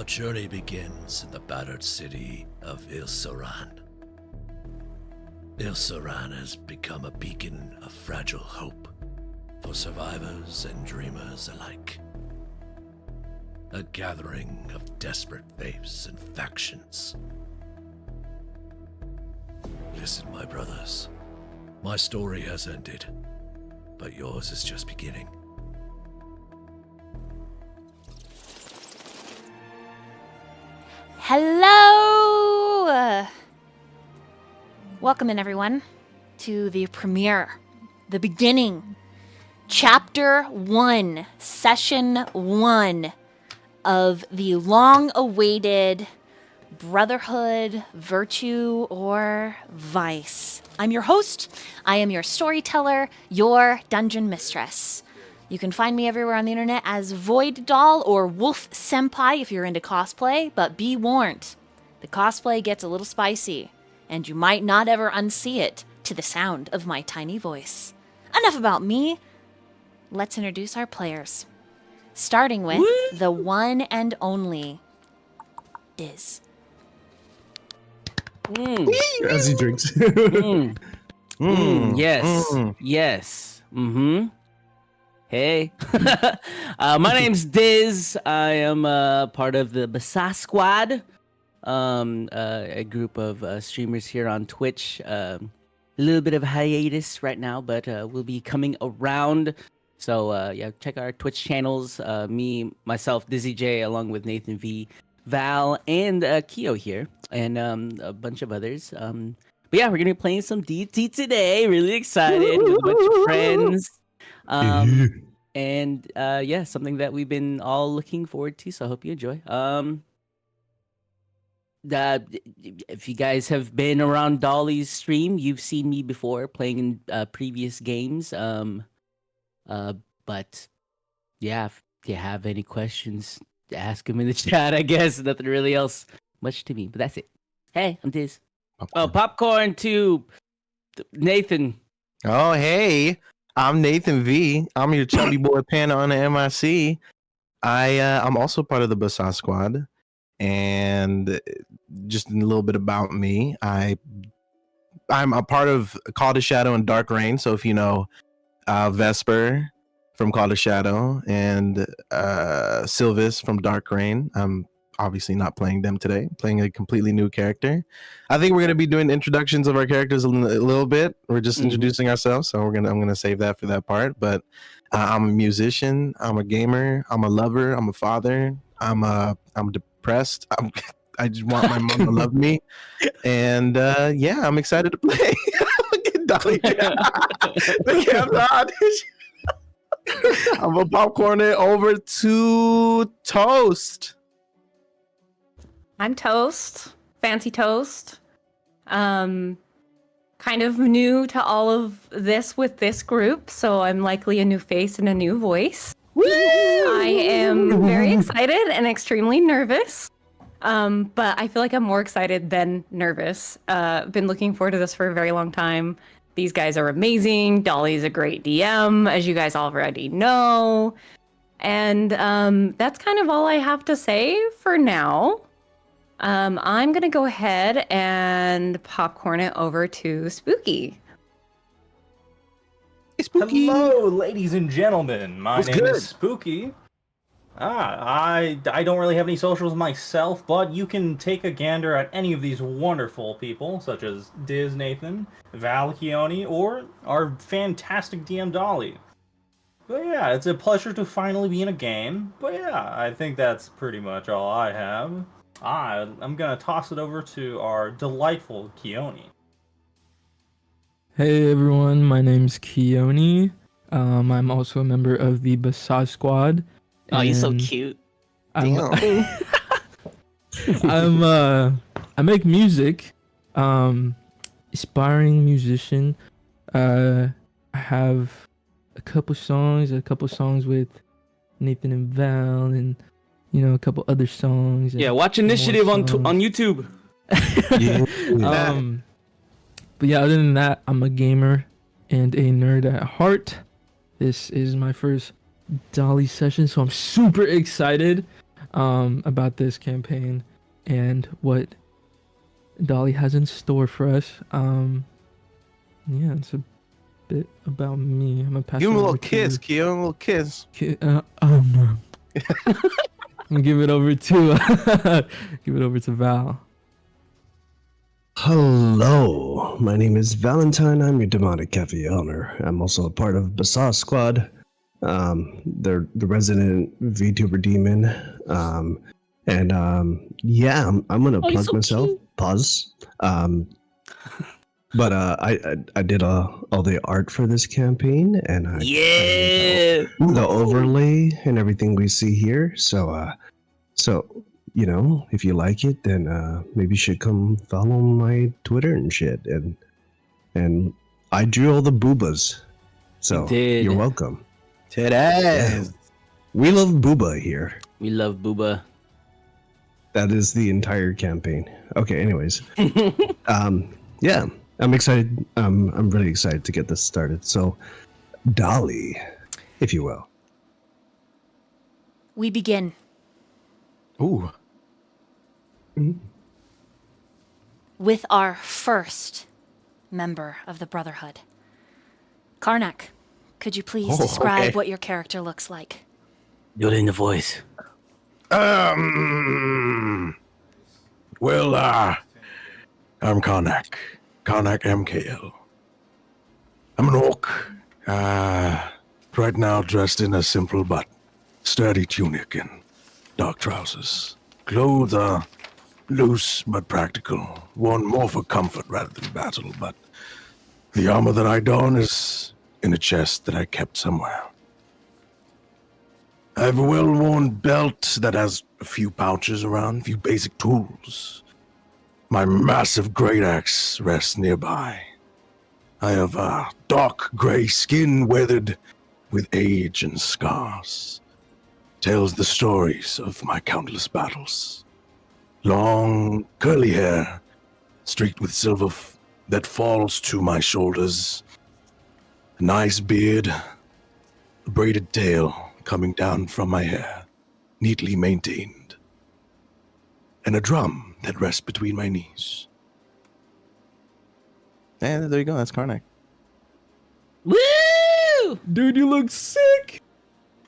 Our journey begins in the battered city of Veilsong. Veilsong has become a beacon of fragile hope for survivors and dreamers alike. A gathering of desperate faiths and factions. Listen, my brothers. My story has ended, but yours is just beginning. Hello! Welcome in, everyone, to the premiere, the beginning, Chapter 1, Session 1 of the long-awaited Brotherhood, Virtue, or Vice. I'm your host, I am your storyteller, your dungeon mistress. You can find me everywhere on the internet as VoidDolly or Wolf Senpai if you're into cosplay, but be warned, the cosplay gets a little spicy, and you might not ever unsee it to the sound of my tiny voice. Enough about me. Let's introduce our players. Starting with the one and only Diz. As he drinks. Yes. Hey. My name's Diz. I am part of the Basa Squad, a group of streamers here on Twitch. A little bit of hiatus right now, but we'll be coming around. So yeah, check our Twitch channels. Me, myself, DizZieJay, along with NathanV, Val, and Keo here, and a bunch of others. But yeah, we're gonna be playing some DT today. Really excited with a bunch of friends. And yeah, something that we've been all looking forward to. So I hope you enjoy. If you guys have been around Dolly's stream, you've seen me before playing in previous games. But yeah, if you have any questions, ask them in the chat. I guess nothing really else much to me, but that's it. Hey, I'm Diz. Popcorn. Oh, popcorn to Nathan. Oh, hey. I'm NathanV. I'm your chubby boy panda on the MIC. I'm also part of the Basa Squad. And just a little bit about me. I'm a part of Call to Shadow and Dark Reign. So if you know Vesper from Call to Shadow and Sylvis from Dark Reign, I'm obviously not playing them today. I'm playing a completely new character. I think we're going to be doing introductions of our characters a little bit. We're just introducing ourselves, so I'm gonna save that for that part. But I'm a musician. I'm a gamer. I'm a lover. I'm a father. I'm depressed. I just want my mom to love me. And yeah, I'm excited to play. Look at Dolly. Look at that. I'm gonna popcorn it over to Toast. I'm Toast, FancyToast. Kind of new to all of this with this group, so I'm likely a new face and a new voice. Woo! I am very excited and extremely nervous, but I feel like I'm more excited than nervous. Been looking forward to this for a very long time. These guys are amazing. Dolly's a great DM, as you guys already know. And that's kind of all I have to say for now. I'm going to go ahead and popcorn it over to Spooky. Hey, Spooky. Hello, ladies and gentlemen. My name is Spooky. I don't really have any socials myself, but you can take a gander at any of these wonderful people, such as Diz Nathan, Val-ntine, or our fantastic DM Dolly. But yeah, it's a pleasure to finally be in a game. But yeah, I think that's pretty much all I have. I'm gonna toss it over to our delightful Keoni. Hey everyone, my name's Keoni. I'm also a member of the Basa Squad. Oh, you're so cute. I make music. Aspiring musician. I have a couple songs with Nathan and Val, and a couple other songs. Yeah, watch Initiative on YouTube. But yeah, other than that, I'm a gamer and a nerd at heart. This is my first Dolly session, so I'm super excited. about this campaign and what Dolly has in store for us. Yeah, it's a bit about me. I'm gonna pass Give it him a over little to kiss, Keo. A little kiss. No. I'm gonna give it over to Val. Hello, my name is Val-ntine. I'm your demonic cafe owner. I'm also a part of Basaw Squad. They're the resident VTuber demon. Yeah, I'm gonna plug so myself. cute. Pause. But I did all the art for this campaign, and I Yeah. the overlay and everything we see here. So you know, if you like it, then maybe you should come follow my Twitter and shit. And I drew all the boobas, so You did. you're welcome. Today. We love booba here. We love Booba. That is the entire campaign. Okay, anyways, yeah, I'm excited. I'm really excited to get this started. So, Dolly, if you will. We begin. Ooh. With our first member of the Brotherhood. Karnak, could you please describe okay. what your character looks like? Do it in the voice. Well, I'm Karnak. Karnak MKL. I'm an orc. Right now dressed in a simple but sturdy tunic and dark trousers. Clothes are loose but practical, worn more for comfort rather than battle, but the armor that I don is in a chest that I kept somewhere. I have a well-worn belt that has a few pouches around, a few basic tools. My massive great axe rests nearby. I have a dark gray skin weathered with age and scars. Tells the stories of my countless battles. Long, curly hair, streaked with silver that falls to my shoulders. A nice beard, a braided tail coming down from my hair, neatly maintained. And a drum that rests between my knees. And there you go. That's Karnak. Woo! Dude, you look sick.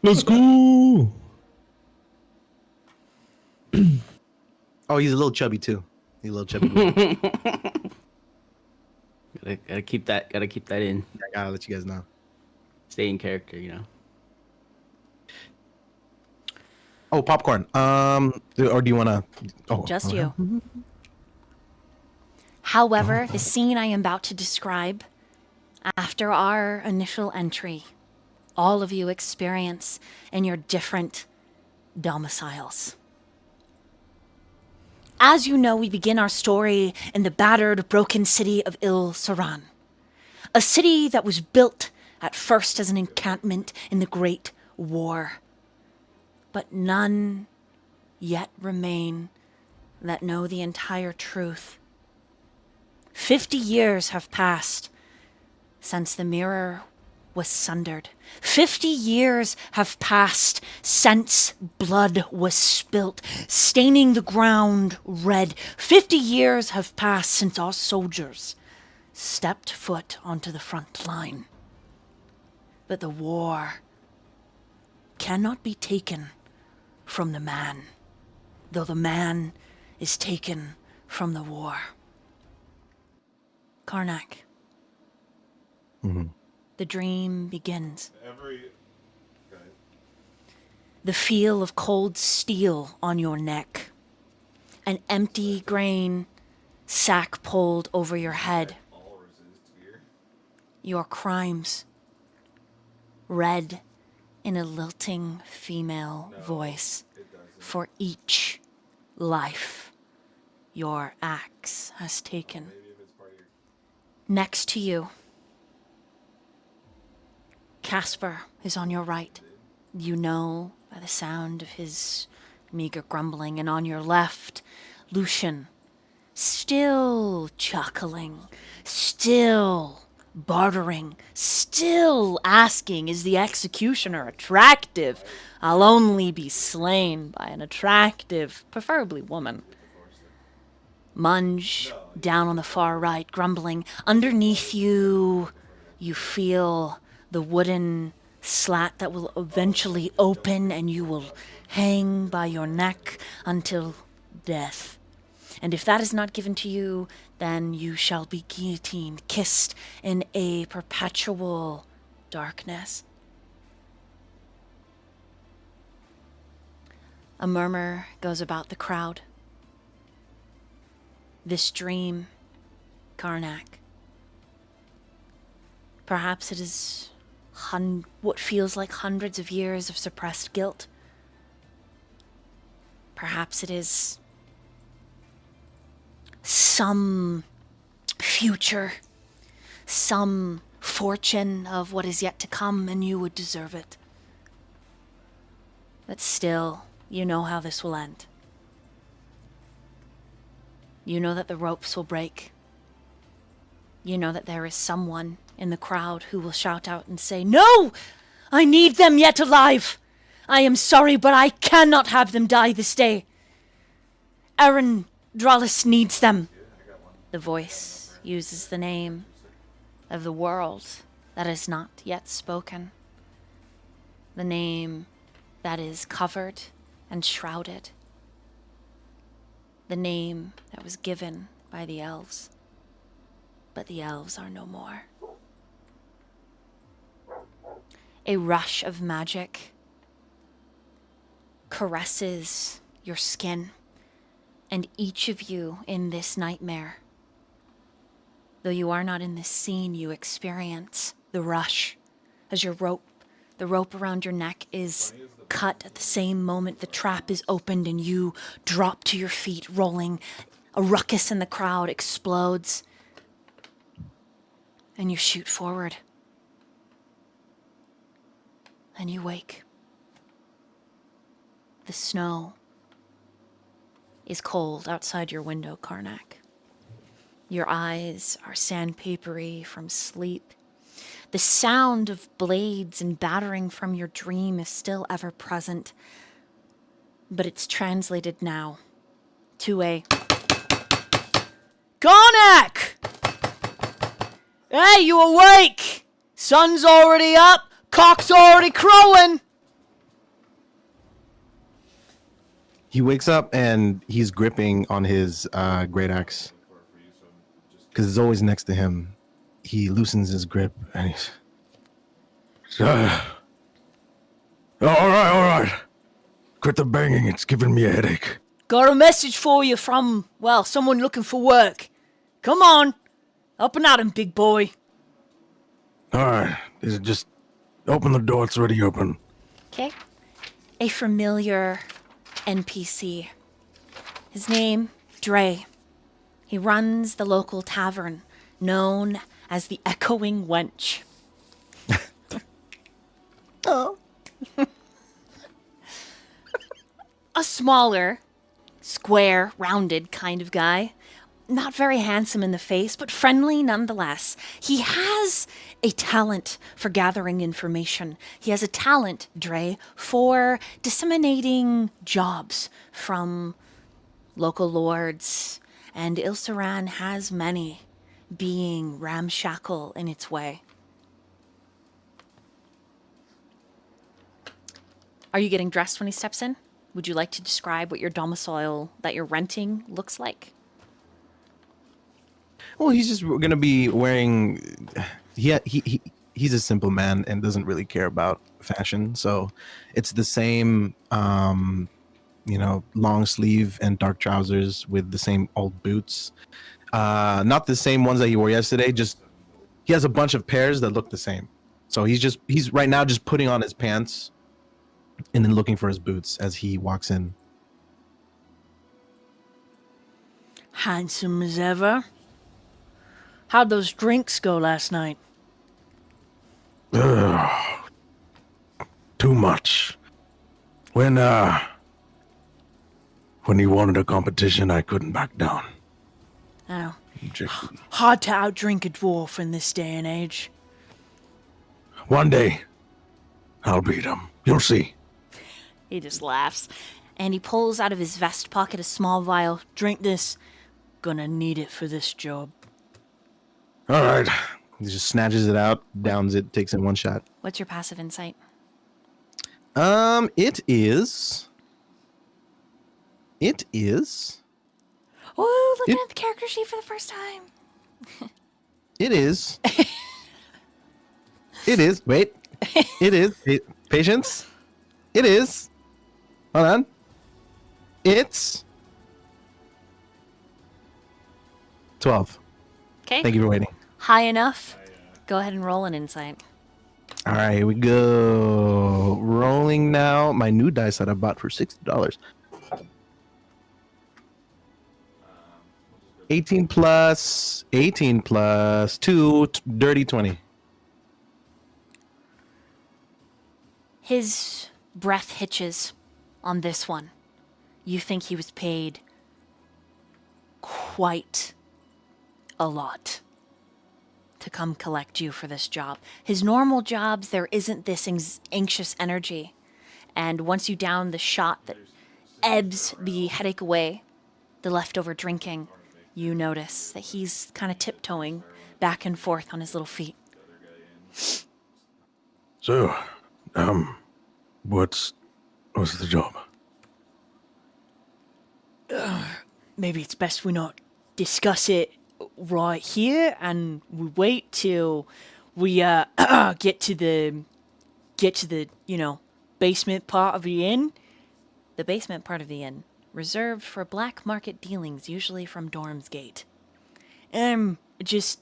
Let's go. Oh, he's a little chubby too. He's a little chubby. Gotta keep that in. I gotta let you guys know. Stay in character, you know. Oh, popcorn. Or do you wanna? Oh, Just okay. you. However, the scene I am about to describe, after our initial entry, all of you experience in your different domiciles. As you know, we begin our story in the battered, broken city of Il-Saran, a city that was built at first as an encampment in the Great War. But none yet remain that know the entire truth. 50 years have passed since the mirror was sundered. 50 years have passed since blood was spilt, staining the ground red. 50 years have passed since our soldiers stepped foot onto the front line. But the war cannot be taken from the man, though the man is taken from the war. Karnak. The dream begins. The feel of cold steel on your neck. An empty grain sack pulled over your head. Your crimes read in a lilting female voice. For each life your axe has taken. Next to you, Kasper is on your right. You know by the sound of his meager grumbling. And on your left, Lucian, still chuckling, still bartering, still asking, is the executioner attractive? I'll only be slain by an attractive, preferably woman. Munge, down on the far right, grumbling. Underneath you, you feel the wooden slat that will eventually open and you will hang by your neck until death. And if that is not given to you, then you shall be guillotined, kissed in a perpetual darkness. A murmur goes about the crowd. This dream, Karnak. Perhaps it is what feels like hundreds of years of suppressed guilt. Perhaps it is some future, some fortune of what is yet to come, and you would deserve it. But still, you know how this will end. You know that the ropes will break. You know that there is someone in the crowd who will shout out and say, "No! I need them yet alive! I am sorry, but I cannot have them die this day. Aaron Dralis needs them." The voice uses the name of the world that is not yet spoken. The name that is covered and shrouded. The name that was given by the elves. But the elves are no more. A rush of magic caresses your skin, and each of you in this nightmare, though you are not in this scene, you experience the rush as the rope around your neck is cut at the same moment the trap is opened and you drop to your feet, rolling. A ruckus in the crowd explodes, and you shoot forward. And you wake. The snow is cold outside your window, Karnak. Your eyes are sandpapery from sleep. The sound of blades and battering from your dream is still ever present, but it's translated now to a Karnak! Hey, you awake? Sun's already up, cock's already crowing. He wakes up and he's gripping on his great axe because it's always next to him. He loosens his grip and he's all right. Quit the banging, it's giving me a headache. Got a message for you from, well, someone looking for work. Come on, up and at him, big boy. All right, just open the door, it's already open. Okay. A familiar NPC. His name, Dre. He runs the local tavern known as the Echoing Wench. Oh. A smaller, square, rounded kind of guy. Not very handsome in the face, but friendly nonetheless. He has a talent for gathering information. He has a talent, Dre, for disseminating jobs from local lords, and Ilsaran has many, being ramshackle in its way. Are you getting dressed when he steps in? Would you like to describe what your domicile that you're renting looks like? Well, he's just gonna be wearing. He's a simple man and doesn't really care about fashion, so it's the same, long sleeve and dark trousers with the same old boots. Not the same ones that he wore yesterday. Just he has a bunch of pairs that look the same. So he's right now just putting on his pants and then looking for his boots as he walks in. Handsome as ever. How'd those drinks go last night? Too much. When he wanted a competition, I couldn't back down. Oh, Hard to outdrink a dwarf in this day and age. One day, I'll beat him. You'll see. He just laughs. And he pulls out of his vest pocket a small vial. Drink this. Gonna need it for this job. All right. He just snatches it out, downs it, takes it in one shot. What's your passive insight? It is. Oh, looking at the character sheet for the first time. It is. It is. Wait. It is. Patience. It is. Hold on. It's 12. Okay. Thank you for waiting. High enough. Go ahead and roll an insight. All right, here we go. Rolling now. My new dice that I bought for $60. 18 plus 2, dirty 20. His breath hitches on this one. You think he was paid quite a lot to come collect you for this job. His normal jobs, there isn't this anxious energy. And once you down the shot that ebbs the headache away, the leftover drinking, you notice that he's kind of tiptoeing back and forth on his little feet. So, what's the job? Maybe it's best we not discuss it right here, and we wait till we get to the basement part of the inn. The basement part of the inn, reserved for black market dealings, usually from Dormsgate. Just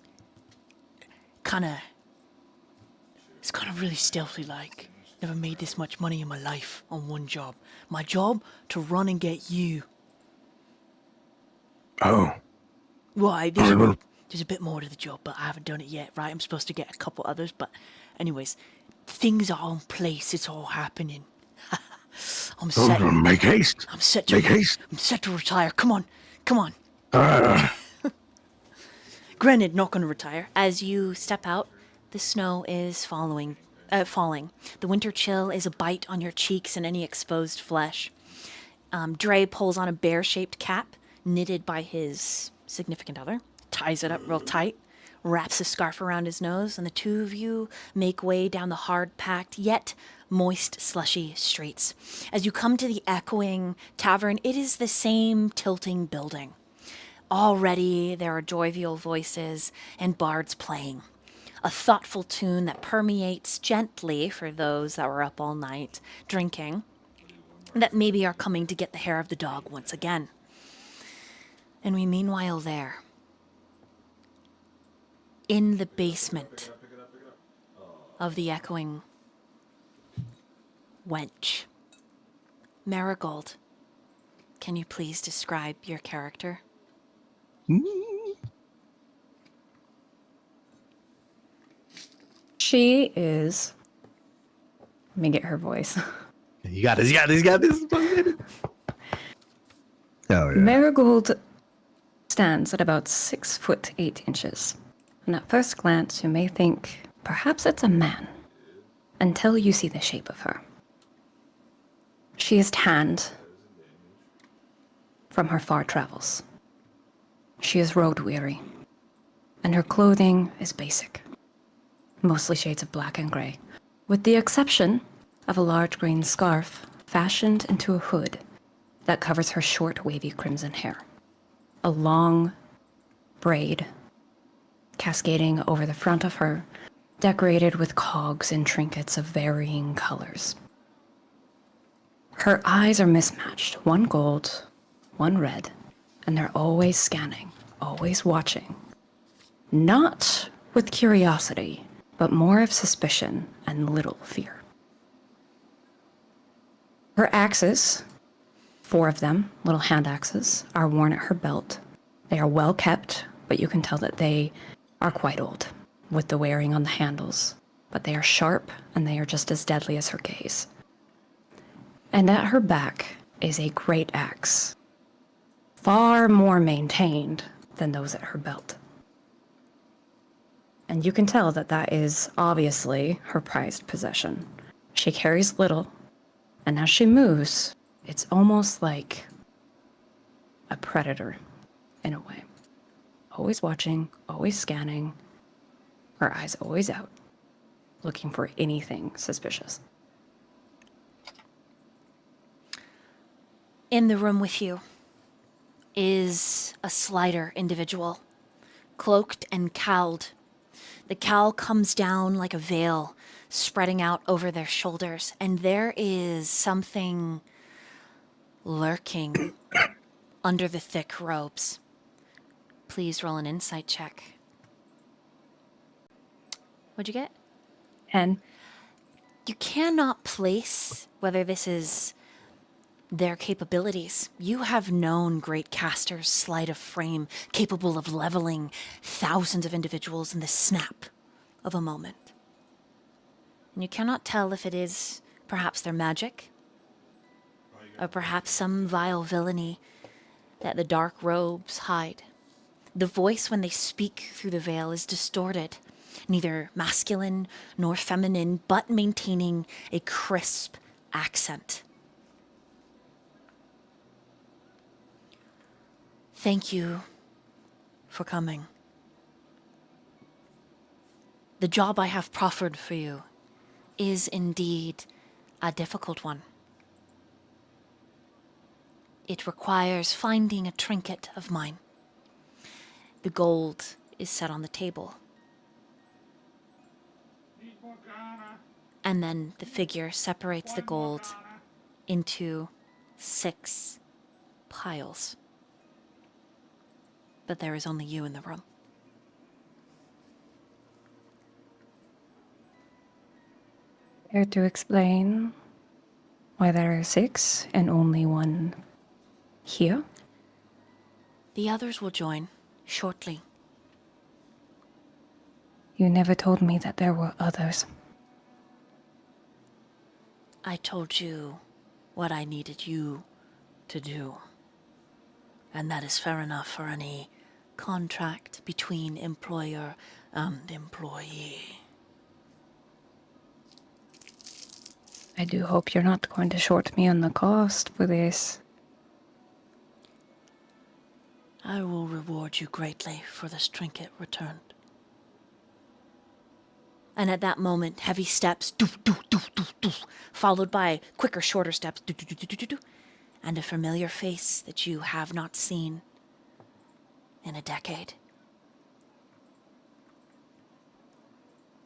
it's kind of really stealthy like. Never made this much money in my life on one job. My job, to run and get you. Oh. Why? There's a bit more to the job, but I haven't done it yet, right? I'm supposed to get a couple others, but anyways, things are in place. It's all happening. I'm set. Make haste. I'm set to Make haste. I'm set to retire. Come on. Granted, not going to retire. As you step out, the snow is falling. The winter chill is a bite on your cheeks and any exposed flesh. Dre pulls on a bear-shaped cap knitted by his significant other, ties it up real tight, wraps a scarf around his nose, and the two of you make way down the hard-packed yet moist, slushy streets. As you come to the echoing tavern, it is the same tilting building. Already there are jovial voices and bards playing. A thoughtful tune that permeates gently for those that were up all night drinking, that maybe are coming to get the hair of the dog once again. And we meanwhile there, in the basement of the echoing wench. Marigold, can you please describe your character? She is. Let me get her voice. You got this. Oh, yeah. Marigold stands at about 6'8". And at first glance, you may think perhaps it's a man, until you see the shape of her. She is tanned from her far travels. She is road-weary, and her clothing is basic, mostly shades of black and gray, with the exception of a large green scarf fashioned into a hood that covers her short, wavy crimson hair. A long braid cascading over the front of her, decorated with cogs and trinkets of varying colors. Her eyes are mismatched, one gold, one red, and they're always scanning, always watching. Not with curiosity, but more of suspicion and little fear. Her axes, 4 of them, little hand axes, are worn at her belt. They are well kept, but you can tell that they are quite old, with the wearing on the handles. But they are sharp, and they are just as deadly as her gaze. And at her back is a great axe, far more maintained than those at her belt. And you can tell that that is obviously her prized possession. She carries little, and as she moves, it's almost like a predator, in a way. Always watching, always scanning, her eyes always out, looking for anything suspicious. In the room with you is a slider individual, cloaked and cowled. The cowl comes down like a veil, spreading out over their shoulders, and there is something lurking under the thick robes. Please roll an insight check. What'd you get? 10. You cannot place whether this is their capabilities. You have known great casters sleight of frame, capable of leveling thousands of individuals in the snap of a moment. And you cannot tell if it is perhaps their magic, or perhaps some vile villainy that the dark robes hide. The voice, when they speak through the veil, is distorted, neither masculine nor feminine, but maintaining a crisp accent. Thank you for coming. The job I have proffered for you is indeed a difficult one. It requires finding a trinket of mine. The gold is set on the table. And then the figure separates the gold into 6 piles. But there is only you in the room. Care to explain why there are 6 and only 1 here? The others will join shortly. You never told me that there were others. I told you what I needed you to do. And that is fair enough for any contract between employer and employee. I do hope you're not going to short me on the cost for this. I will reward you greatly for this trinket returned. And at that moment, heavy steps, doof, doof, doof, doof, doof, followed by quicker, shorter steps, doof, doof, doof, doof, doof, and a familiar face that you have not seen in a decade.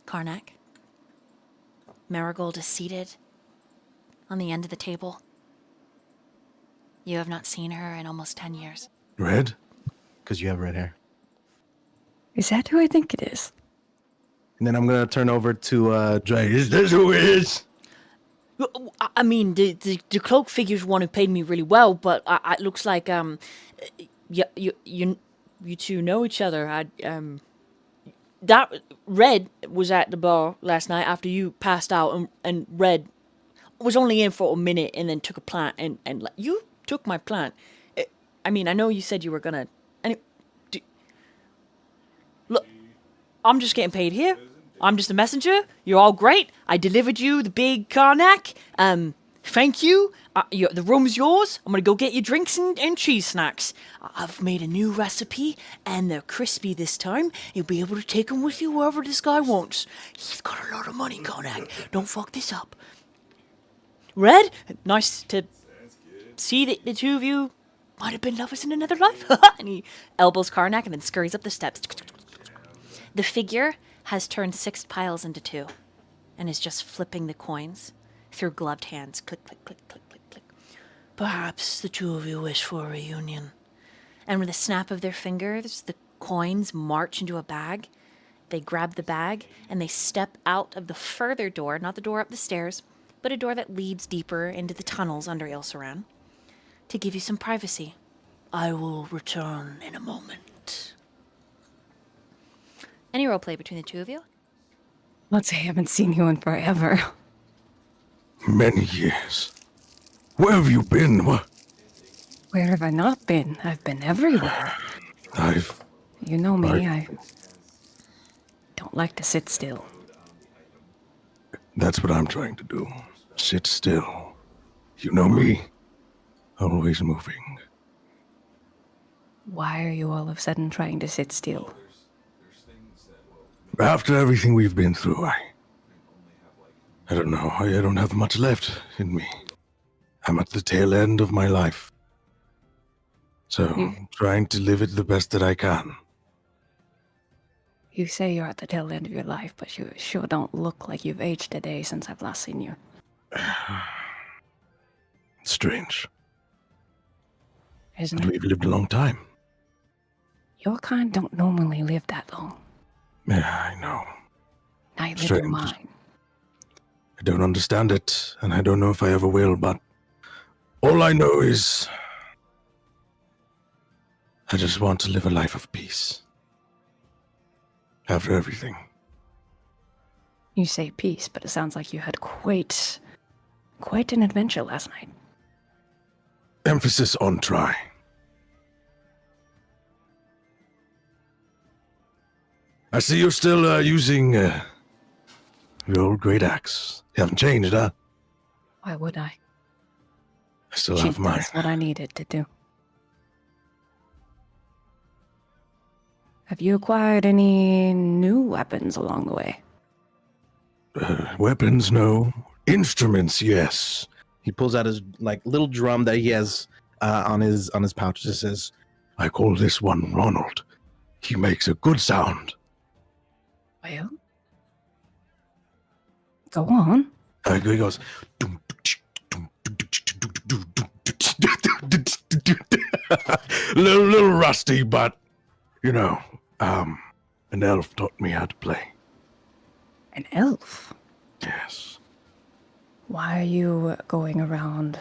Karnak. Marigold is seated on the end of the table. You have not seen her in almost 10 years. Red? Because you have red hair. Is that who I think it is? And then I'm going to turn over to Dre. Is this who it is? I mean, the cloak figure's one who paid me really well, but it looks like you two know each other. That Red was at the bar last night after you passed out, and Red was only in for a minute and then took a plant, and you took my plant. I mean, I know you said you were gonna. Look, I'm just getting paid here. I'm just a messenger. You're all great. I delivered you the big Karnak. Thank you. The room's yours. I'm gonna go get you drinks and cheese snacks. I've made a new recipe, and they're crispy this time. You'll be able to take them with you wherever this guy wants. He's got a lot of money, Karnak. Don't fuck this up. Red, nice to see that the two of you might have been lovers in another life. And he elbows Karnak and then scurries up the steps. The figure has turned 6 piles into 2 and is just flipping the coins through gloved hands. Click, click, click, click, click, click. Perhaps the two of you wish for a reunion. And with a snap of their fingers, the coins march into a bag. They grab the bag and they step out of the further door, not the door up the stairs, but a door that leads deeper into the tunnels under Ilsaran, to give you some privacy. I will return in a moment. Any roleplay between the two of you? Let's say I haven't seen you in forever. Many years. Where have you been? Where have I not been? I've been everywhere. I've You know me, Right. I don't like to sit still. That's what I'm trying to do. Sit still. You know me. Always moving. Why are you all of a sudden trying to sit still? After everything we've been through, I don't know. I don't have much left in me. I'm at the tail end of my life. So, I'm trying to live it the best that I can. You say you're at the tail end of your life, but you sure don't look like you've aged a day since I've last seen you. Strange. Isn't But it? we've lived a long time. Your kind don't normally live that long. Yeah, I know. Neither do Strange. mine. I don't understand it, and I don't know if I ever will, but all I know is I just want to live a life of peace. After everything. You say peace, but it sounds like you had quite an adventure last night. Emphasis on try. I see you're still using your old great axe. You haven't changed, huh? Why would I? I still She have mine. does what I needed to do. Have you acquired any new weapons along the way? Weapons, no. Instruments, yes. He pulls out his like little drum that he has on his pouch. It says, I call this one Ronald. He makes a good sound. Well, go on. He goes. little rusty, but you know, an elf taught me how to play. An elf? Yes. Why are you going around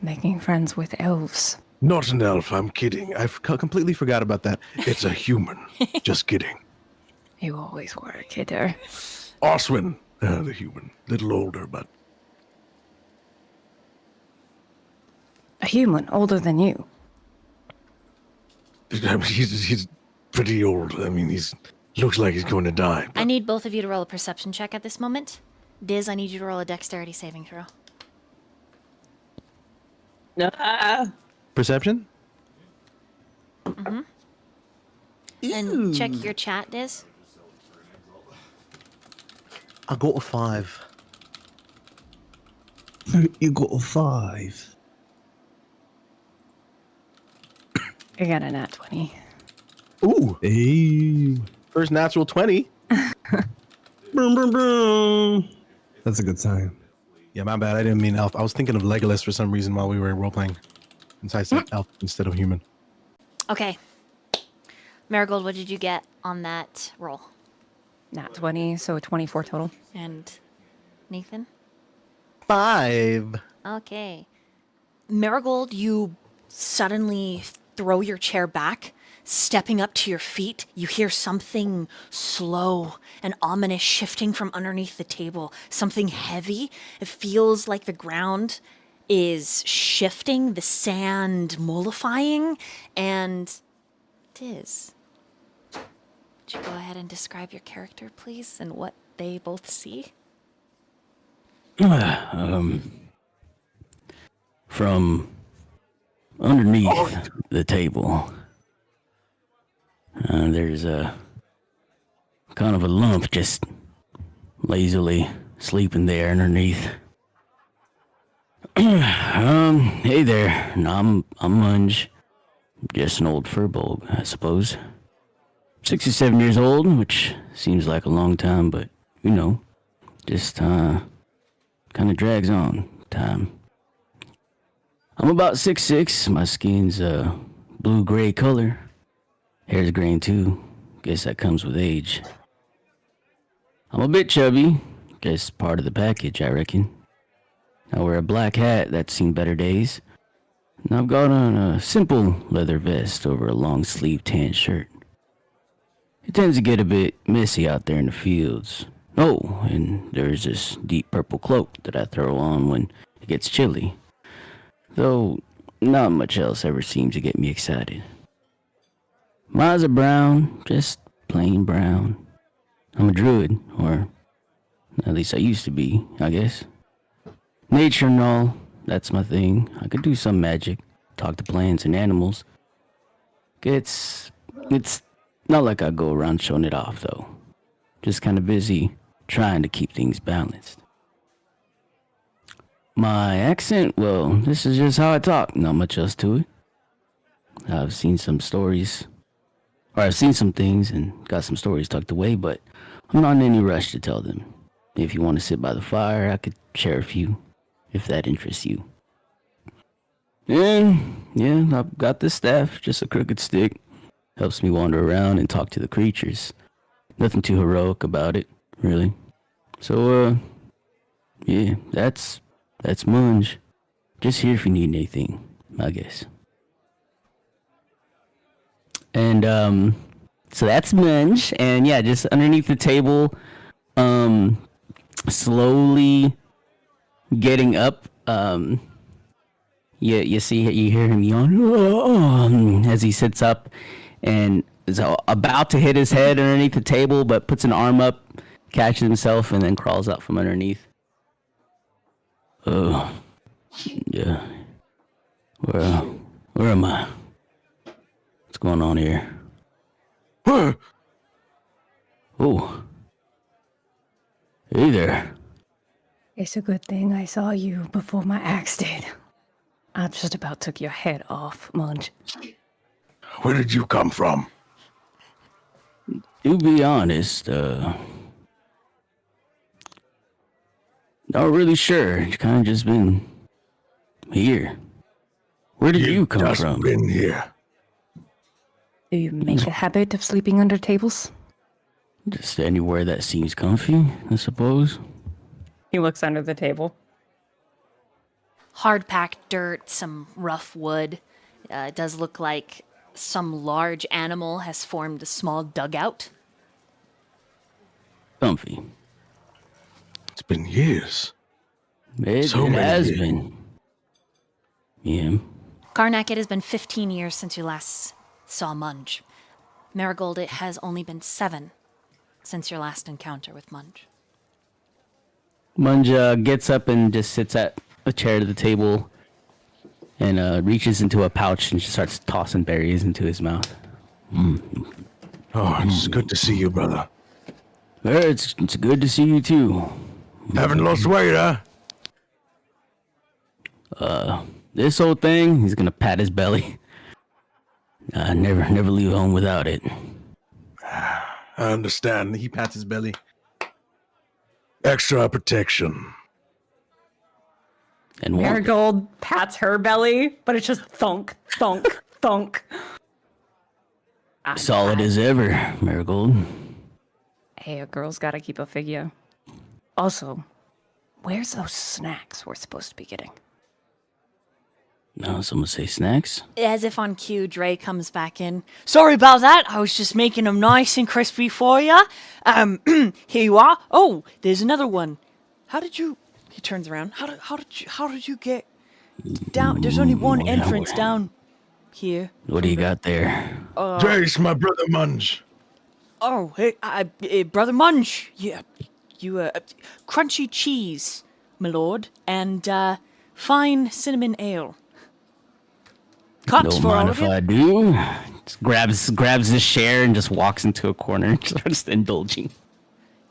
making friends with elves? Not an elf, I'm kidding. completely forgot about that. It's a human. Just kidding. You always were a kidder. Oswin, the human. Little older, but A human older than you. he's pretty old. I mean, looks like he's going to die. I need both of you to roll a perception check at this moment. Diz, I need you to roll a dexterity saving throw. perception. And check your chat, Diz. I got a 5. You got a 5. I got a nat 20. Ooh, Hey. first natural 20. Boom, boom, boom. That's a good sign. Yeah, my bad. I didn't mean elf. I was thinking of Legolas for some reason while we were role playing. And so I said elf instead of human. Okay. Marigold, what did you get on that roll? Nat 20, so 24 total. And Nathan? 5. Okay. Marigold, you suddenly throw your chair back. Stepping up to your feet, you hear something slow and ominous shifting from underneath the table. Something heavy. It feels like the ground is shifting, the sand mollifying, and Diz, would you go ahead and describe your character, please, and what they both see? From underneath the table, there's a kind of a lump just lazily sleeping there underneath. Hey there. No, I'm Munge. Just an old furball, I suppose. 67 years old, which seems like a long time, but you know, just kind of drags on time. I'm about 6'6". My skin's blue-gray color. Hair's graying too. Guess that comes with age. I'm a bit chubby. Guess part of the package, I reckon. I wear a black hat that's seen better days. And I've got on a simple leather vest over a long-sleeved tan shirt. It tends to get a bit messy out there in the fields. Oh, and there's this deep purple cloak that I throw on when it gets chilly. Though not much else ever seems to get me excited. My eyes are brown, just plain brown. I'm a druid, or at least I used to be, I guess. Nature and all, that's my thing. I could do some magic, talk to plants and animals. It's not like I go around showing it off, though. Just kind of busy trying to keep things balanced. My accent, well, this is just how I talk. Not much else to it. I've seen some stories, or I've seen some things and got some stories tucked away, but I'm not in any rush to tell them. If you want to sit by the fire, I could share a few, if that interests you. And, yeah, I've got this staff, just a crooked stick. Helps me wander around and talk to the creatures. Nothing too heroic about it, really. So, yeah, that's Munge. Just here if you need anything, I guess. And, so that's Munge. And yeah, just underneath the table, slowly getting up, you hear him yawn as he sits up and is about to hit his head underneath the table, but puts an arm up, catches himself, and then crawls out from underneath. Oh, yeah. Where am I? What's going on here? Oh. Hey there. It's a good thing I saw you before my axe did. I just about took your head off, Munge. Where did you come from? To be honest, not really sure. It's kind of just been here. Where did you come just from? Been here. Do you make a habit of sleeping under tables? Just anywhere that seems comfy, I suppose. He looks under the table. Hard packed dirt, some rough wood. It does look like some large animal has formed a small dugout. Comfy. It's been years. It has been. Yeah. Karnak, it has been 15 years since you last saw Munge. Marigold, it has only been 7 since your last encounter with Munge. Munge gets up and just sits at a chair to the table and reaches into a pouch and just starts tossing berries into his mouth. Oh, it's good to see you, brother. It's good to see you too. Haven't lost weight, huh? This whole thing, he's gonna pat his belly. I never leave home without it. I understand. He pats his belly. Extra protection. And warmth. Marigold pats her belly, but it's just thunk, thunk, thunk. Solid as ever, Marigold. Hey, a girl's gotta keep a figure. Also, where's those snacks we're supposed to be getting? No, someone say snacks? As if on cue, Dre comes back in. Sorry about that. I was just making them nice and crispy for you. Here you are. Oh, there's another one. How did you? He turns around. How did you get down? There's only one entrance down here. What do you got there? Jace, my brother Munge. Oh, hey, Brother Munge. Yeah, you crunchy cheese, my lord, and fine cinnamon ale. Cups Don't for mind all if of you. I do. Just grabs his share and just walks into a corner and starts indulging.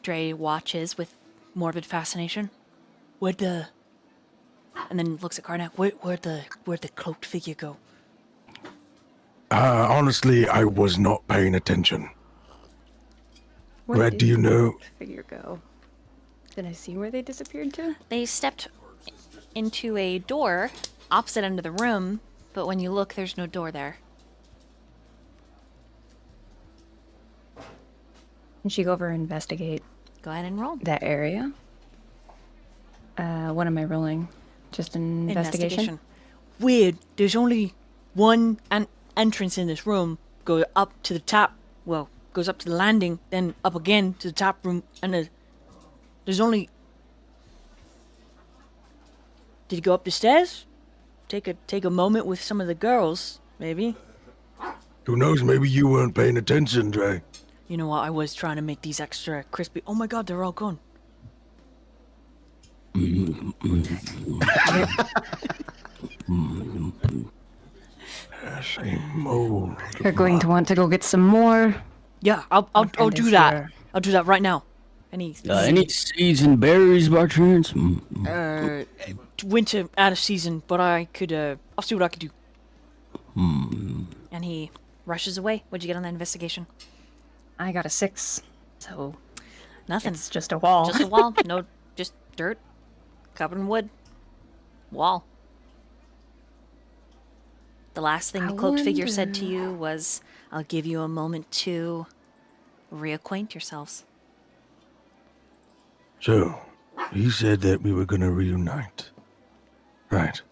Dre watches with morbid fascination. And then looks at Karnak. Where'd the cloaked figure go? Honestly, I was not paying attention. Where do you know? Figure go. Did I see where they disappeared to? They stepped into a door opposite end of the room, but when you look, there's no door there. Can she go over and investigate Go ahead and roll. that area? What am I rolling? Just an investigation? Weird. There's only one entrance in this room. Goes up to the top. Well, goes up to the landing, then up again to the top room, and there's only. Did you go up the stairs? Take a moment with some of the girls, maybe. Who knows? Maybe you weren't paying attention, Dre. You know what? I was trying to make these extra crispy. Oh my god, they're all gone. Same mold. You're going to want to go get some more. Yeah, I'll friend do is that. here. I'll do that right now. Any seeds and berries by chance? winter out of season, but I could I'll see what I could do. And he rushes away. What'd you get on that investigation? I got a 6, so Nothing. it's just a wall. Just a wall. No, just dirt, covered in wood. Wall. The last thing I the cloaked figure said wonder- to you was, "I'll give you a moment to reacquaint yourselves." So, he said that we were gonna reunite. Right.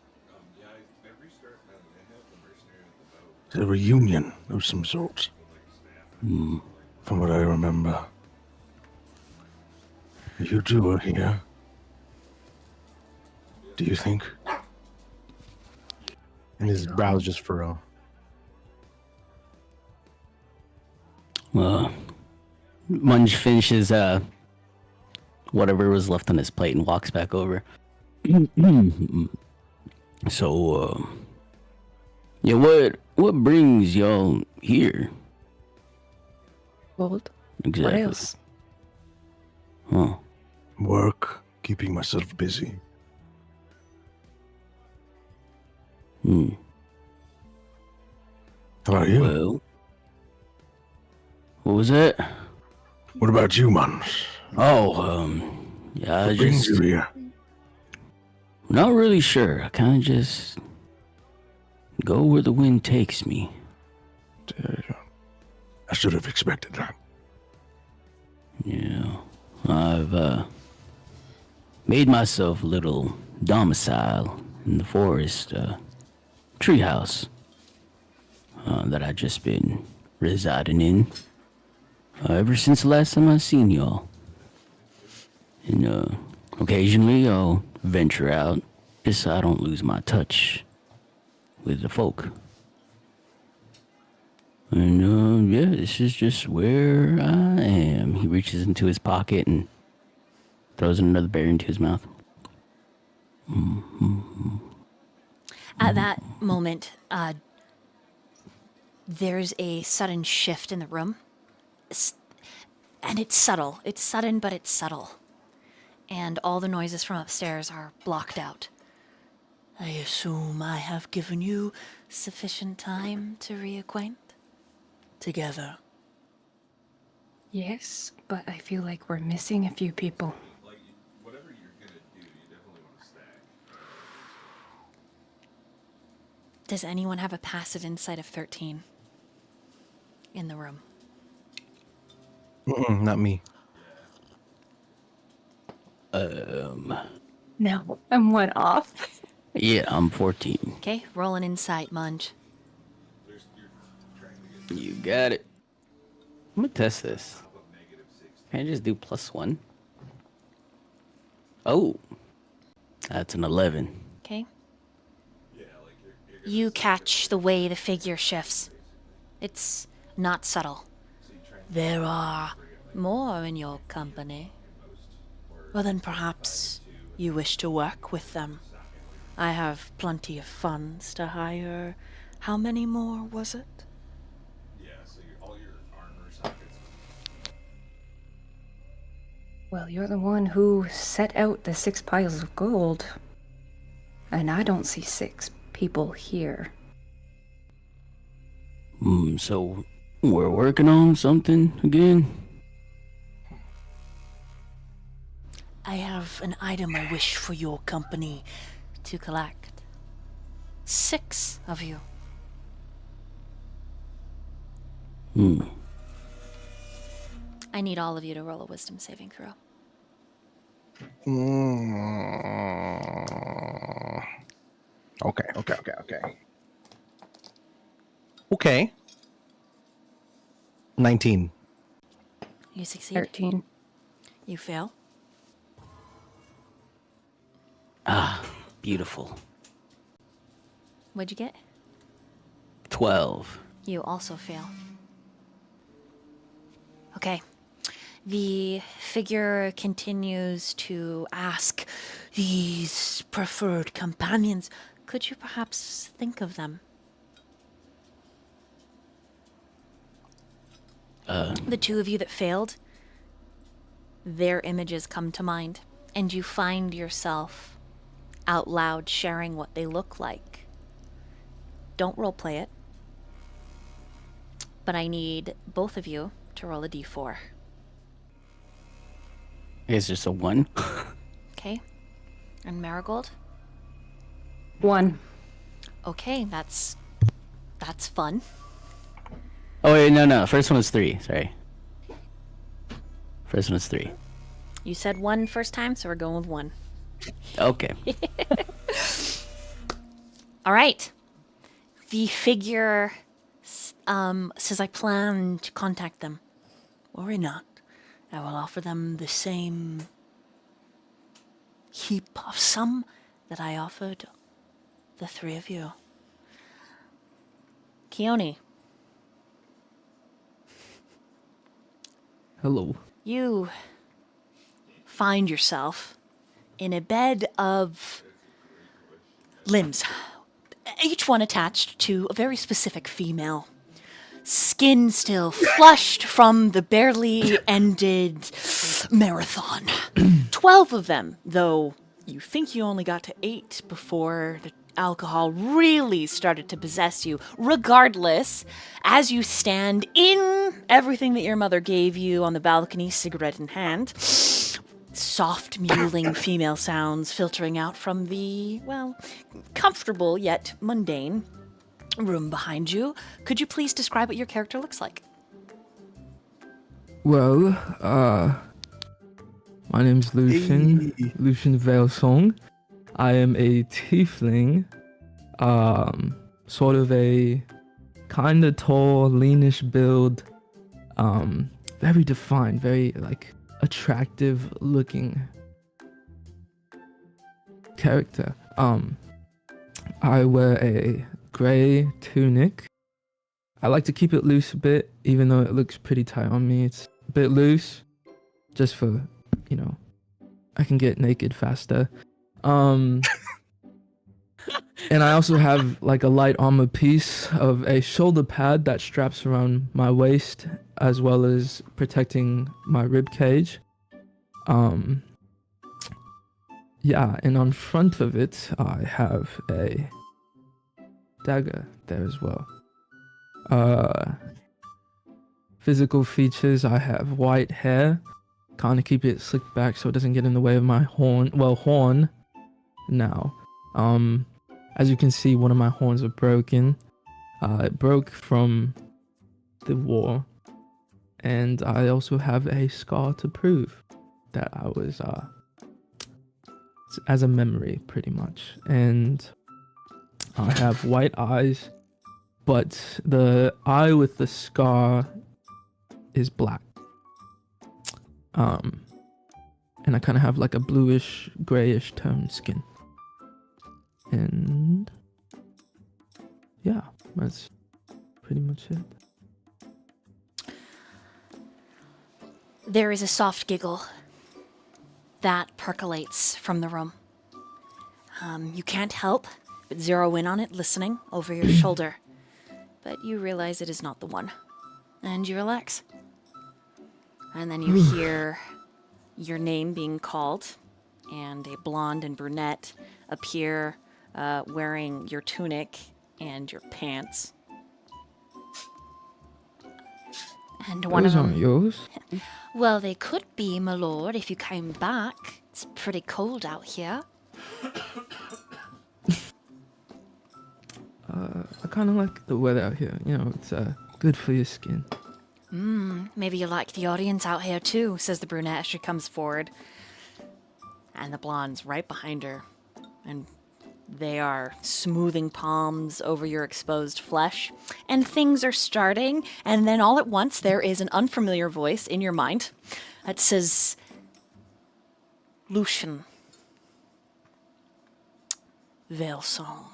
It's a reunion of some sort. From what I remember. You two are here. Do you think? And his brows just furrow. Munge finishes whatever was left on his plate and walks back over. So, yeah, what brings y'all here? Gold. Exactly. What else? Huh. Work, keeping myself busy. How about you? Well, what was that? What about you, Mons? Oh, yeah, I What brings just you here? not really sure. I kind of just go where the wind takes me. I should have expected that. Yeah, I've made myself a little domicile in the forest, treehouse that I just been residing in ever since the last time I seen y'all. And occasionally I'll venture out just so I don't lose my touch with the folk. And yeah, this is just where I am. He reaches into his pocket and throws another berry into his mouth. At that moment, there's a sudden shift in the room. And it's subtle. It's sudden, but it's subtle. And all the noises from upstairs are blocked out. I assume I have given you sufficient time to reacquaint together. Yes, but I feel like we're missing a few people. Does anyone have a passive insight of 13 in the room? Not me. No, I'm 1 off. Yeah, I'm 14. Okay, roll an insight, Munge. You got it. I'm gonna test this. Can I just do +1? Oh, that's an 11. Okay. You catch the way the figure shifts. It's not subtle. There are more in your company. Well, then perhaps you wish to work with them. I have plenty of funds to hire. How many more was it? Well, you're the one who set out the 6 piles of gold. And I don't see 6 people here. So we're working on something again? I have an item I wish for your company to collect. 6 of you. I need all of you to roll a wisdom saving throw. Okay. Okay. 19. You succeed. 13. You fail. Beautiful. What'd you get? 12. You also fail. Okay. The figure continues to ask these preferred companions, could you perhaps think of them? The two of you that failed, their images come to mind, and you find yourself out loud sharing what they look like. Don't roleplay it, but I need both of you to roll a d4. It's just a 1. Okay? And Marigold? 1. Okay, that's fun. Oh, wait, no. First one was 3. Sorry. First one was 3. You said 1 first time, so we're going with 1. Okay. All right. The figure says, I plan to contact them. Worry not. I will offer them the same heap of sum that I offered the 3 of you. Keoni, Hello. you find yourself in a bed of limbs, each one attached to a very specific female. Skin still flushed from the barely ended marathon. 12 of them, though you think you only got to 8 before the alcohol really started to possess you. Regardless, as you stand in everything that your mother gave you on the balcony, cigarette in hand, soft mewling female sounds filtering out from the, well, comfortable yet mundane room behind you. Could you please describe what your character looks like? Well, my name's Lucian. Lucian Veilsong. I am a tiefling. Sort of a kinda tall, leanish build. Very defined, very like attractive looking character. I wear a gray tunic. I like to keep it loose a bit, even though it looks pretty tight on me. It's a bit loose, just for, you know, I can get naked faster. And I also have like a light armor piece of a shoulder pad that straps around my waist, as well as protecting my rib cage. Yeah, and on front of it, I have a dagger there as well. Physical features, I have white hair. Kind of keep it slicked back so it doesn't get in the way of my horn. Well, horn now. As you can see, one of my horns are broken. It broke from the war. And I also have a scar to prove that I was, as a memory, pretty much. And I have white eyes, but the eye with the scar is black. And I kind of have like a bluish, grayish toned skin. And yeah, that's pretty much it. There is a soft giggle that percolates from the room. You can't help but zero in on it, listening over your shoulder. But you realize it is not the one. And you relax. And then you hear your name being called, and a blonde and brunette appear wearing your tunic and your pants. And one Those of them... aren't yours. Well, they could be, my lord, if you came back. It's pretty cold out here. I kind of like the weather out here. You know, it's good for your skin. Maybe you like the audience out here too, says the brunette as she comes forward. And the blonde's right behind her. And they are smoothing palms over your exposed flesh. And things are starting, and then all at once there is an unfamiliar voice in your mind that says, Lucian. Veilsong.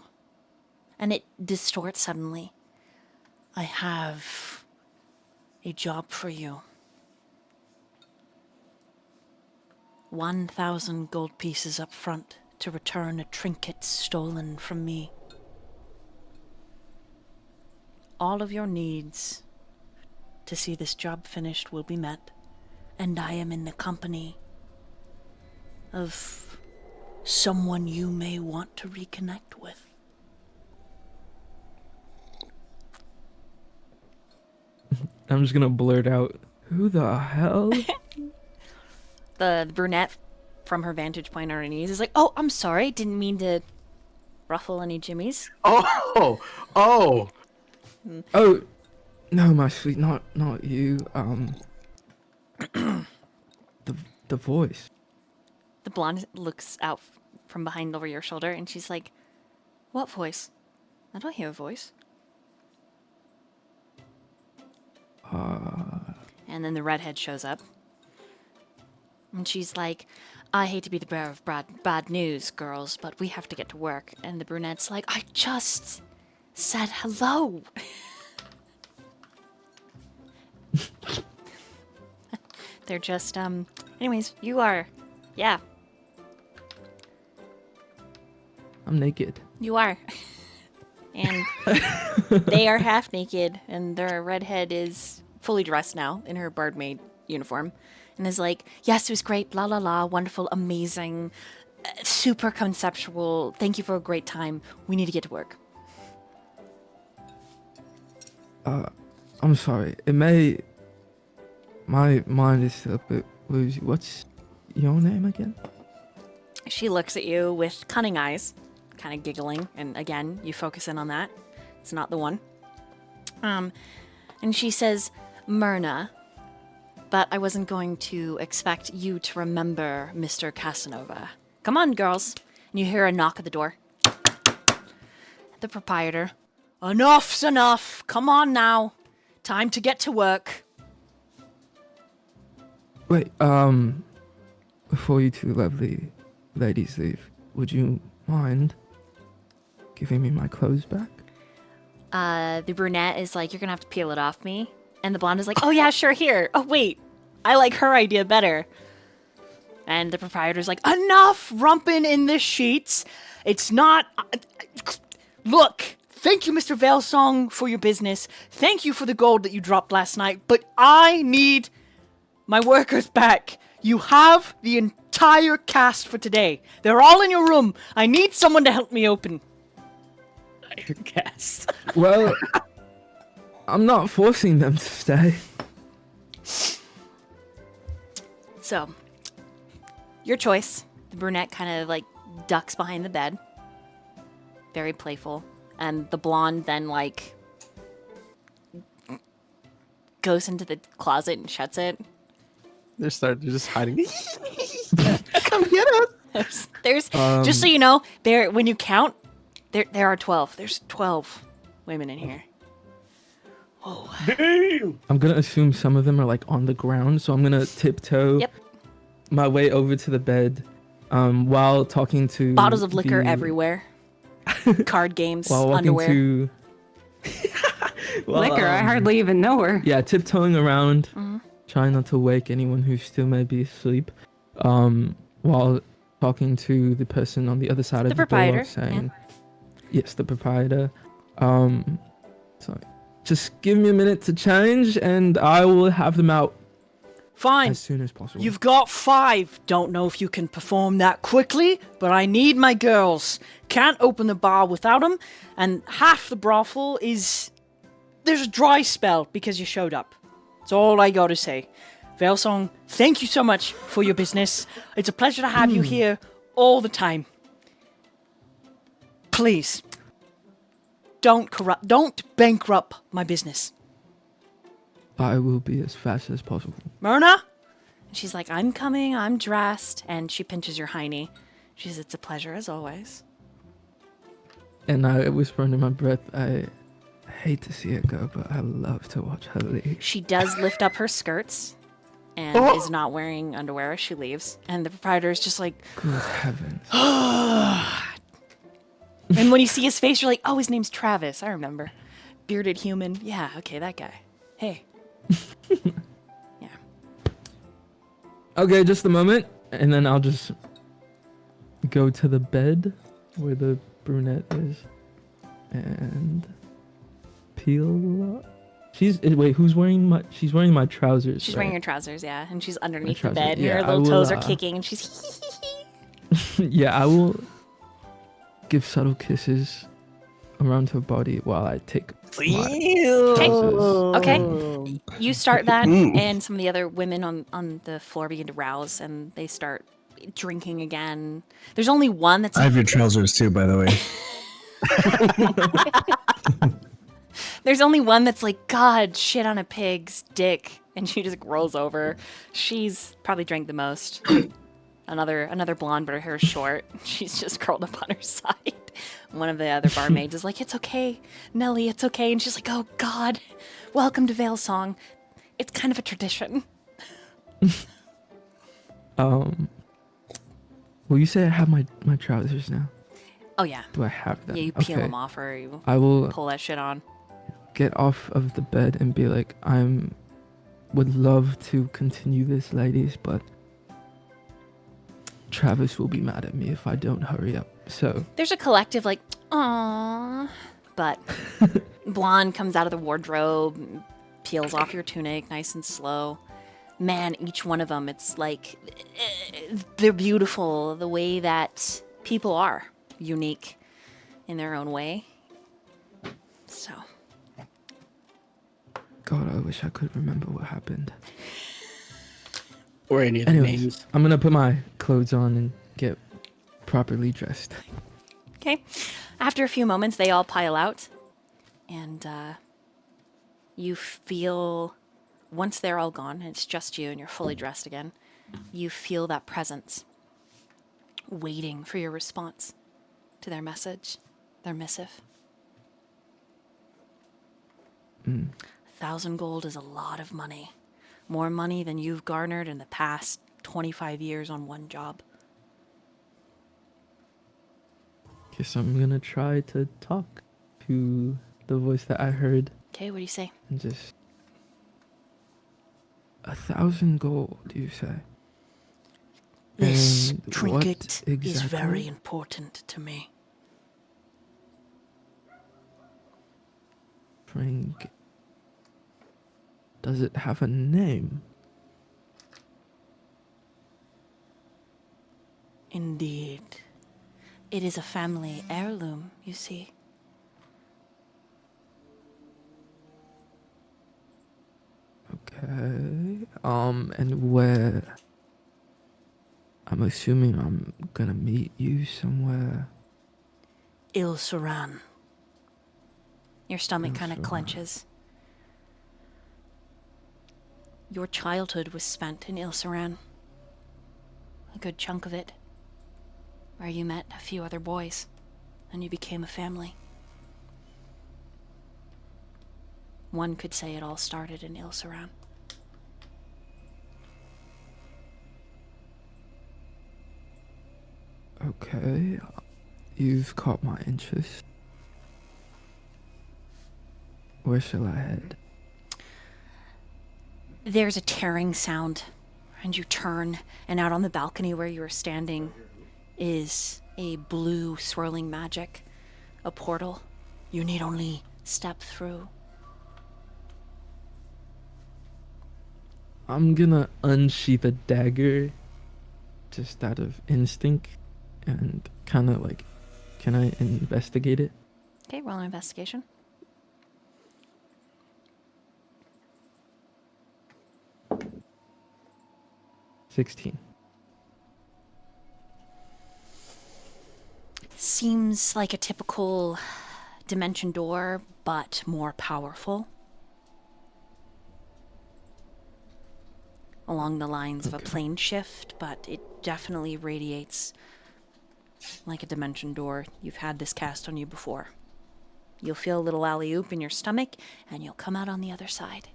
And it distorts suddenly. I have a job for you. 1,000 gold pieces up front to return a trinket stolen from me. All of your needs to see this job finished will be met, and I am in the company of someone you may want to reconnect with. I'm just gonna blurt out, who the hell? The brunette, from her vantage point on her knees, is like, "Oh, I'm sorry. Didn't mean to ruffle any jimmies." Oh, Oh, no, my sweet, not you. The voice. The blonde looks out from behind over your shoulder, and she's like, "What voice? I don't hear a voice." And then the redhead shows up. And she's like, "I hate to be the bearer of bad news, girls, but we have to get to work." And the brunette's like, "I just said hello." They're just, anyways, you are, yeah, I'm naked. you are. And they are half naked, and their redhead is fully dressed now in her barmaid uniform, and is like, "Yes, it was great, la la la, wonderful, amazing, super conceptual. Thank you for a great time. We need to get to work." I'm sorry. It may. My mind is still a bit woozy. What's your name again? She looks at you with cunning eyes, kind of giggling, and again, you focus in on that. It's not the one. And she says, "Myrna, but I wasn't going to expect you to remember Mr. Casanova. Come on, girls." And you hear a knock at the door. The proprietor, "Enough's enough. Come on now. Time to get to work." Wait, before you two lovely ladies leave, would you mind giving me my clothes back? The brunette is like, "You're gonna have to peel it off me." And the blonde is like, "Oh yeah, sure, here. Oh wait, I like her idea better." And the proprietor's like, "Enough rumping in the sheets. It's not... Look, thank you, Mr. Veilsong, for your business. Thank you for the gold that you dropped last night, but I need my workers back. You have the entire cast for today. They're all in your room. I need someone to help me open." Your guess. Well, I'm not forcing them to stay. So, your choice. The brunette kind of like ducks behind the bed. Very playful. And the blonde then like goes into the closet and shuts it. they're just hiding. Come get us. There's just so you know, there when you count, there are 12. There's 12 women in here. Oh. I'm gonna assume some of them are like on the ground, so I'm gonna tiptoe Yep. my way over to the bed, while talking to Bottles of liquor the- everywhere. Card games, While walking underwear. to Well, Liquor, I hardly even know her. yeah, tiptoeing around, Mm-hmm. trying not to wake anyone who still may be asleep, while talking to the person on the other side of the proprietor, door, saying, yes, the proprietor. So just give me a minute to change, and I will have them out Fine. as soon as possible. You've got 5. Don't know if you can perform that quickly, but I need my girls. Can't open the bar without them, and half the brothel is... There's a dry spell because you showed up. That's all I gotta say. Veilsong, thank you so much for your business. It's a pleasure to have you here all the time. Please, don't bankrupt my business. I will be as fast as possible. Myrna? And she's like, "I'm coming, I'm dressed." And she pinches your hiney. She says, "It's a pleasure as always." And I whisper under my breath, I hate to see her go, but I love to watch her leave. She does lift up her skirts and is not wearing underwear as she leaves. And the proprietor is just like, Good heavens. and when you see his face, you're like, "Oh, his name's Travis. I remember." bearded human. Yeah, okay, that guy. Hey. Yeah. Okay, just a moment, and then I'll just go to the bed where the brunette is, and peel. Wait. Who's wearing my? She's wearing my trousers. She's right? wearing your trousers, yeah, and she's underneath the trousers, bed, and yeah, her I little will, toes are kicking, and she's Yeah, I will give subtle kisses around her body while I take my trousers. Okay. You start that, Mm. and some of the other women on the floor begin to rouse, and they start drinking again. There's only one that's I have your trousers too, by the way. there's only one that's like, God, shit on a pig's dick, and she just rolls over. She's probably drank the most. Another blonde, but her hair's short. She's just curled up on her side. One of the other barmaids is like, "It's okay, Nelly, it's okay," and she's like, "Oh God, welcome to Veilsong. It's kind of a tradition." Well, you say I have my trousers now. Oh yeah, Do I have them? yeah. You peel Okay. them off, or you I will pull that shit on. get off of the bed and be like, would love to continue this, ladies, but Travis will be mad at me if I don't hurry up. So There's a collective like, "Aww," but blonde comes out of the wardrobe, peels off your tunic, nice and slow. Man, each one of them, it's like they're beautiful the way that people are, unique in their own way. So, God, I wish I could remember what happened. Or any of the Anyways, names. I'm gonna put my clothes on and get properly dressed. okay. After a few moments, they all pile out, and you feel, once they're all gone, and it's just you and you're fully dressed again, you feel that presence waiting for your response to their message, their missive. 1,000 gold is a lot of money. More money than you've garnered in the past 25 years on one job. Guess I'm gonna try to talk to the voice that I heard Okay, what do you say? and just 1,000 gold, you say? This And trinket what is very exactly? important to me. Trinket. Does it have a name? Indeed. It is a family heirloom, you see. Okay. And where? I'm assuming I'm gonna meet you somewhere. Il-Suran. Your stomach kind of Yes, clenches. Your childhood was spent in Il-Suran. A good chunk of it. Where you met a few other boys, and you became a family. One could say it all started in Il-Suran. Okay. You've caught my interest. Where shall I head? There's a tearing sound, and you turn, and out on the balcony where you are standing is a blue swirling magic, a portal. You need only step through. I'm gonna unsheath a dagger just out of instinct and kind of like, can I investigate it? Okay, roll an investigation. $16. Seems like a typical dimension door, but more powerful. Along the lines of a plane shift, but it definitely radiates like a dimension door. You've had this cast on you before. You'll feel a little alley-oop in your stomach, and you'll come out on the other side.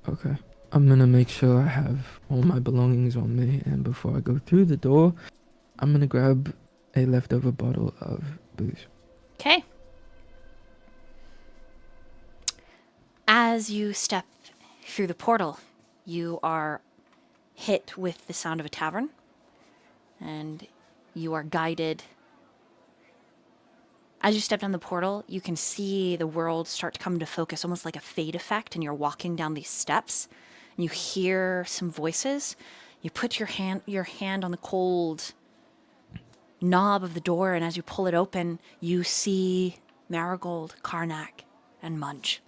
Okay. I'm gonna make sure I have all my belongings on me, and before I go through the door, I'm gonna grab a leftover bottle of booze. Okay. As you step through the portal, you are hit with the sound of a tavern, and you are guided. As you step down the portal, you can see the world start to come into focus, almost like a fade effect, and you're walking down these steps, and you hear some voices. You put your hand on the cold knob of the door, and as you pull it open, you see Marigold, Karnak, and Munge.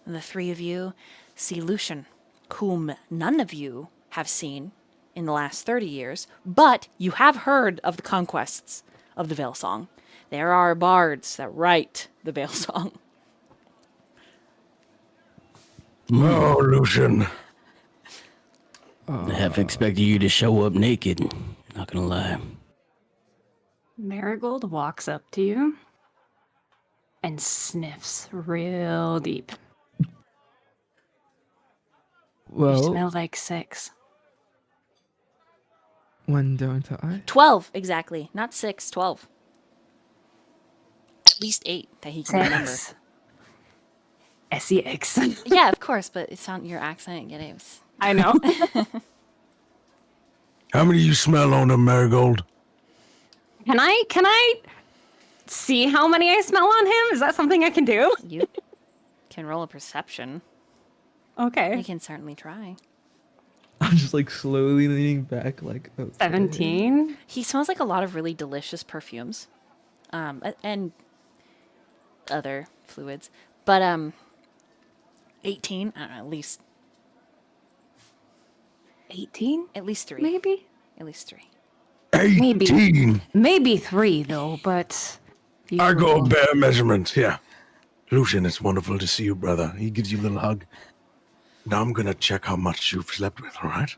And the three of you see Lucian, whom none of you have seen in the last 30 years, but you have heard of the conquests of the Veilsong. There are bards that write the Veilsong. Oh, Lucian. I half expected you to show up naked. Not gonna lie. Marigold walks up to you and sniffs real deep. You Well, smell like sex. when don't I? 12, exactly. Not 6, 12. At least 8 that he can remember. Sex. S-E-X. Yeah, of course, but it's not your accent. Get it? I know. How many you smell on them, Marigold? Can I see how many I smell on him? Is that something I can do? You can roll a perception. Okay. You can certainly try. I'm just like slowly leaning back, like okay. 17. He smells like a lot of really delicious perfumes, and other fluids. But 18, I don't know, at least 18? At least 3. Maybe? At least 3. 18. Maybe 3, though, but... I go bare measurement, yeah. Lucian, it's wonderful to see you, brother. He gives you a little hug. Now I'm gonna check how much you've slept with, all right?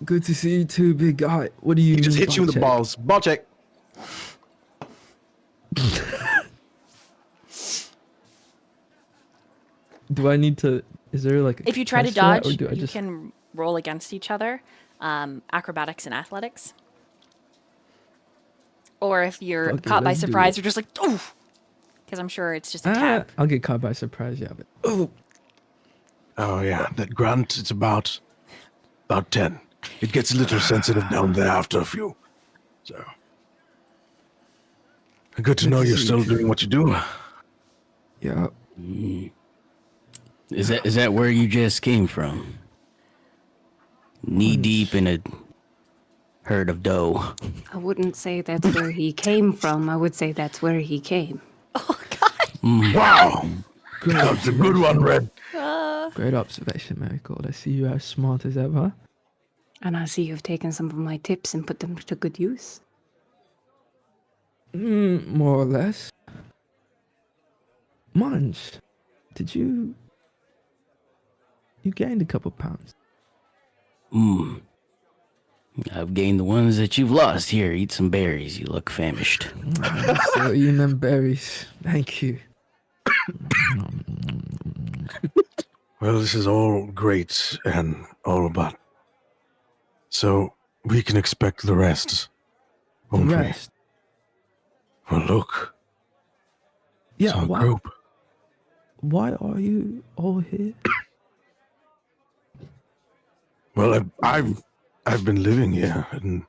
Good to see you too, big guy. What do you He just mean hits you in the check? balls. Ball check. Do I need to? Is there like? A If you try to test for that, dodge, or do I you just? can roll against each other, acrobatics and athletics. Or if you're Fuck it, caught by let's do surprise, it. you're just like, oof! Because I'm sure it's just a tab. I'll get caught by surprise. Yeah, but oh, Oh, yeah, that grunt, it's about 10. It gets a little sensitive down there after a few. So. Good to know you're still doing what you do. yeah. Is that where you just came from? Knee deep in a herd of dough. I wouldn't say that's where he came from. I would say that's where he came. Wow! That's a good one, Red. Great observation, Marigold. I see you as smart as ever. And I see you've taken some of my tips and put them to good use. More or less. Munge, did you gained a couple pounds? I've gained the ones that you've lost. Here, eat some berries. You look famished. Still eating them berries. Thank you. Well, this is all great and all about. So we can expect the rest. The won't we? rest. Well, look. Yeah, It's our why, group. why are you all here? Well, I've been living here, and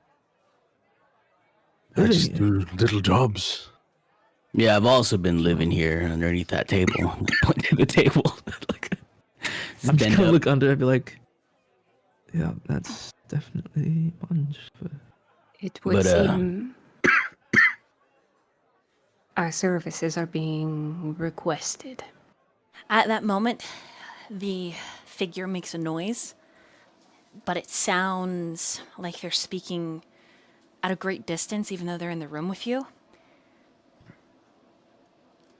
I Living just here? do little jobs. Yeah, I've also been living here underneath that table. Point to the table. Like, I'm just bend gonna up. look under and be like, yeah, that's definitely Munge. But It would But, seem our services are being requested. At that moment, the figure makes a noise, but it sounds like they're speaking at a great distance, even though they're in the room with you.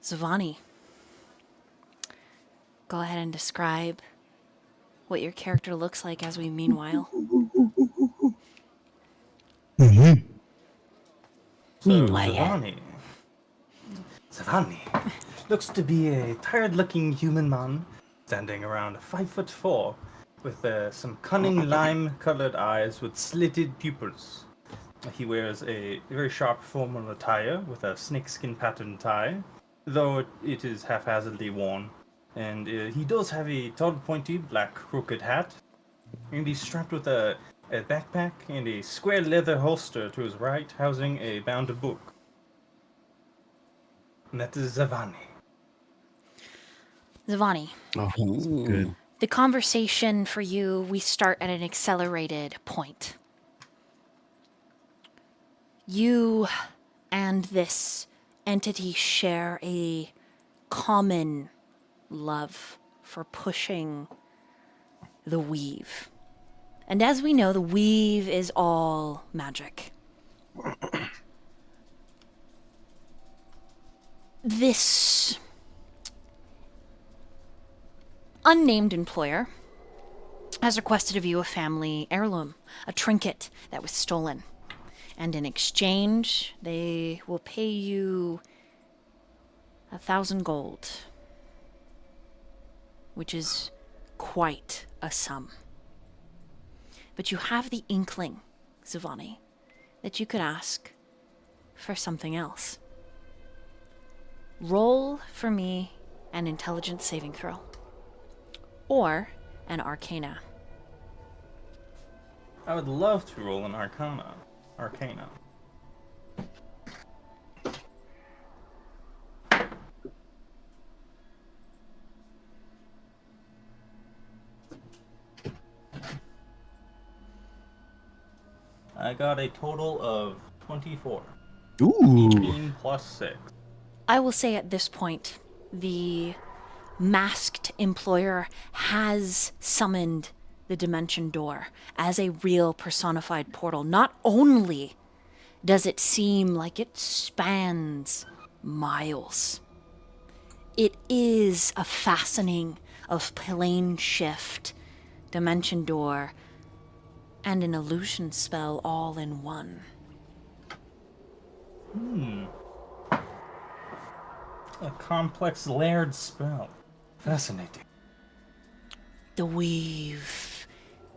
Zha'Vani, go ahead and describe what your character looks like as we meanwhile. So, Meanwhile. Zha'Vani looks to be a tired-looking human man, standing around 5'4", with some cunning lime-colored eyes with slitted pupils. He wears a very sharp formal attire with a snakeskin pattern tie, though it is haphazardly worn. And he does have a tall, pointy, black, crooked hat, and he's strapped with a backpack and a square leather holster to his right, housing a bound book. And that is Zha'Vani. Zha'Vani, Oh, Good. the conversation for you, we start at an accelerated point. You and this entity share a common love for pushing the weave. And as we know, the weave is all magic. This unnamed employer has requested of you a family heirloom, a trinket that was stolen. And in exchange, they will pay you 1,000 gold, which is quite a sum. But you have the inkling, Zha'Vani, that you could ask for something else. Roll for me an intelligence saving throw. Or an arcana. I would love to roll an arcana. I got a total of 24. Ooh. 18 plus 6. I will say at this point, the masked employer has summoned the dimension door as a real personified portal. Not only does it seem like it spans miles, it is a fastening of plane shift, dimension door, and an illusion spell all in one. A complex layered spell. Fascinating. The weave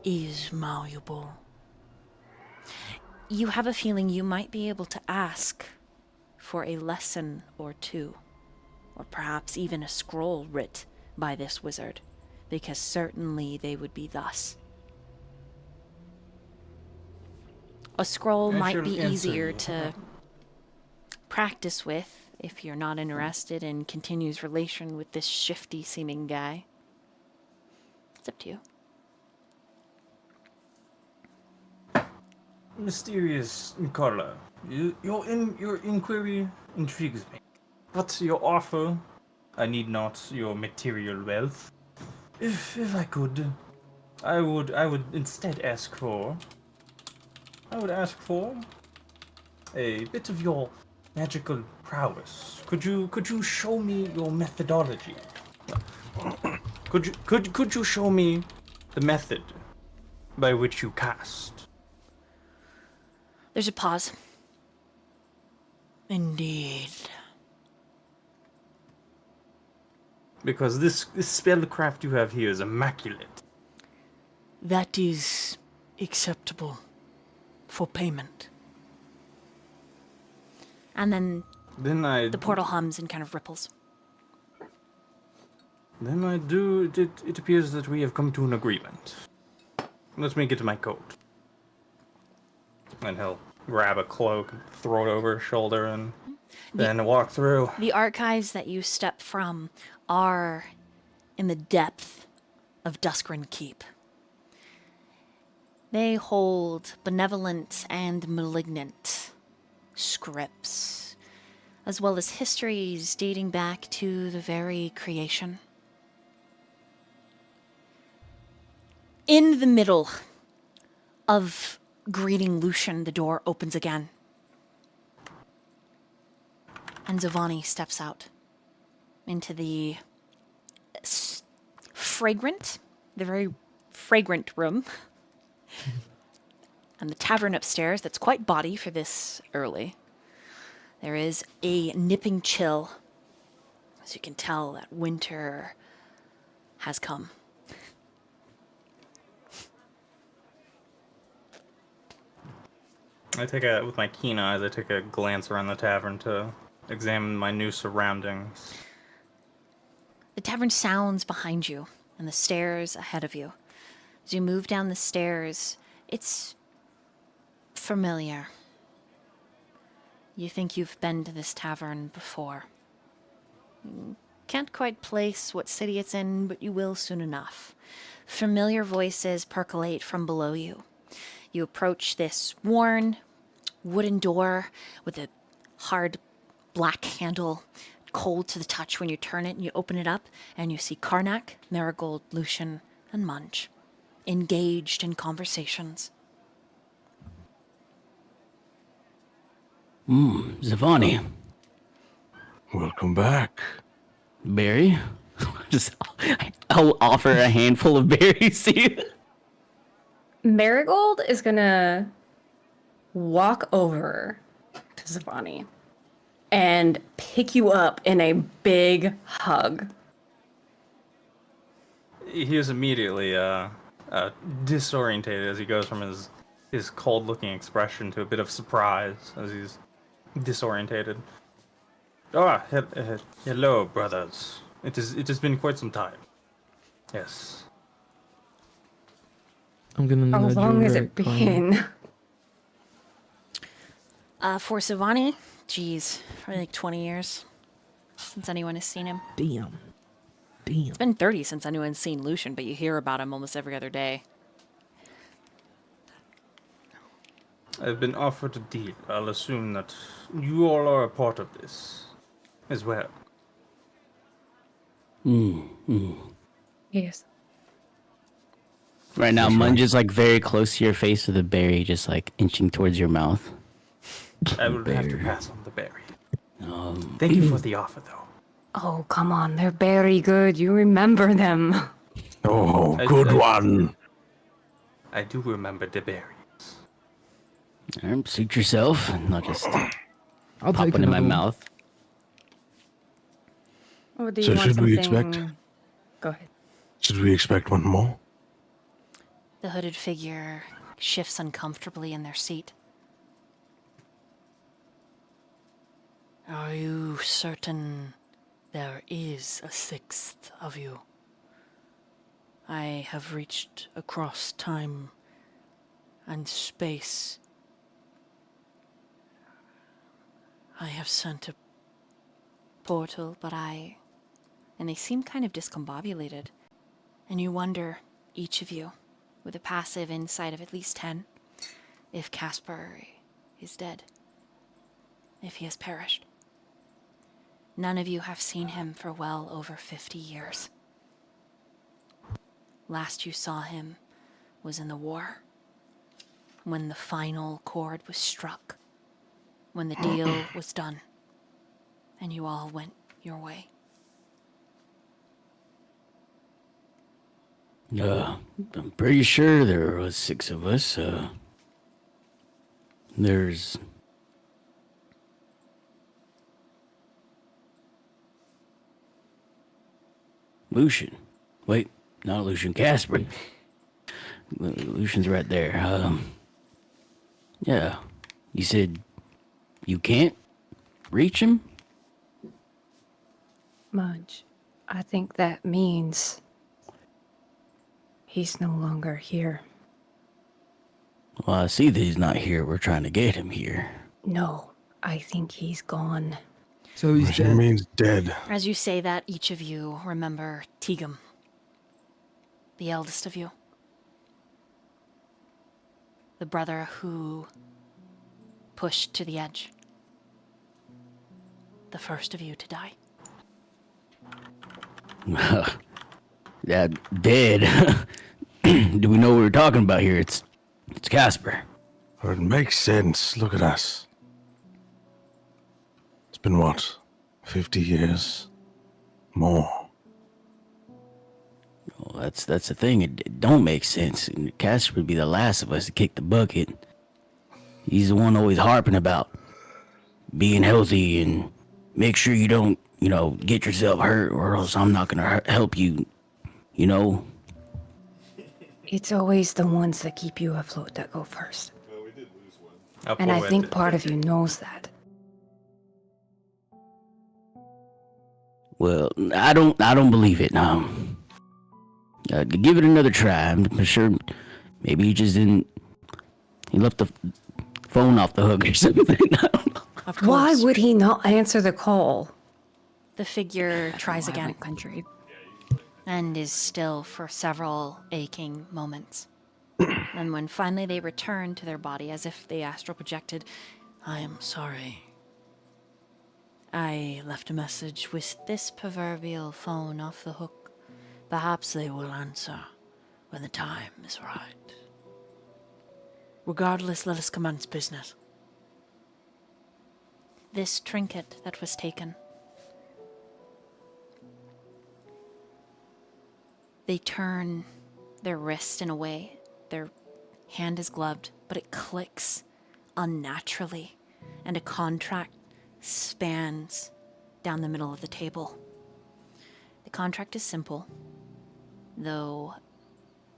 is malleable. You have a feeling you might be able to ask for a lesson or two, or perhaps even a scroll writ by this wizard, because certainly they would be thus. A scroll I might shall be answer easier you. to practice with if you're not interested in continuous relation with this shifty-seeming guy. It's up to you. Mysterious Carla, your inquiry intrigues me. But your offer, I need not your material wealth. If I could, I would instead ask for. I would ask for a bit of your magical prowess. Could you show me your methodology? Could you show me the method by which you cast? There's a pause. Indeed. Because this spellcraft you have here is immaculate. That is acceptable for payment. And then Then I the portal hums and kind of ripples. Then I do. It appears that we have come to an agreement. Let me get to my coat. And he'll grab a cloak, throw it over his shoulder, and then walk through. The archives that you step from are in the depth of Duskren Keep. They hold benevolent and malignant scripts, as well as histories dating back to the very creation. In the middle of greeting Lucian, the door opens again. And Zha'Vani steps out into the very fragrant room. And the tavern upstairs that's quite bawdy for this early. There is a nipping chill. As you can tell, that winter has come. With my keen eyes, I take a glance around the tavern to examine my new surroundings. The tavern sounds behind you and the stairs ahead of you. As you move down the stairs, it's familiar. You think you've been to this tavern before. You can't quite place what city it's in, but you will soon enough. Familiar voices percolate from below you. You approach this worn wooden door with a hard black handle, cold to the touch when you turn it, and you open it up, and you see Karnak, Marigold, Lucian, and Munge engaged in conversations. Zha'Vani. Welcome back. Berry? I'll offer a handful of berries to you. Marigold is gonna walk over to Zha'Vani and pick you up in a big hug. He is immediately disorientated as he goes from his cold-looking expression to a bit of surprise as he's disorientated. Hello, brothers. It has been quite some time. Yes. I'm gonna How nudge long you has very it kindly. been? For Zha'Vani, geez, probably like 20 years since anyone has seen him. Damn. It's been 30 since anyone's seen Lucian, but you hear about him almost every other day. I've been offered a deal. I'll assume that you all are a part of this as well. Yes. Right now, Munge is like very close to your face with a berry just like inching towards your mouth. I will have to pass on the berry. Thank you for the offer, though. Oh, come on. They're very good. You remember them. Oh, good one. I do remember the berries. Suit yourself, and not just I'll pop take one in my another one. mouth. Or do you So want should we something- expect? Go ahead. Should we expect one more? The hooded figure shifts uncomfortably in their seat. Are you certain there is a sixth of you? I have reached across time and space. I have sent a Portal, but and they seem kind of discombobulated. And you wonder, each of you, with a passive insight of at least 10, if Kasper is dead. If he has perished. None of you have seen him for well over 50 years. Last you saw him was in the war, when the final chord was struck, when the deal was done, and you all went your way. I'm pretty sure there was 6 of us. There's Lucian. Wait, not Lucian. Kasper. Lucian's right there. Yeah. You said you can't reach him? Munge, I think that means he's no longer here. Well, I see that he's not here. We're trying to get him here. No, I think he's gone. So he's Which dead. means dead. As you say that, each of you remember Tigum, the eldest of you. The brother who pushed to the edge. The first of you to die. Yeah, dead. Do we know what we're talking about here? It's Kasper. It makes sense. Look at us. It's been what? 50 years? More. Well, that's the thing. It don't make sense. And Kasper would be the last of us to kick the bucket. He's the one always harping about being healthy and make sure you don't, get yourself hurt, or else I'm not gonna help you. It's always the ones that keep you afloat that go first. I'll And I poet think it. part of you knows that. Well, I don't believe it. Give it another try. I'm sure maybe he just didn't. He left the phone off the hook or something. I don't know. Of course. Why would he not answer the call? The figure That's tries a again violent country. and is still for several aching moments. And when finally they return to their body as if they astral projected, I am sorry. I left a message with this proverbial phone off the hook. perhaps they will answer when the time is right. Regardless, let us commence business. This trinket that was taken. They turn their wrist in a way. Their hand is gloved, but it clicks unnaturally, and a contract spans down the middle of the table. The contract is simple, though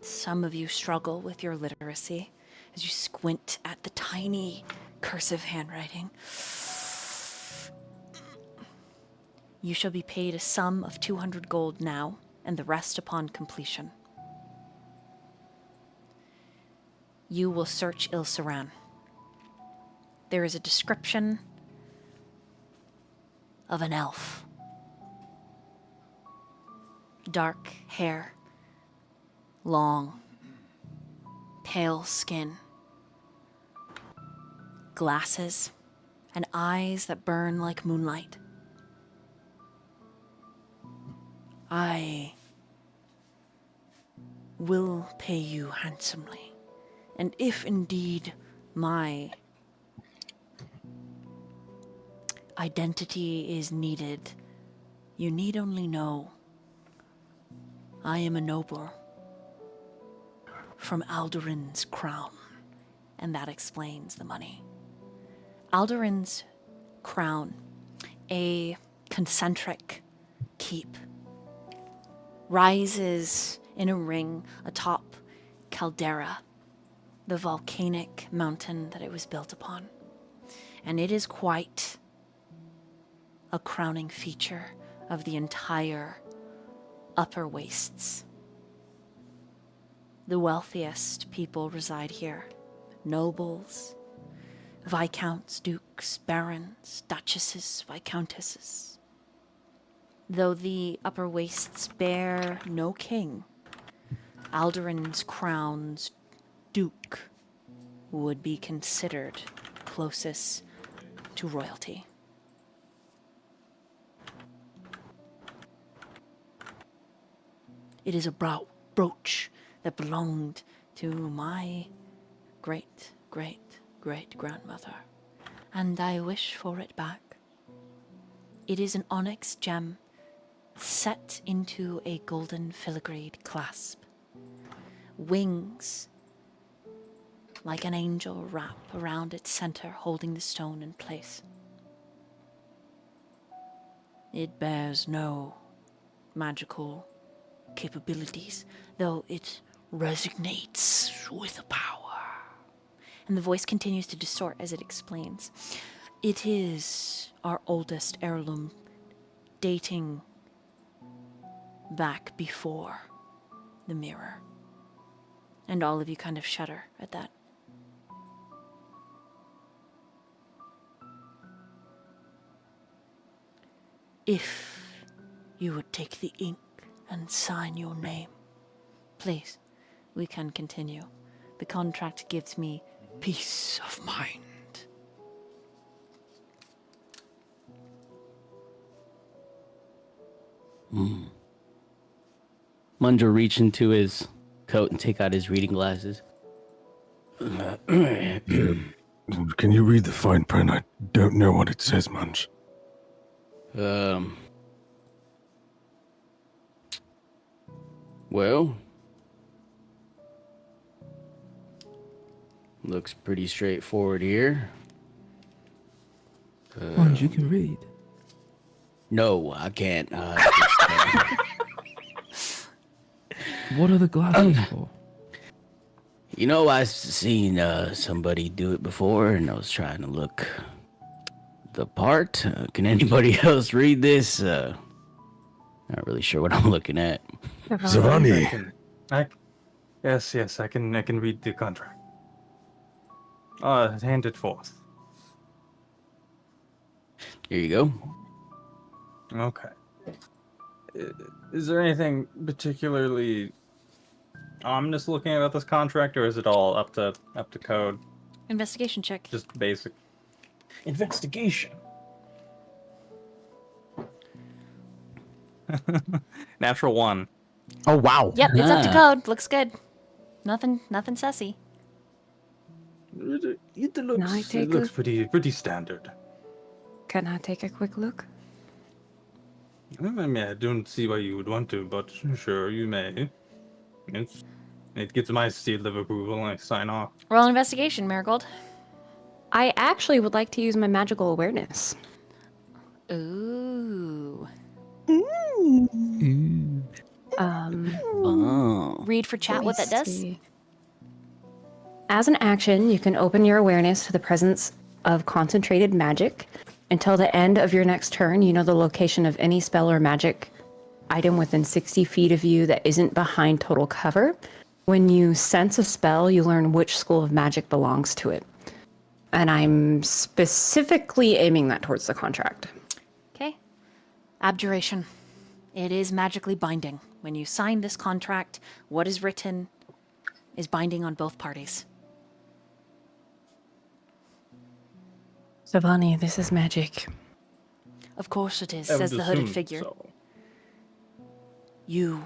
some of you struggle with your literacy as you squint at the tiny cursive handwriting. You shall be paid a sum of 200 gold now, and the rest upon completion. You will search Il-Saran. There is a description of an elf. Dark hair, long, pale skin, glasses, and eyes that burn like moonlight. I will pay you handsomely. And if indeed my identity is needed, you need only know I am a noble from Alderin's crown. And that explains the money. Alderin's crown, a concentric keep, rises in a ring atop Caldera, the volcanic mountain that it was built upon. And it is quite a crowning feature of the entire upper wastes. The wealthiest people reside here. Nobles, viscounts, dukes, barons, duchesses, viscountesses. Though the upper wastes bear no king, Alderin's crown's duke would be considered closest to royalty. It is a brooch that belonged to my great-great-great-grandmother. And I wish for it back. It is an onyx gem set into a golden filigreed clasp. Wings like an angel wrap around its center, holding the stone in place. It bears no magical capabilities, though it resonates with power. And the voice continues to distort as it explains. It is our oldest heirloom, dating back before the mirror. And all of you kind of shudder at that. If you would take the ink and sign your name. Please, we can continue. The contract gives me Peace of mind. Munge will reach into his coat and take out his reading glasses. Can you read the fine print? I don't know what it says, Munge. Well, looks pretty straightforward here. Munge, you can read. No, I can't. What are the glasses for? You know, I've seen somebody do it before, and I was trying to look the part. Can anybody else read this? Not really sure what I'm looking at. Zha'Vani. Yes, I can read the contract. Hand it forth. Here you go. Okay. Is there anything particularly ominous looking about this contract, or is it all up to code? Investigation check. Just basic investigation. Natural 1. Oh wow. Yep, it's up to Ah. code. Looks good. Nothing sussy. It Can I take looks a- pretty standard. Can I take a quick look? I mean, I don't see why you would want to, but sure, you may. It gets my seal of approval, and I sign off. Roll investigation, Marigold. I actually would like to use my magical awareness. Ooh. Ooh. Oh. Read for chat what that Let me does. see. As an action, you can open your awareness to the presence of concentrated magic. Until the end of your next turn, you know the location of any spell or magic item within 60 feet of you that isn't behind total cover. When you sense a spell, you learn which school of magic belongs to it. And I'm specifically aiming that towards the contract. Okay. Abjuration. It is magically binding. When you sign this contract, what is written is binding on both parties. Zha'Vani, this is magic. Of course it is, I would says the hooded assume figure. so. You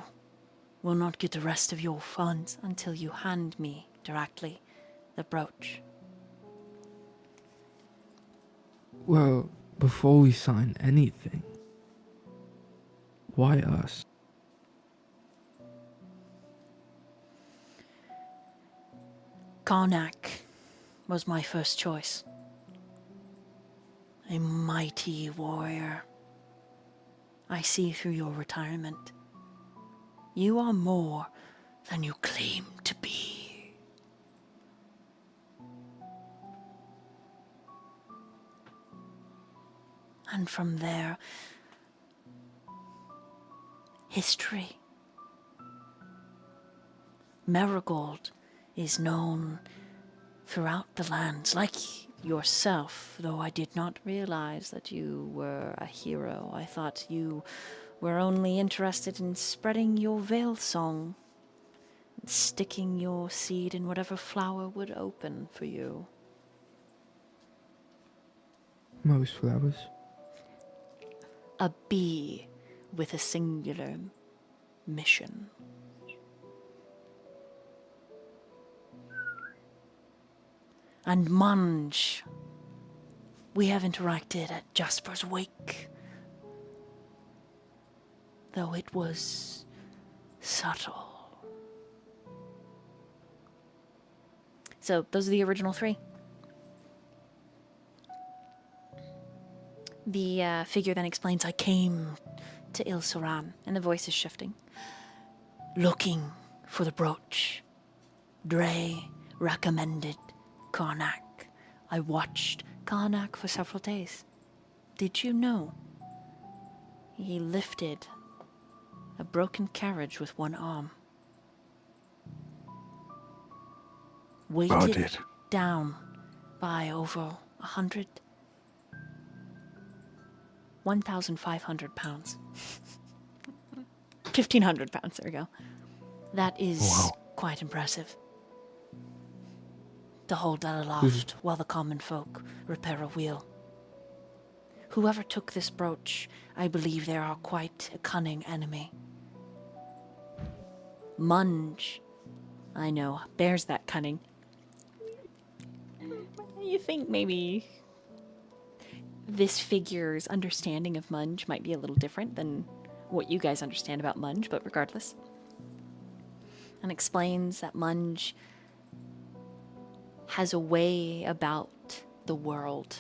will not get the rest of your funds until you hand me directly the brooch. Well, before we sign anything, why us? Karnak was my first choice. A mighty warrior. I see through your retirement. You are more than you claim to be. And from there, history. Marigold is known throughout the lands, like yourself, though I did not realize that you were a hero. I thought you were only interested in spreading your Veilsong, and sticking your seed in whatever flower would open for you. Most flowers. A bee with a singular mission. And Munge. We have interacted at Jasper's wake. Though it was subtle. So, those are the original three. The figure then explains, I came to Il-Saran, and the voice is shifting. Looking for the brooch. Dre recommended Karnak. I watched Karnak for several days. Did you know? He lifted a broken carriage with one arm. Weighted down by over 1,500 pounds. 1,500 pounds, there we go. That is quite impressive. To hold that aloft while the common folk repair a wheel. Whoever took this brooch, I believe they are quite a cunning enemy. Munge, I know, bears that cunning. You think maybe this figure's understanding of Munge might be a little different than what you guys understand about Munge, but regardless. And explains that Munge has a way about the world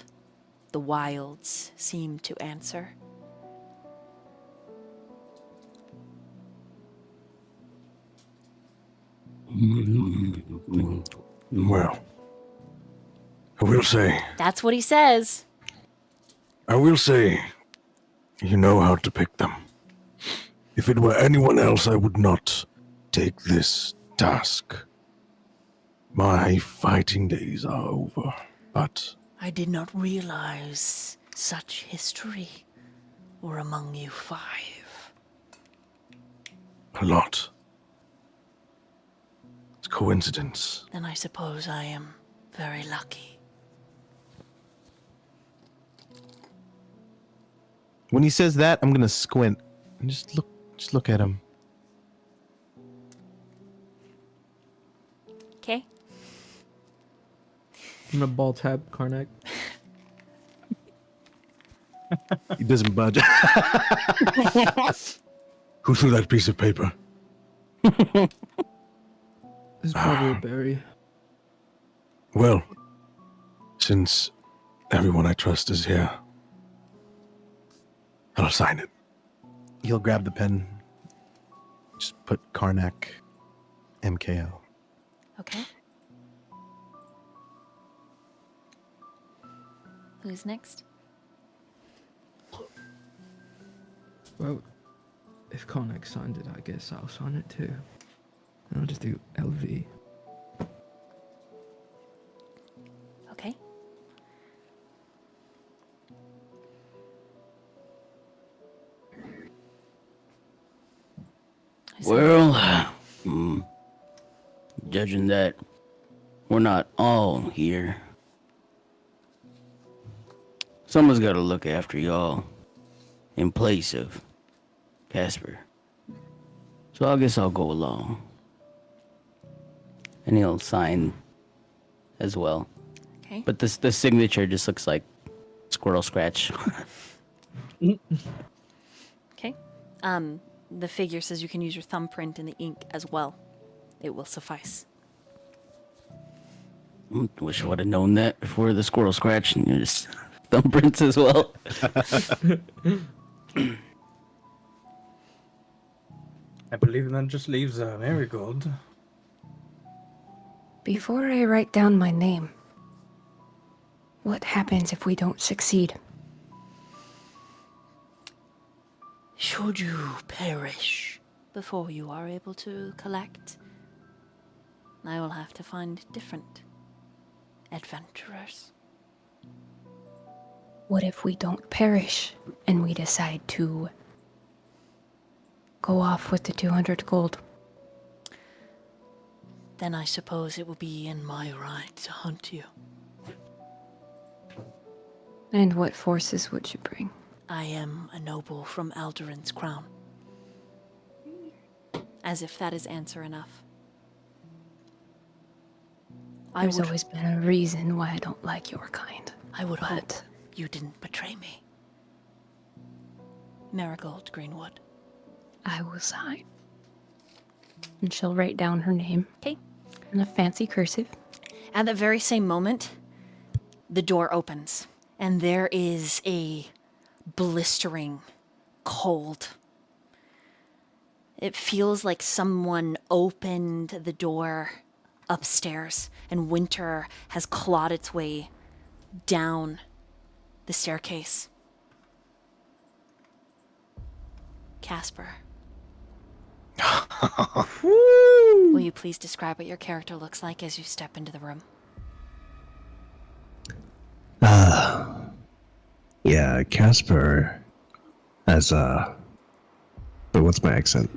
the wilds seem to answer. Well, I will say, That's what he says. you know how to pick them. If it were anyone else, I would not take this task. My fighting days are over, but I did not realize such history were among you 5. a lot. It's coincidence. Then I suppose I am very lucky. When he says that, I'm gonna squint and just look at him. Okay. I'm gonna ball tap Karnak. He doesn't budge. Who threw that piece of paper? This is probably a berry. Well, since everyone I trust is here, I'll sign it. He'll grab the pen. Just put Karnak, MKO. Okay. Who's next? Well, if Karnak signed it, I guess I'll sign it too. And I'll just do LV. Okay. Well, judging that we're not all here, someone's got to look after y'all in place of Kasper. So I guess I'll go along. And he'll sign as well. Okay. But the signature just looks like squirrel scratch. Okay. The figure says you can use your thumbprint in the ink as well. It will suffice. Wish I would have known that before the squirrel scratch and just thumbprints as well. I believe that just leaves Marigold. Before I write down my name, what happens if we don't succeed? Should you perish Before you are able to collect, I will have to find different adventurers. What if we don't perish and we decide to go off with the 200 gold? then I suppose it will be in my right to hunt you. And what forces would you bring? I am a noble from Alderin's crown. As if that is answer enough. There's always been a reason why I don't like your kind. I would hope But you didn't betray me. Marigold Greenwood. I will sign. And she'll write down her name. Okay. In a fancy cursive. At the very same moment, the door opens, and there is a blistering cold. It feels like someone opened the door upstairs, and winter has clawed its way down the staircase. Kasper. Will you please describe what your character looks like as you step into the room? Yeah, Kasper has but what's my accent?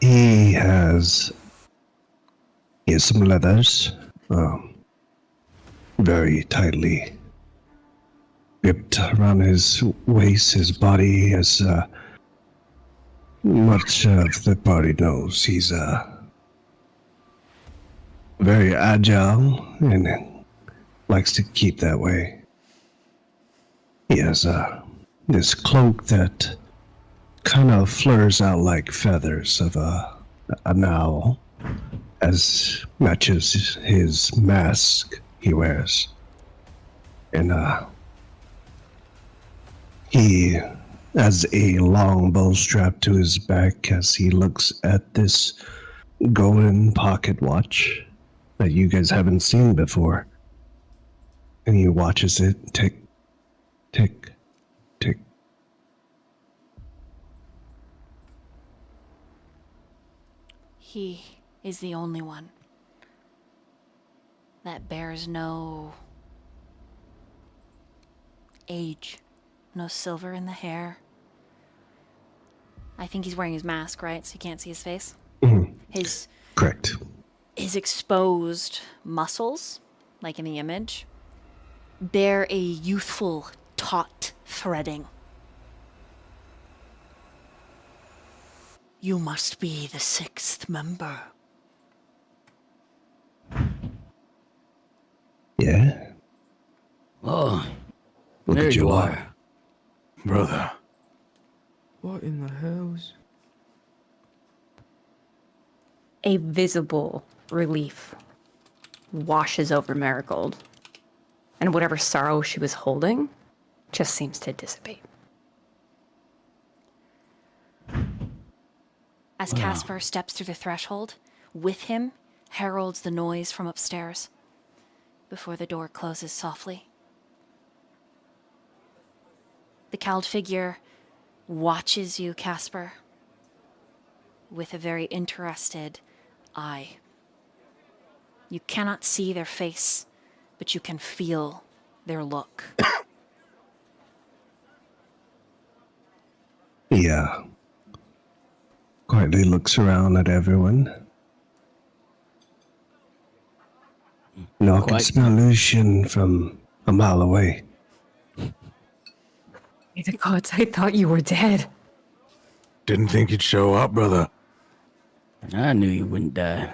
He has some leathers, very tightly gripped around his waist. His body, as much of the party knows, he's very agile and likes to keep that way. He has this cloak that kind of flares out like feathers of an owl, as matches his mask he wears. And he has a long bow strapped to his back as he looks at this golden pocket watch that you guys haven't seen before. And he watches it tick, tick, He is the only one that bears no age, no silver in the hair. I think he's wearing his mask, right? So you can't see his face. Mhm. His Correct. exposed muscles, like in the image, bear a youthful, taut threading. You must be the 6th member. Yeah. Oh, Look there at you you are. Brother, What in the hells? A visible relief washes over Marigold, and whatever sorrow she was holding just seems to dissipate. As Kasper steps through the threshold, with him heralds the noise from upstairs before the door closes softly. The cowled figure watches you, Kasper, with a very interested eye. You cannot see their face, but you can feel their look. Yeah. Quietly looks around at everyone. No, I can Quite. smell Lucian from a mile away. May the gods, I thought you were dead. didn't think you'd show up, brother. I knew you wouldn't die.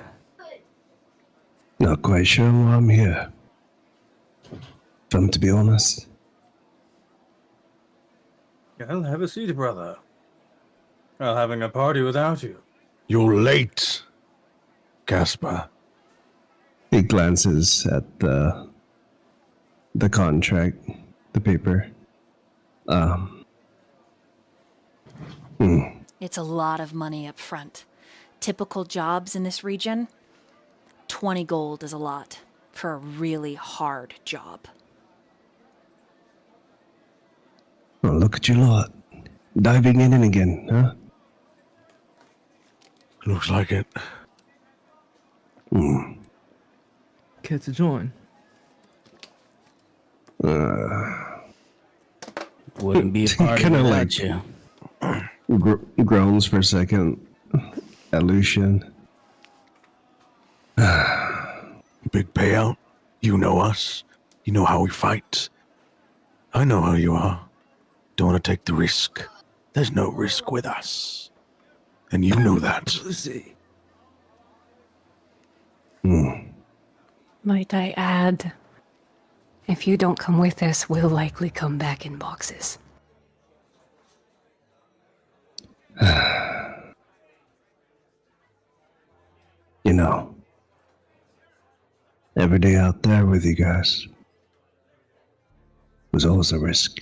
Not quite sure why I'm here. If I'm to be honest. Well, have a seat, brother. Well, having a party without you. You're late, Kasper. He glances at the contract, the paper. It's a lot of money up front. Typical jobs in this region, 20 gold is a lot for a really hard job. Oh, look at you lot. Diving in and again, huh? Looks like it. Care to join? Wouldn't be a party Kinda without like- you. Groans for a second at Lucian. Big payout. You know us. You know how we fight. I know how you are. Don't want to take the risk. There's no risk with us. And you know that. Lucy. Might I add, if you don't come with us, we'll likely come back in boxes. You know, every day out there with you guys was always a risk.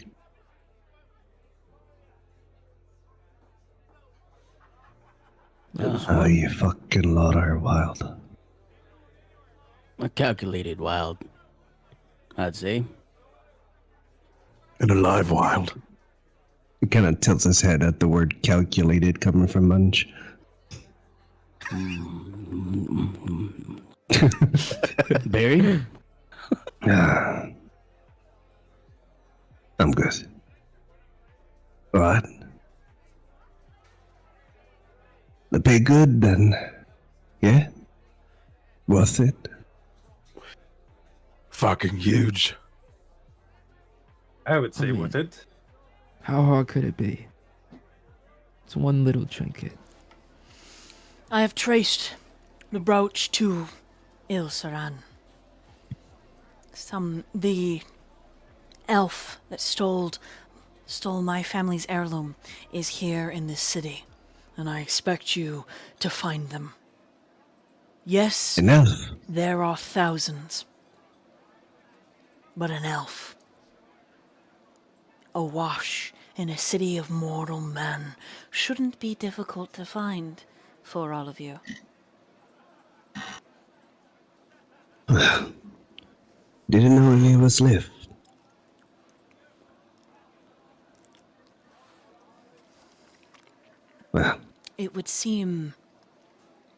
Oh, you fucking lot are wild. A calculated wild, I'd say. And a live wild. He kind of tilts his head at the word calculated coming from Munge. Barry? I'm good. Alright. The pay good then. Yeah? Worth it? Fucking huge. I would say with it. How hard could it be? It's one little trinket. I have traced the brooch to Il-Saran. The elf that stole my family's heirloom is here in this city, and I expect you to find them. Yes, An elf? there are thousands, but an elf, awash in a city of mortal man, shouldn't be difficult to find for all of you. Didn't know any of us lived. Well, It would seem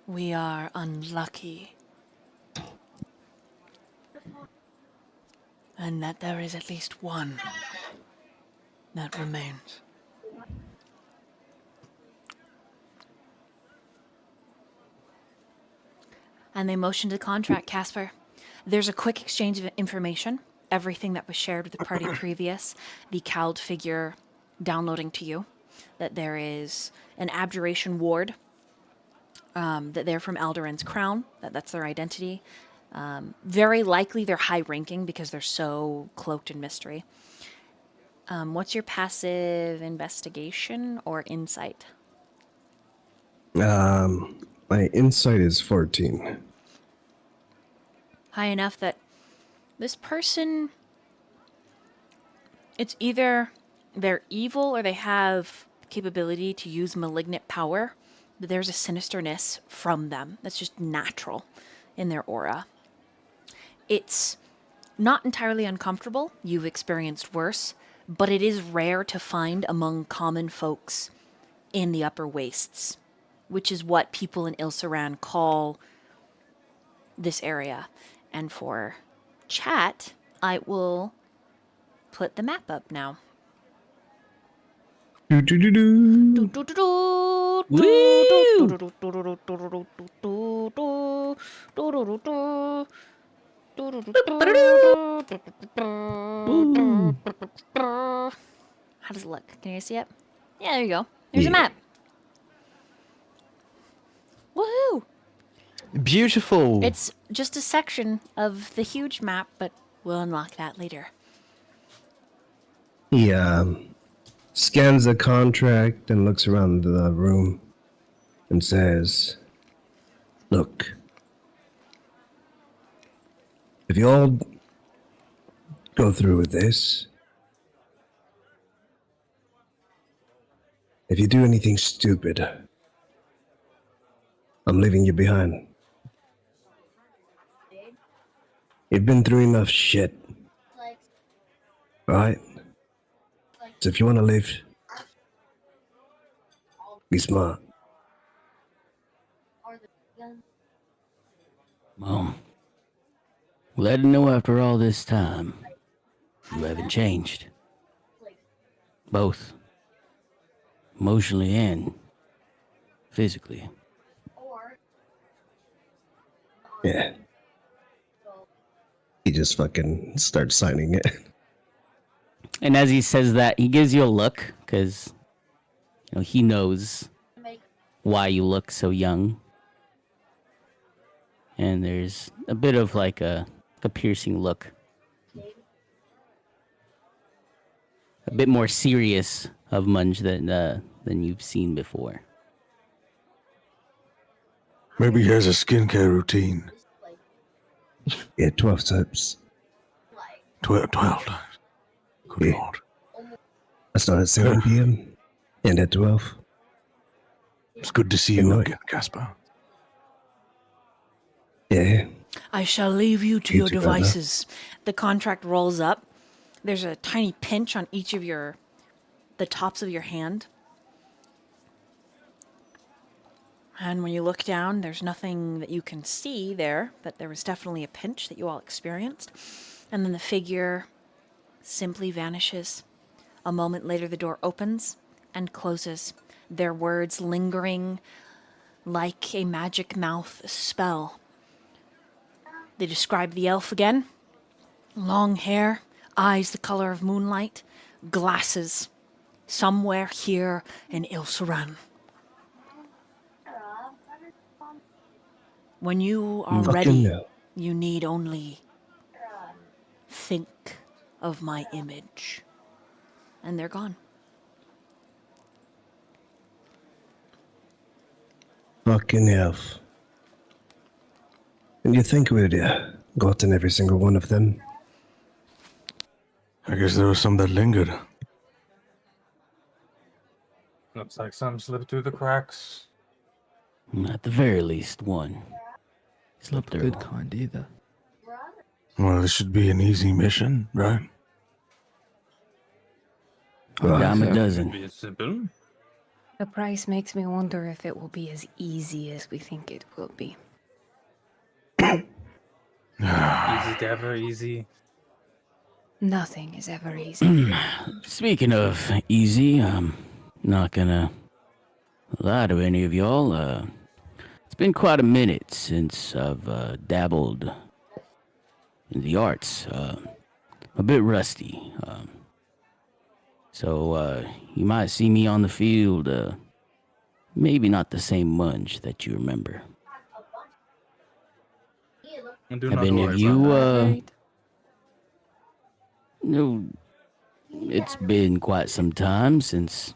We are unlucky. And that there is at least one that remains. And they motion to the contract, Kasper. There's a quick exchange of information. Everything that was shared with the party previous, the cowled figure downloading to you, that there is an abjuration ward, that they're from Alderin's Crown, that's their identity. Very likely they're high ranking because they're so cloaked in mystery. What's your passive investigation or insight? My insight is 14. High enough that this person, it's either they're evil or they have capability to use malignant power, but there's a sinisterness from them that's just natural in their aura. It's not entirely uncomfortable. You've experienced worse, but it is rare to find among common folks in the upper wastes, which is what people in Ilsaran call this area. And for chat, I will put the map up now. How does it look? Can you see it? Yeah, there you go. There's a map. Woohoo! Beautiful. It's just a section of the huge map, but we'll unlock that later. He scans the contract and looks around the room and says, "Look, if you all go through with this, if you do anything stupid, I'm leaving you behind. You've been through enough shit, right? So if you want to live, be smart." Well, let her know after all this time, you haven't changed. Both. Emotionally and physically. Yeah. He just fucking starts signing it. And as he says that, he gives you a look, because he knows why you look so young. And there's a bit of like a piercing look. A bit more serious of Munge than you've seen before. Maybe he has a skincare routine. Yeah, 12 times. 12 times. Good Yeah. lord. I start at 7 p.m. and at 12. It's good to see you again, Kasper. Yeah. I shall leave you to You your too, Karnak. devices. The contract rolls up. There's a tiny pinch on each of the tops of your hand. And when you look down, there's nothing that you can see there, but there was definitely a pinch that you all experienced. And then the figure simply vanishes. A moment later, the door opens and closes, their words lingering like a magic mouth spell. They describe the elf again. Long hair, eyes the color of moonlight, glasses. Somewhere here in Ilsaran. When you are ready, no. you need only think of my image. And they're gone. Fucking elf. And you think we'd gotten every single one of them? I guess there were some that lingered. Looks like some slipped through the cracks. At the very least, one. Slipped Not through. the good kind either. Well, this should be an easy mission, right? A dime a yeah. dozen. Be simple. The price makes me wonder if it will be as easy as we think it will be. Easy to ever easy. Nothing is ever easy. Speaking of easy, I'm not gonna lie to any of y'all. It's been quite a minute since I've dabbled in the arts. A bit rusty. So you might see me on the field. Maybe not the same Munge that you remember. And do Have not any worry of you? Right. No, it's been quite some time since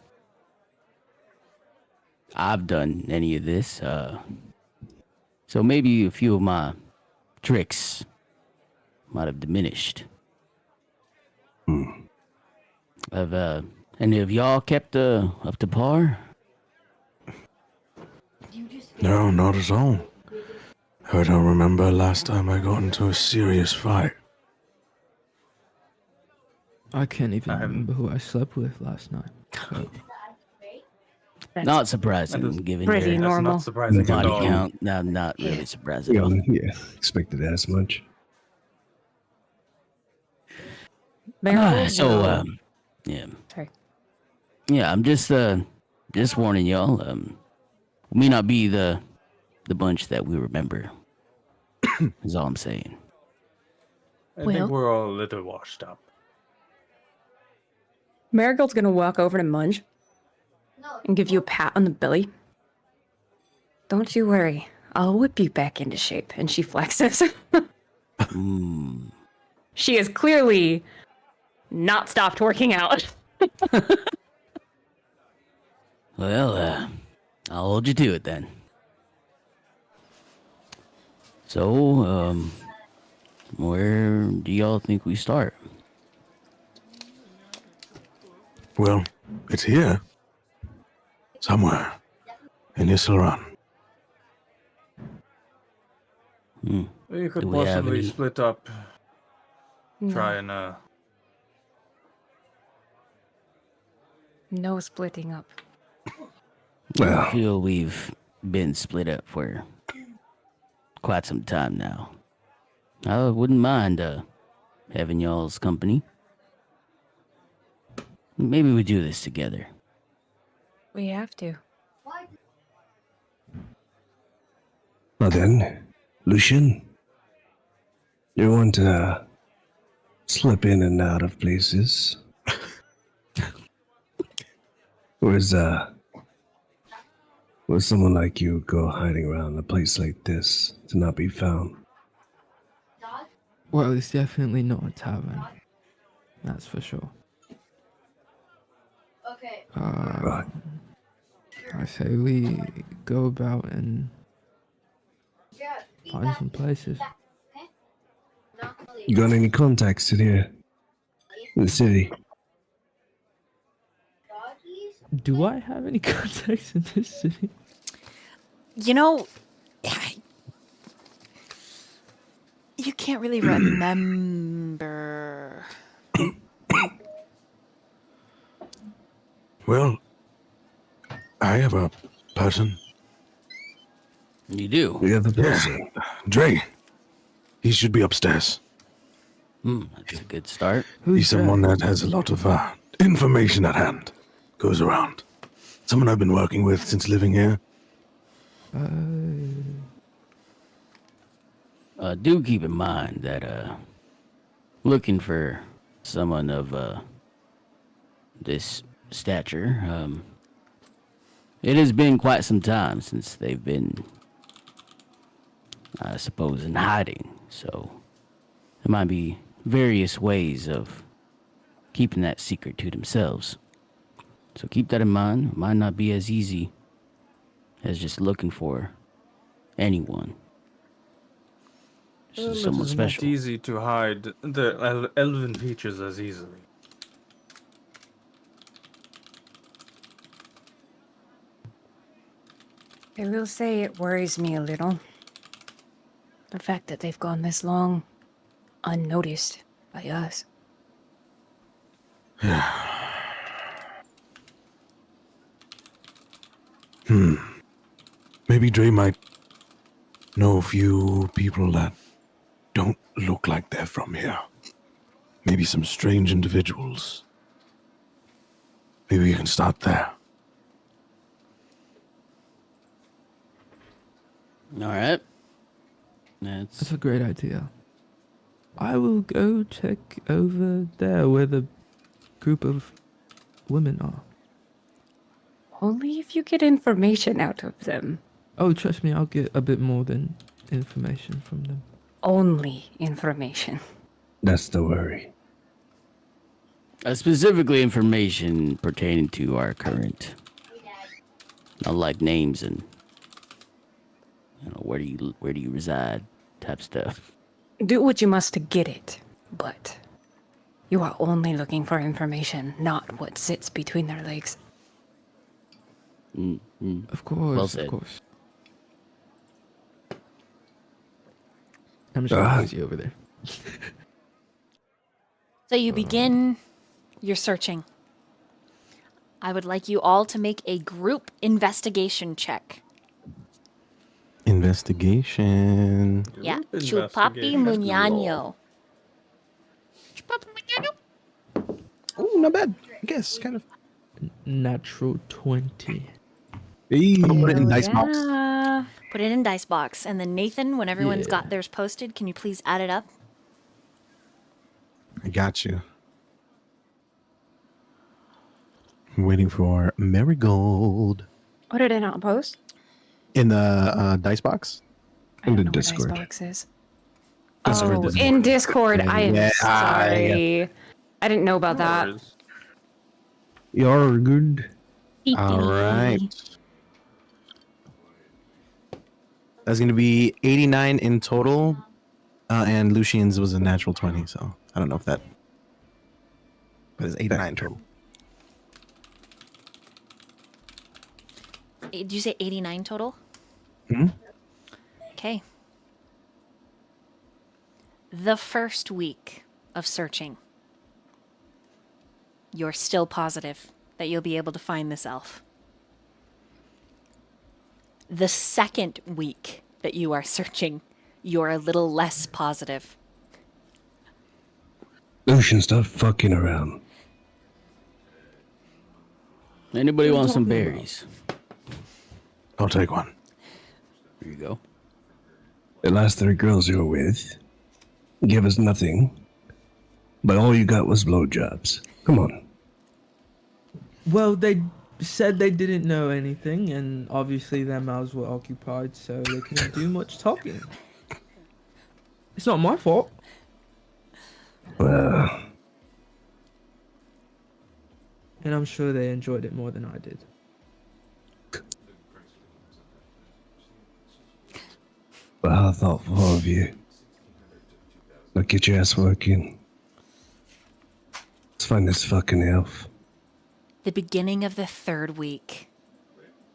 I've done any of this. So maybe a few of my tricks might have diminished. Have any of y'all kept up to par? No, not at all. I don't remember last time I got into a serious fight. I can't even I haven't- remember who I slept with last night. So, That's Not surprising, That is given pretty your That's normal. not surprising at body all. count. No, not really surprising at all. Yeah, expected as much. Marigold, So, no. yeah. Sorry. Yeah, I'm just warning y'all. We may not be the bunch that we remember. Is all I'm saying. I Well. think we're all a little washed up. Marigold's gonna walk over to Munge and give you a pat on the belly. Don't you worry, I'll whip you back into shape. And she flexes. Mm. She has clearly not stopped working out. Well, I'll hold you to it then. So, where do y'all think we start? Well, it's here. Somewhere. In Isleran. Hmm. We could Do we have possibly any- split up. No. Try and No splitting up. I Well, feel we've been split up for quite some time now. I wouldn't mind having y'all's company. Maybe we do this together. We have to. well then, Lucian, you want to slip in and out of places? Where's someone like you go hiding around a place like this to not be found? well, it's definitely not a tavern. That's for sure. Right. I say we go about and find some places. You got any contacts in here? In the city? Do I have any contacts in this city? You know, you can't really remember. Well, I have a person. You do? We have a person. Dre. He should be upstairs. That's a good start. He's someone that has a lot of information at hand. Goes around. Someone I've been working with since living here. Do keep in mind that looking for someone of this stature, it has been quite some time since they've been, I suppose, in hiding. So there might be various ways of keeping that secret to themselves. So keep that in mind. It might not be as easy as just looking for anyone. Well, Just someone it is special. not easy to hide the elven features as easily. I will say it worries me a little. The fact that they've gone this long unnoticed by us. Maybe Dre might know a few people that don't look like they're from here. Maybe some strange individuals. Maybe you can start there. All right. That's a great idea. I will go check over there where the group of women are. Only if you get information out of them. Oh, trust me, I'll get a bit more than information from them. Only information. That's the worry. Specifically information pertaining to our current, not like names and where do you reside type stuff. Do what you must to get it, but you are only looking for information, not what sits between their legs. Of course, Well said. of course. I'm just gonna put you over there. So you begin your searching. I would like you all to make a group investigation check. Investigation. Yeah, Group Chupapi investigation. Muñaño. Oh, not bad. I guess, kind of. Natural 20. I'll put it in dice box. Yeah. Put it in dice box, and then Nathan, when everyone's Yeah. got theirs posted, can you please add it up? I got you. I'm waiting for Marigold What did it not post? in the dice box. I don't In the know where Discord. dice box is. Discord, Oh, Discord. in Discord. I am Yeah, sorry. I didn't know about that. You're good. All right. That's going to be 89 in total. And Lucian's was a natural 20, so I don't know if that. But it's 89 total. Did you say 89 total? Hmm? Okay. The first week of searching, you're still positive that you'll be able to find this elf. The second week that you are searching, you're a little less positive. Lucian, stop fucking around. Anybody want some berries? I'll take one. Here you go. The last 3 girls you were with gave us nothing, but all you got was blowjobs. Come on. Well, they said they didn't know anything, and obviously their mouths were occupied, so they couldn't do much talking. It's not my fault. Well, And I'm sure they enjoyed it more than I did. how thoughtful of you. Now get your ass working. Let's find this fucking elf. The beginning of the third week,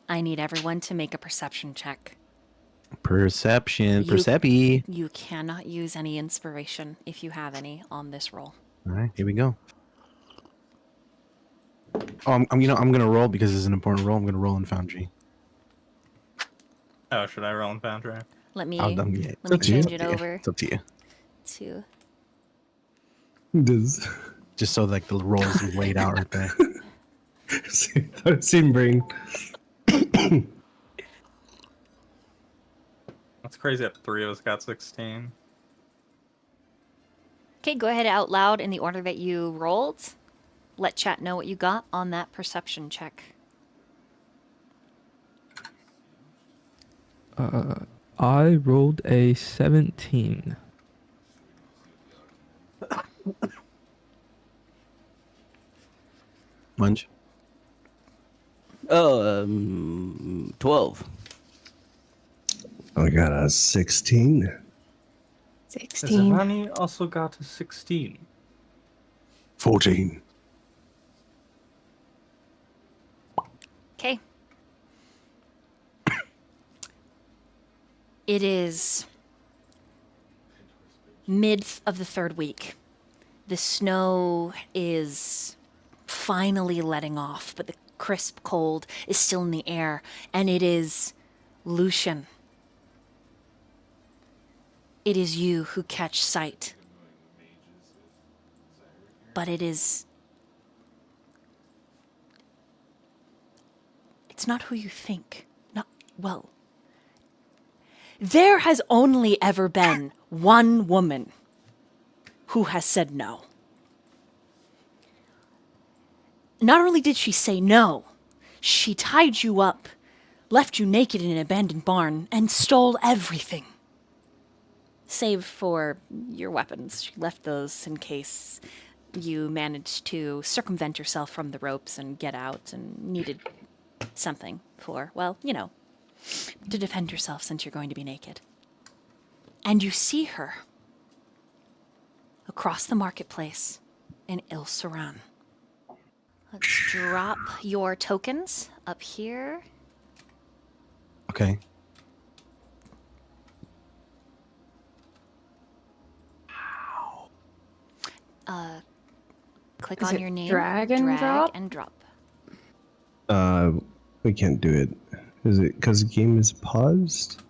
I need everyone to make a perception check. Perception. You- Percepi. You cannot use any inspiration, if you have any, on this roll. All right, here we go. Oh, I'm gonna roll because it's an important roll. I'm gonna roll in Foundry. Oh, should I roll in Foundry? Let me Yeah, let me it's up to you. change it over It's up to you. to Does Just so like the rolls are laid out right there. same brain. That's crazy that 3 of us got 16. Okay, go ahead out loud in the order that you rolled. Let chat know what you got on that perception check. I rolled a 17. Munge. Oh, 12. I got a 16. 16. Zha'Vani also got a 16. 14. Okay. It is mid of the third week. The snow is finally letting off, but the crisp cold is still in the air, and it is Lucian. It is you who catch sight. But it's not who you think. Well, there has only ever been one woman who has said no. Not only did she say no, she tied you up, left you naked in an abandoned barn, and stole everything. Save for your weapons. She left those in case you managed to circumvent yourself from the ropes and get out and needed something for, well, to defend yourself since you're going to be naked. And you see her across the marketplace in Il-Saran. Let's drop your tokens up here. Okay. Click Is on it your name. drag and drop? and drop. We can't do it. Is it because the game is paused?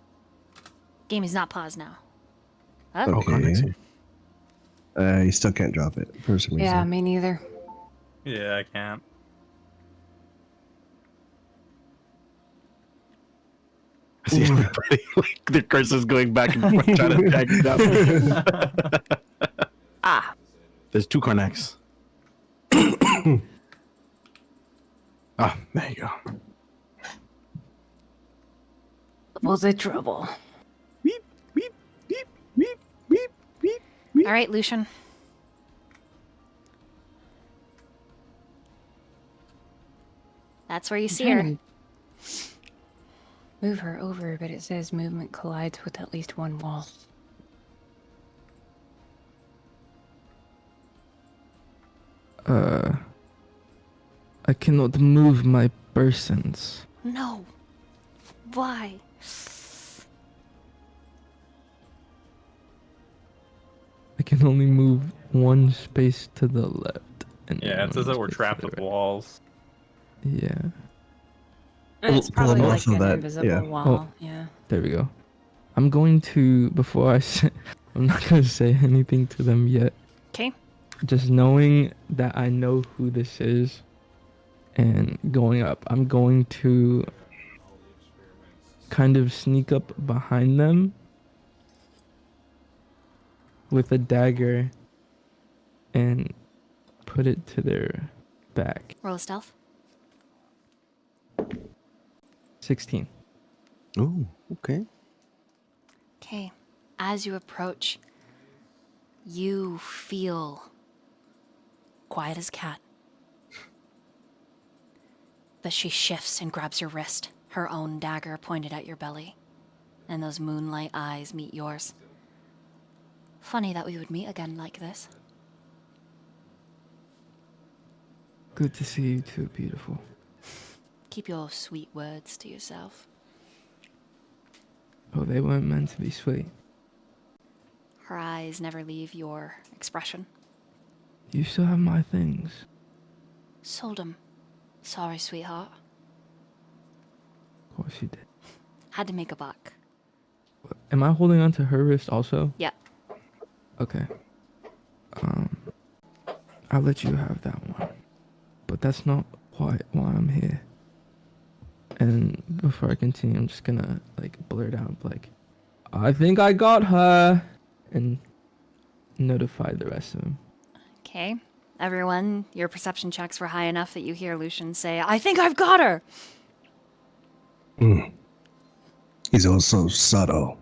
Game is not paused now. Oh, Okay. You still can't drop it for some reason. Yeah, me neither. Yeah, I can't. I see everybody, like, their curses going back and forth trying to drag it up. There's 2 Karnaks. There you go. Well, the trouble. all right, Lucian. That's where you see her. Trying to move her over, but it says movement collides with at least one wall. I cannot move my persons. No. Why? I can only move one space to the left. And Yeah, it says that we're one space trapped to with the right. walls. Yeah, And it's Well, probably and like also an that- invisible yeah. wall. Yeah. there we go. I'm going to, before I say, I'm not going to say anything to them yet. Okay. Just knowing that I know who this is and going up, I'm going to kind of sneak up behind them with a dagger and put it to their back. Roll a stealth. 16. Ooh, okay. Okay. As you approach, you feel quiet as a cat. But she shifts and grabs your wrist, her own dagger pointed at your belly. And those moonlight eyes meet yours. Funny that we would meet again like this. Good to see you too, beautiful. Keep your sweet words to yourself. Oh, they weren't meant to be sweet. Her eyes never leave your expression. You still have my things. Sold 'em. Sorry, sweetheart. Of course you did. Had to make a buck. Am I holding on to her wrist also? Yeah. Okay. I'll let you have that one. But that's not quite why I'm here. And before I continue, I'm just gonna blurt out I think I got her, and notify the rest of them. Okay. Everyone, your perception checks were high enough that you hear Lucian say, I think I've got her! He's also subtle.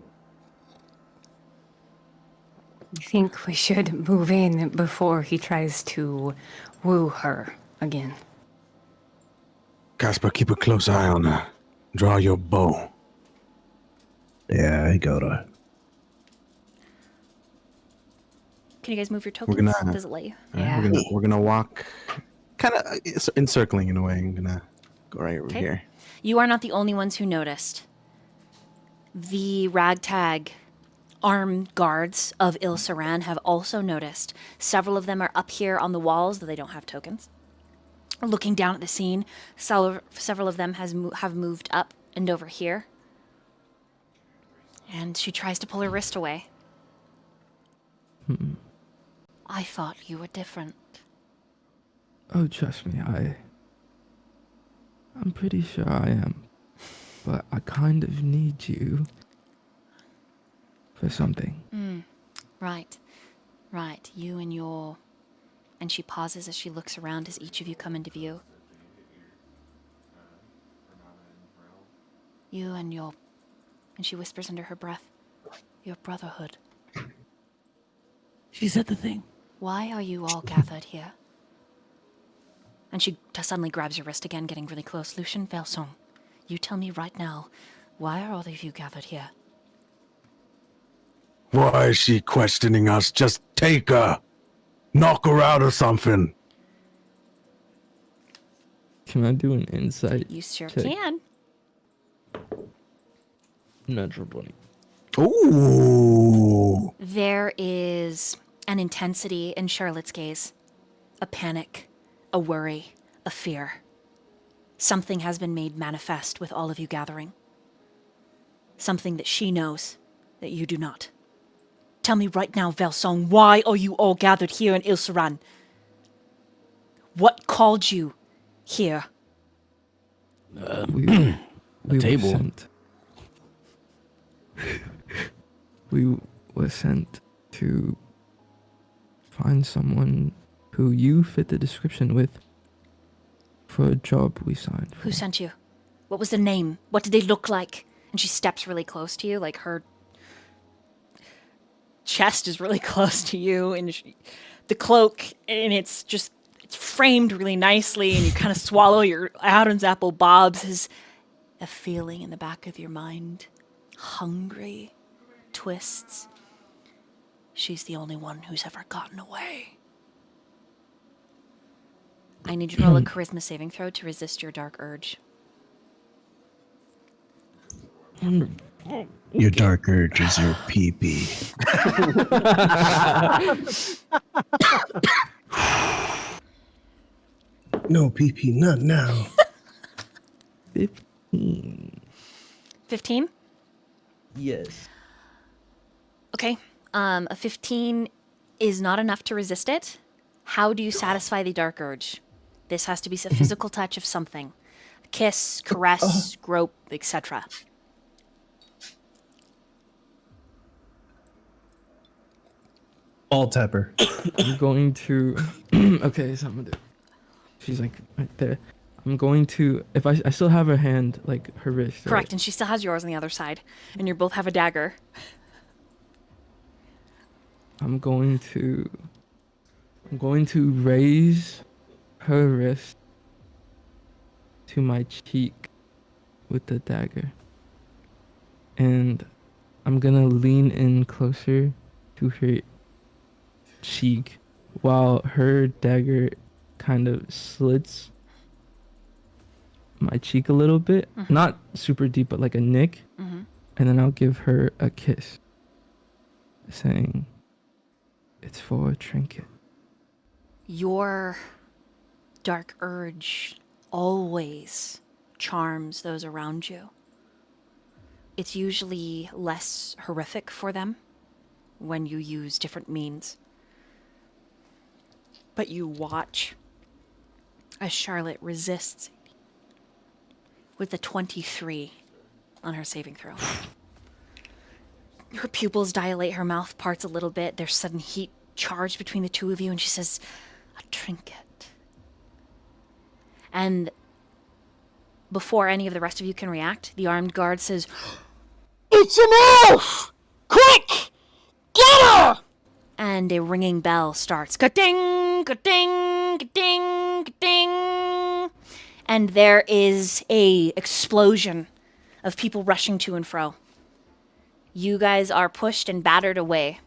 I think we should move in before he tries to woo her again. Kasper, keep a close eye on her. Draw your bow. Yeah, I got her. Can you guys move your We're tokens? gonna- Does it let you? Yeah. We're gonna walk kind of encircling in a way. I'm gonna go right over Okay. here. You are not the only ones who noticed. The ragtag armed guards of Il-Saran have also noticed. Several of them are up here on the walls, though they don't have tokens. looking down at the scene. Several of them have moved up and over here. And she tries to pull her wrist away. I thought you were different. Oh, trust me, I'm pretty sure I am. But I kind of need you for something. Right. You and your... And she pauses as she looks around as each of you come into view. You and your... And she whispers under her breath, your Brotherhood. She said the thing. Why are you all gathered here? And she suddenly grabs your wrist again, getting really close. Lucian, Veilsong, you tell me right now, why are all of you gathered here? Why is she questioning us? Just take her. Knock her out or something. Can I do an insight? You sure check? can. Natural 20. Ooh. There is an intensity in Charlotte's gaze. A panic, a worry, a fear. Something has been made manifest with all of you gathering. Something that she knows that you do not. Tell me right now, Veilsong, why are you all gathered here in Ilsaran? What called you here? We were table. sent. We were sent to find someone who you fit the description with for a job we signed for. Who sent you? What was the name? What did they look like? And she steps really close to you, like her chest is really close to you, and the cloak, and it's framed really nicely, and you kind of swallow your Adam's apple bobs as a feeling in the back of your mind. Hungry twists. She's the only one who's ever gotten away. I need you to roll a charisma saving throw to resist your dark urge. Your dark urge is your pee-pee. No pee-pee, not now. 15. 15? Yes. Okay. A 15 is not enough to resist it. How do you satisfy the dark urge? This has to be a physical touch of something. A kiss, caress, grope, etc. Ball tapper. I'm going to... okay, so I'm gonna do... She's like right there. I'm going to... If I still have her hand, like her wrist. Correct, and she still has yours on the other side. And you both have a dagger. I'm going to raise her wrist to my cheek with the dagger. And I'm gonna lean in closer to her cheek while her dagger kind of slits my cheek a little bit. Not super deep, but like a nick. And then I'll give her a kiss, saying, "It's for a trinket." Your dark urge always charms those around you. It's usually less horrific for them when you use different means. But you watch as Charlotte resists with a 23 on her saving throw. Her pupils dilate, her mouth parts a little bit. There's sudden heat charged between the two of you, and she says, "A trinket." And before any of the rest of you can react, the armed guard says, "It's an elf! Quick! Get her!" And a ringing bell starts. Ka-ding, ka-ding, ka-ding, ka-ding. And there is a explosion of people rushing to and fro. You guys are pushed and battered away.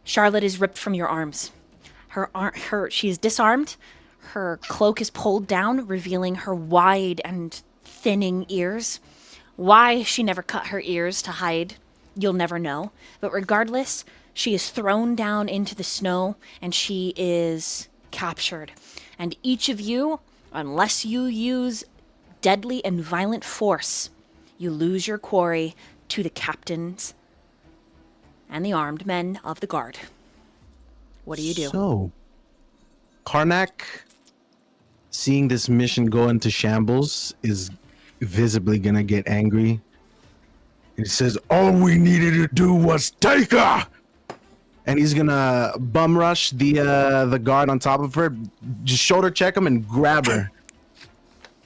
Charlotte is ripped from your arms. She is disarmed. Her cloak is pulled down, revealing her wide and thinning ears. Why she never cut her ears to hide, you'll never know. But regardless, she is thrown down into the snow, and she is captured. And each of you, unless you use deadly and violent force, you lose your quarry to the captains and the armed men of the guard. What do you do? So, Karnak, seeing this mission go into shambles, is visibly gonna get angry. He says, all we needed to do was take her! And he's gonna bum rush the guard on top of her, just shoulder check him and grab her.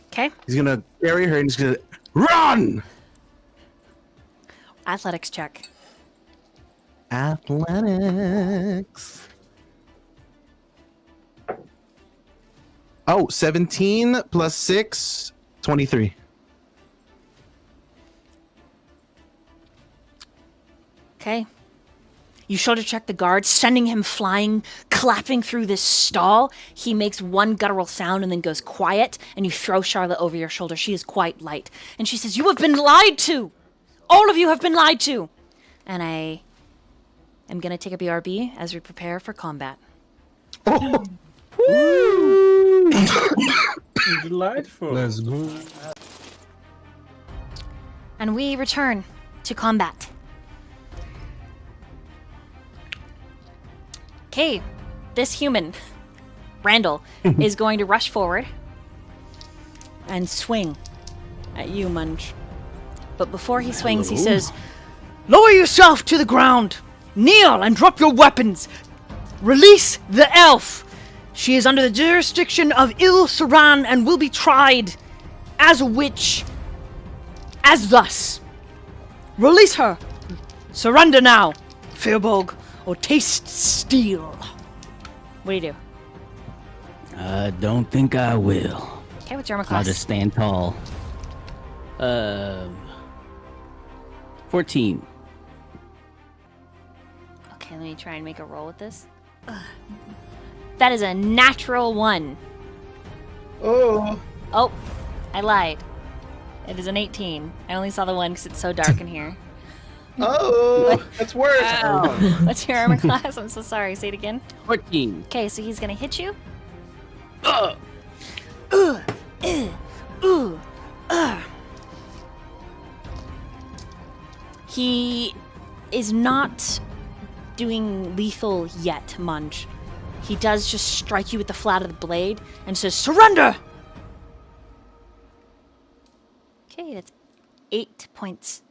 Okay. He's gonna carry her and he's gonna run! Athletics check. Athletics. Oh, 17 plus 6, 23. Okay. You shoulder check the guard, sending him flying, clapping through this stall. He makes one guttural sound and then goes quiet, and you throw Charlotte over your shoulder. She is quite light. And she says, "You have been lied to! All of you have been lied to!" And I am going to take a BRB as we prepare for combat. Delightful. Let's go. And we return to combat. Okay, this human, Randall, is going to rush forward and swing at you, Munge. But before he swings, he says, Lower yourself to the ground. Kneel and drop your weapons. Release the elf. She is under the jurisdiction of Il-Saran and will be tried as a witch, as thus. Release her. Surrender now, Firbolg, or taste steel. what do you do? Don't think I will. Okay, what's your armor I'll class? just stand tall. 14. Okay, let me try and make a roll with this. That is a natural 1. Oh. Oh, I lied. It is an 18. I only saw the 1 because it's so dark in here. Oh, that's worse. What's your armor class? I'm so sorry. Say it again. 14. Okay, so he's gonna hit you. He is not doing lethal yet, Munge. He does just strike you with the flat of the blade and says, "Surrender!" Okay, that's 8 points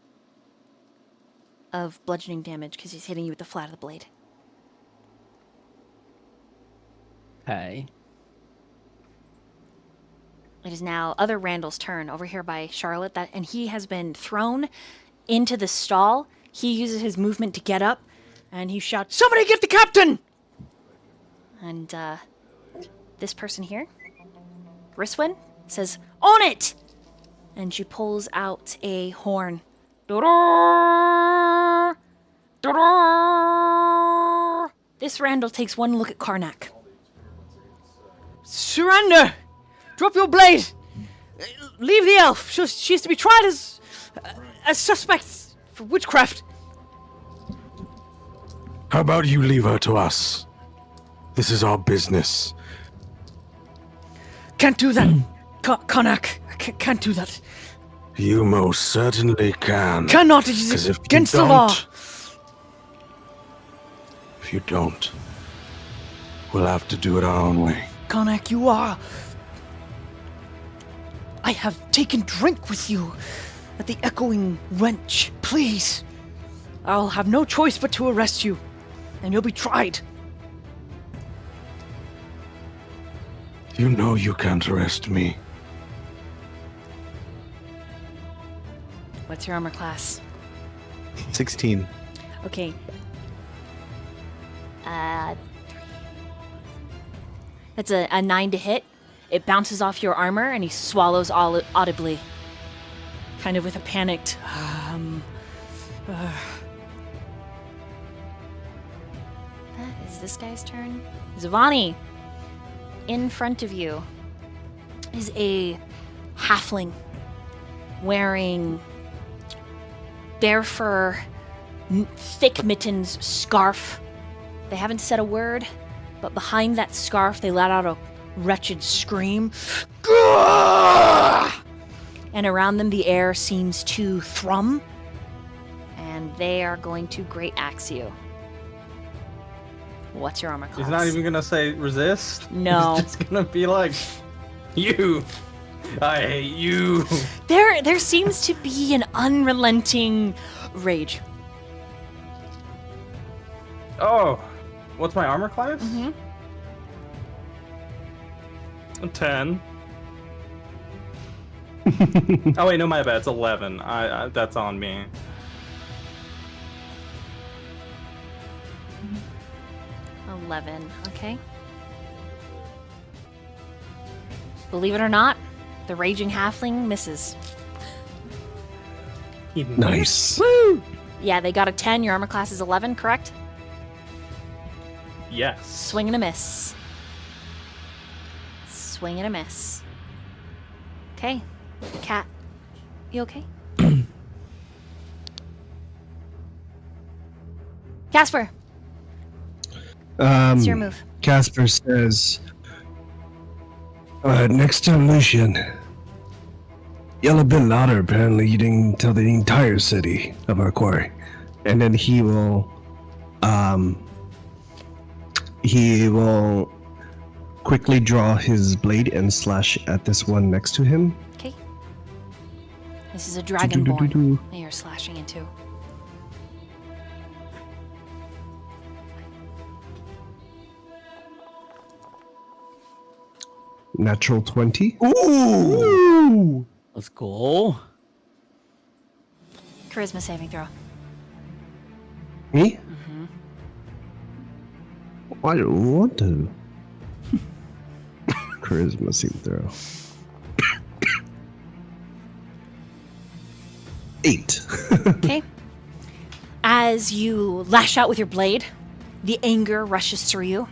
of bludgeoning damage because he's hitting you with the flat of the blade. Okay. It is now other Randall's turn over here by Charlotte, and he has been thrown into the stall. He uses his movement to get up, and he shouts, Somebody get the captain! and this person here, Riswin, says, "On it!" And she pulls out a horn. Da-da! Da-da! This Randall takes one look at Karnak. Surrender! Drop your blade! Leave the elf. She is to be tried as suspects for witchcraft. How about you leave her to us? This is our business. Can't do that, Karnak. Can't do that. You most certainly can. Cannot. It 'Cause is if you against the law. don't- If you don't, we'll have to do it our own way. Karnak, you are. I have taken drink with you at the Echoing Wrench. Please. I'll have no choice but to arrest you, and you'll be tried. You know you can't arrest me. What's your armor class? 16. Okay. That's a 9 to hit. It bounces off your armor, and he swallows audibly. Kind of with a panicked, That is this guy's turn. Zha'Vani, in front of you is a halfling wearing bear fur, thick mittens, scarf. They haven't said a word, but behind that scarf, they let out a wretched scream. Gah! And around them, the air seems to thrum. And they are going to Great Axe you. What's your armor class? He's not even going to say resist. No. He's just going to be like, you. I hate you. There seems to be an unrelenting rage. Oh, what's my armor class? Mm-hmm. A 10. Oh wait, no, my bad. It's 11. I that's on me. Mm-hmm. 11. Okay. Believe it or not, the raging halfling misses. Nice. Woo! Yeah, they got a 10. Your armor class is 11, correct? Yes. Swing and a miss. Swing and a miss. Okay. Cat, you okay? Kasper, it's your move. Kasper says, next time, Lucian, yell a bit louder. Apparently, you didn't tell the entire city of our quarry. And then he will quickly draw his blade and slash at this one next to him. Okay. This is a dragonborn that you're slashing into. Natural 20. Ooh! Let's go. Charisma saving throw. Me? Mm-hmm. I don't want to. Charisma saving throw. 8. Okay. As you lash out with your blade, the anger rushes through you,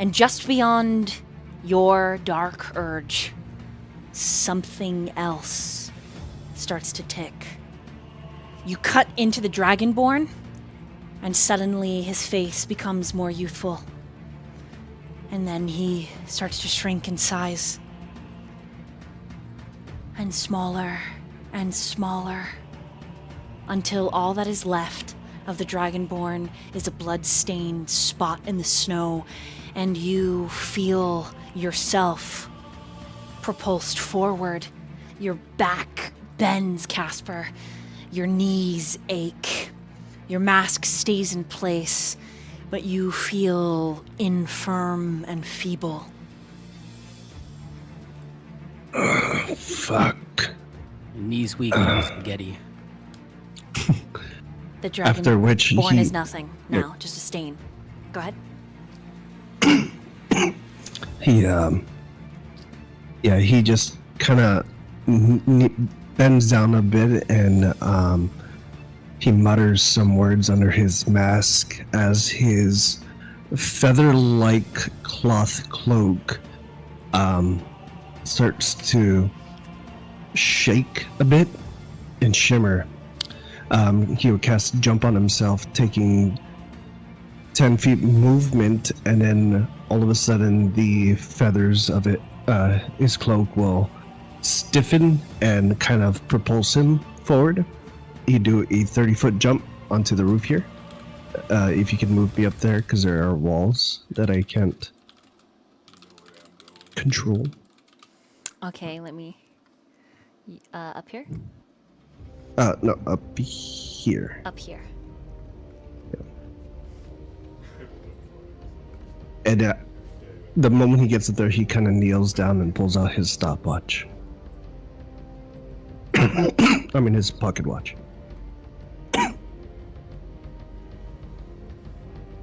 and just beyond your dark urge, something else starts to tick. You cut into the Dragonborn, and suddenly his face becomes more youthful. And then he starts to shrink in size. And smaller and smaller. Until all that is left of the Dragonborn is a blood-stained spot in the snow. And you feel yourself propulsed forward. Your back bends, Kasper. Your knees ache. Your mask stays in place, but you feel infirm and feeble. Fuck. Your knees weak like spaghetti. The dragon After which born he- is nothing now, just a stain. Go ahead. He just kind of bends down a bit and he mutters some words under his mask as his feather-like cloth cloak starts to shake a bit and shimmer. He would cast Jump on himself, taking 10 feet movement, and then all of a sudden the feathers of it, his cloak will stiffen and kind of propulse him forward. He'd do a 30-foot jump onto the roof here. If you can move me up there, because there are walls that I can't control. Okay, let me... up here? No, up here. Up here. And the moment he gets up there, he kind of kneels down and pulls out his stopwatch. I mean, his pocket watch.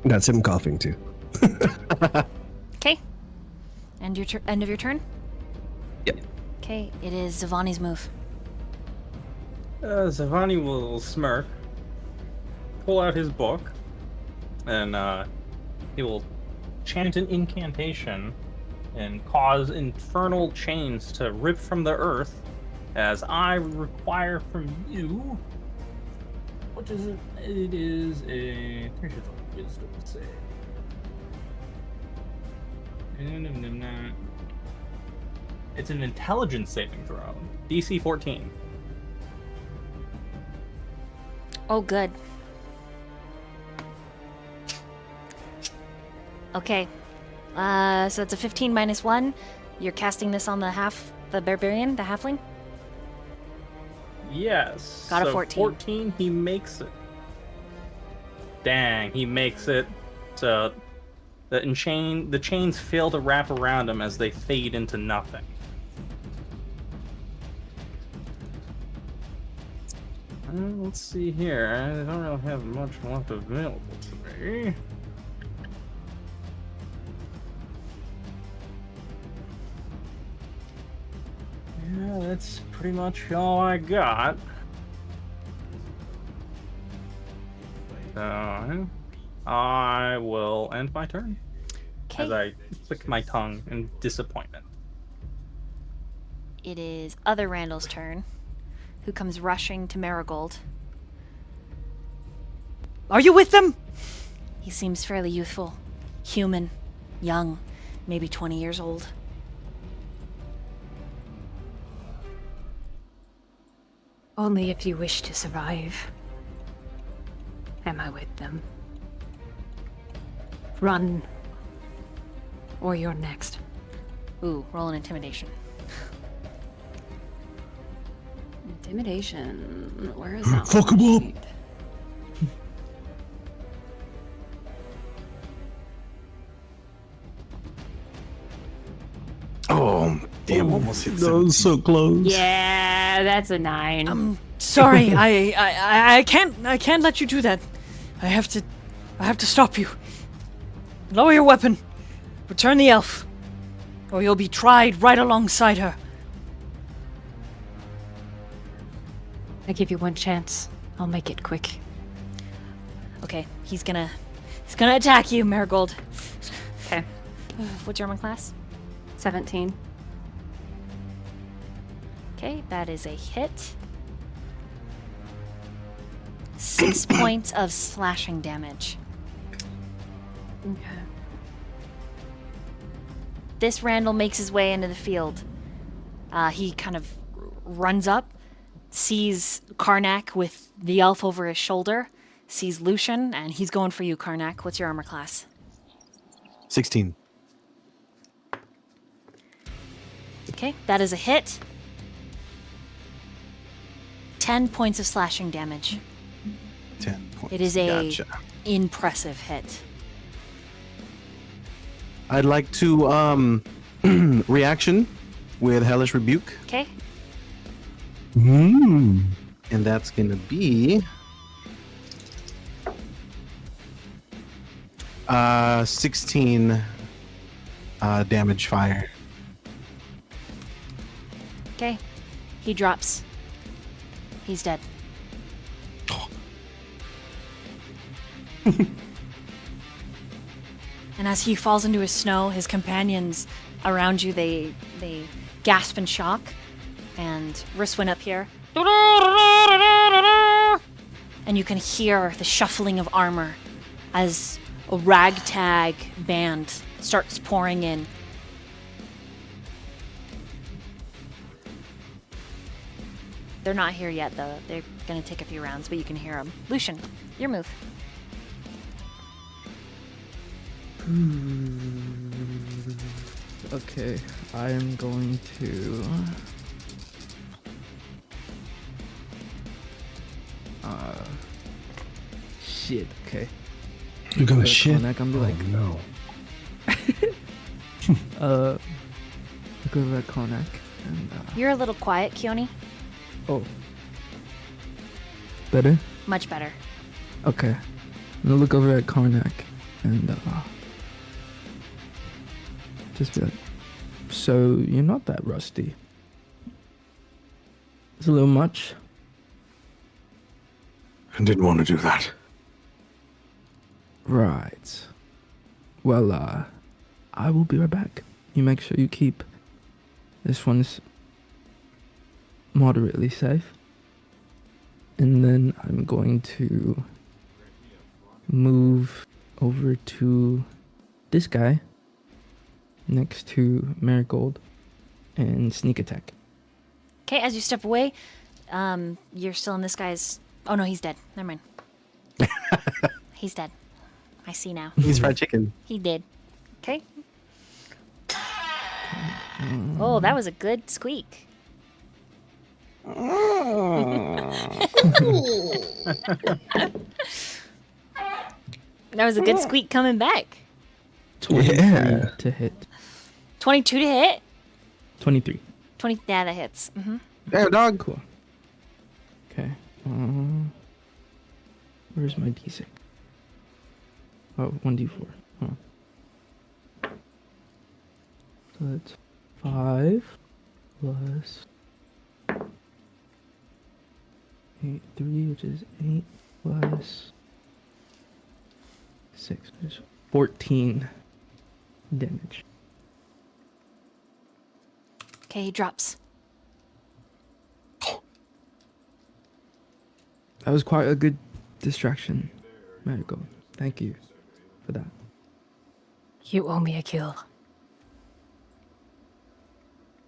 That's him coughing too. Okay. End of your turn? Yep. Okay, it is Zha'Vani's move. Zha'Vani will smirk, pull out his book, and he will chant an incantation and cause infernal chains to rip from the earth as I require from you. What is it? It is a wisdom save. It's an intelligence saving throw. DC 14. Oh, good. Okay. So it's a 15 minus 1. You're casting this on the barbarian, the halfling? Yes. Got a so 14. 14, he makes it. Dang, he makes it. So the chains fail to wrap around him as they fade into nothing. Let's see here. I don't really have much left available to me. Yeah, that's pretty much all I got. So, I will end my turn as I click my tongue in disappointment. It is other Randall's turn, who comes rushing to Marigold. Are you with them? He seems fairly youthful, human, young, maybe 20 years old. Only if you wish to survive. Am I with them? Run. Or you're next. Ooh, roll an intimidation. Intimidation. Where is that? Fuck 'em up. Oh, damn! Almost hit That was so close. Yeah, that's a 9. Sorry, I can't let you do that. I have to stop you. Lower your weapon. Return the elf, or you'll be tried right alongside her. I give you one chance. I'll make it quick. Okay, he's gonna attack you, Marigold. Okay. What's your armor class? 17. Okay, that is a hit. 6 points of slashing damage. Okay. This Randall makes his way into the field. He kind of runs up, sees Karnak with the elf over his shoulder, sees Lucian, and he's going for you, Karnak. What's your armor class? 16. Okay, that is a hit. 10 points of slashing damage. 10 points. It is a Gotcha. impressive hit. I'd like to reaction with Hellish Rebuke, Okay, Hmm. and that's gonna be 16 damage fire. okay. He drops. He's dead. And as he falls into his snow, his companions around you, they gasp in shock. And Riswin up here. And you can hear the shuffling of armor as a ragtag band starts pouring in. They're not here yet, though. They're gonna take a few rounds, but you can hear them. Lucian, your move. Okay, I am going to. Shit. Okay. You're gonna Go to shit? Karnak, I'm Oh, like, no. look over at Karnak and You're a little quiet, Keone. oh, better. Much better. Okay, I'm gonna look over at Karnak and just be like, so you're not that rusty. It's a little much. I didn't want to do that. Right. Well, I will be right back. You make sure you keep this one's moderately safe. And then I'm going to move over to this guy next to Marigold and sneak attack. Okay, as you step away, you're still in this guy's. Oh no, he's dead. Never mind. He's dead. I see now. He's fried chicken. He did. Okay. Oh, that was a good squeak. That was a good squeak coming back. 23 Yeah. to hit. 22 to hit. 23. 20. Yeah, that hits. Mm-hmm. Damn, dog. Cool. Okay. Where's my d6? Oh, 1d4. Huh. So that's 5 plus 8, 3, which is 8 plus 6, which is 14 damage. Okay, he drops. That was quite a good distraction, Marigold. Thank you for that. You owe me a kill.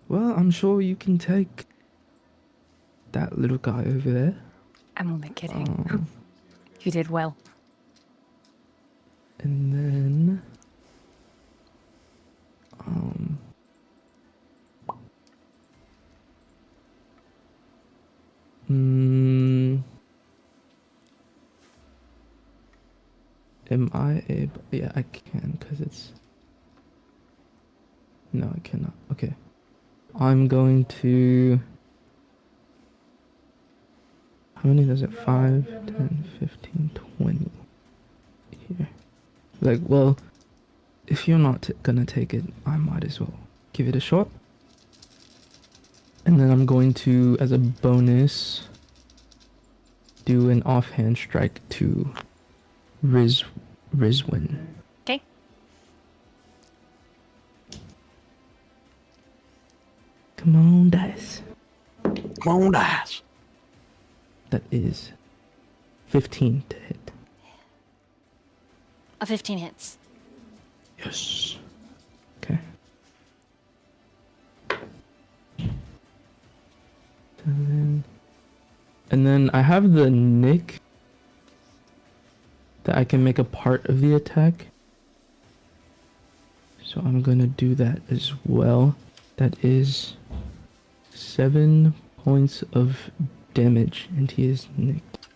Well, I'm sure you can take that little guy over there. I'm only kidding. You did well. And then am I able? Yeah, I can, because it's... No, I cannot. Okay. I'm going to... How many does it? 5, 10, 15, 20. Here. Like, well, if you're not gonna take it, I might as well give it a shot. And then I'm going to, as a bonus, do an offhand strike to Rizwin. Okay. Come on, dice. Come on, dice. That is 15 to hit. A 15 hits. Yes. Okay. And then I have the nick that I can make a part of the attack. So I'm gonna do that as well. That is 7 points of damage, and he is nicked.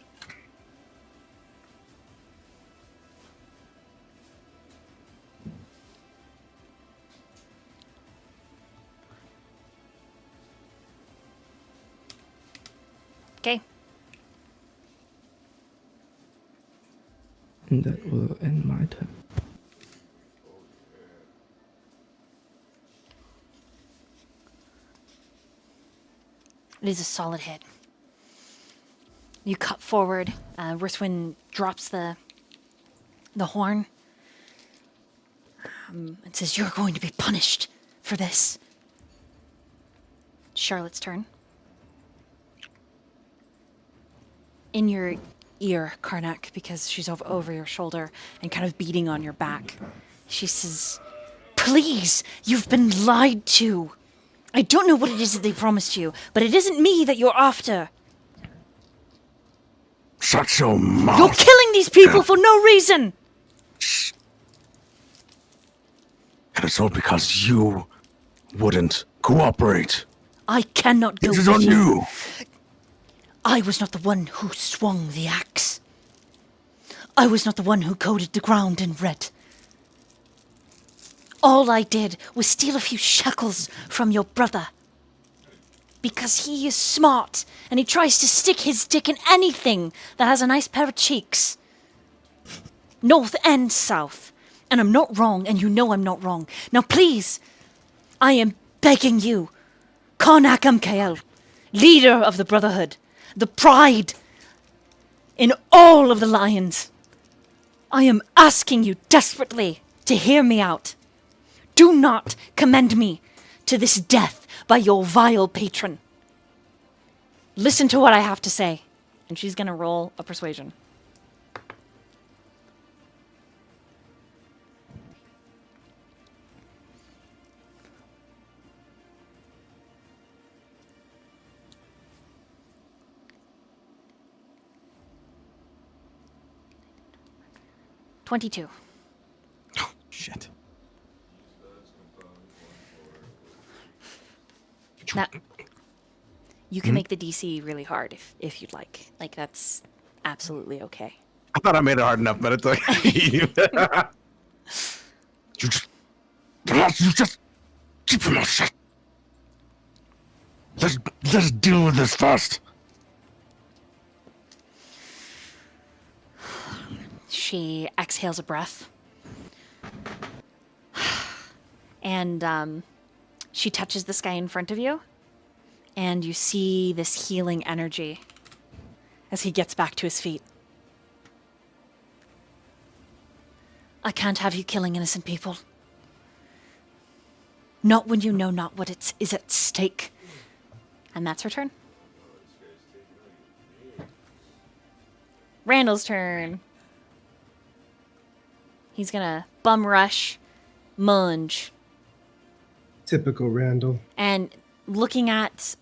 Okay. And that will end my turn. It is a solid hit. You cut forward. Rizwin drops the horn. And says, "You're going to be punished for this." Charlotte's turn. In your ear, Karnak, because she's over your shoulder and kind of beating on your back. She says, "Please, you've been lied to. I don't know what it is that they promised you, but it isn't me that you're after. Shut your mouth. You're killing these people for no reason." And it's all because you wouldn't cooperate. I cannot go This is with on you. I was not the one who swung the axe. I was not the one who coded the ground in red. All I did was steal a few shekels from your brother. Because he is smart, and he tries to stick his dick in anything that has a nice pair of cheeks. North and south. And I'm not wrong, and you know I'm not wrong. Now please, I am begging you, Karnak MKL, leader of the Brotherhood, the pride in all of the lions. I am asking you desperately to hear me out. Do not commend me to this death by your vile patron. Listen to what I have to say. And she's going to roll a persuasion. 22. Shit. Now, you can make the DC really hard if you'd like. Like, that's absolutely okay. I thought I made it hard enough, but it's okay. you just keep your mouth shut. Let's deal with this first. She exhales a breath. And she touches this guy in front of you. And you see this healing energy as he gets back to his feet. I can't have you killing innocent people. Not when you know not what is at stake. And that's her turn. Randall's turn. He's gonna bum rush Munge. Typical Randall. And looking at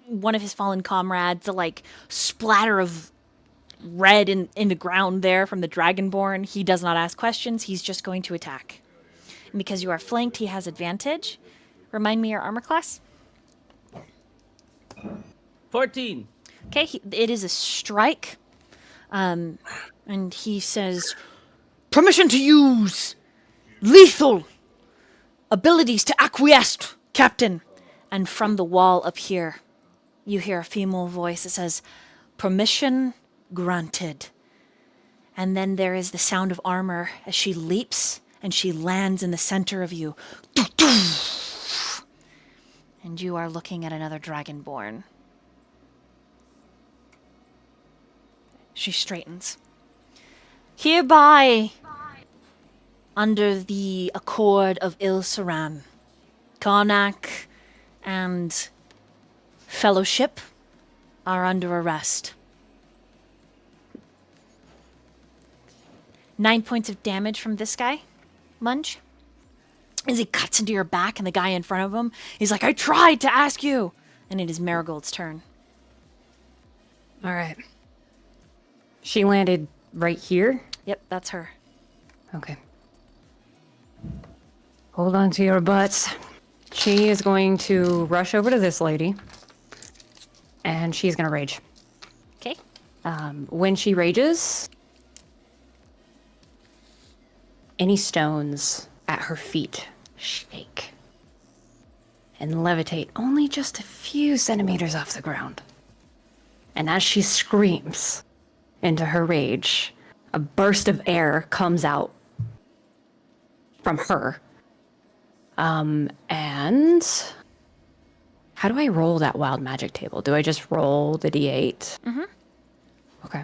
one of his fallen comrades, the like splatter of red in the ground there from the Dragonborn, he does not ask questions. He's just going to attack. And because you are flanked, he has advantage. Remind me your armor class. 14. Okay, it is a strike. And he says, permission to use lethal abilities to acquiesce, Captain. And from the wall up here, you hear a female voice that says, permission granted. And then there is the sound of armor as she leaps and she lands in the center of you. And you are looking at another Dragonborn. She straightens. Hereby, under the accord of Il-Saran, Karnak and Fellowship are under arrest. 9 points of damage from this guy, Munge. As he cuts into your back and the guy in front of him, he's like, I tried to ask you. And it is Marigold's turn. All right. She landed right here. Yep, that's her. Okay. Hold on to your butts. She is going to rush over to this lady. And she's going to rage. Okay. When she rages, any stones at her feet shake and levitate only just a few centimeters off the ground. And as she screams into her rage, a burst of air comes out from her. And how do I roll that wild magic table? Do I just roll the d8? Mm-hmm. Okay.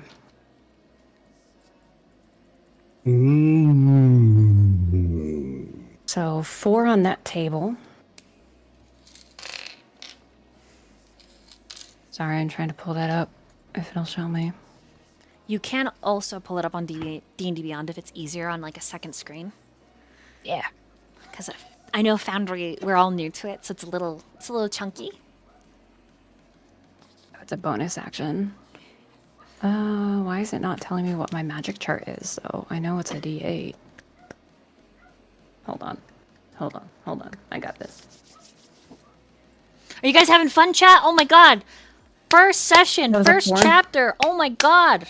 So 4 on that table. Sorry, I'm trying to pull that up, if it'll show me. You can also pull it up on D&D Beyond if it's easier on like a second screen. Yeah. Because I know Foundry, we're all new to it, so it's a little chunky. It's a bonus action. Why is it not telling me what my magic chart is, though? I know it's a D8. Hold on. I got this. Are you guys having fun, chat? Oh my god. First session, first chapter. Oh my god.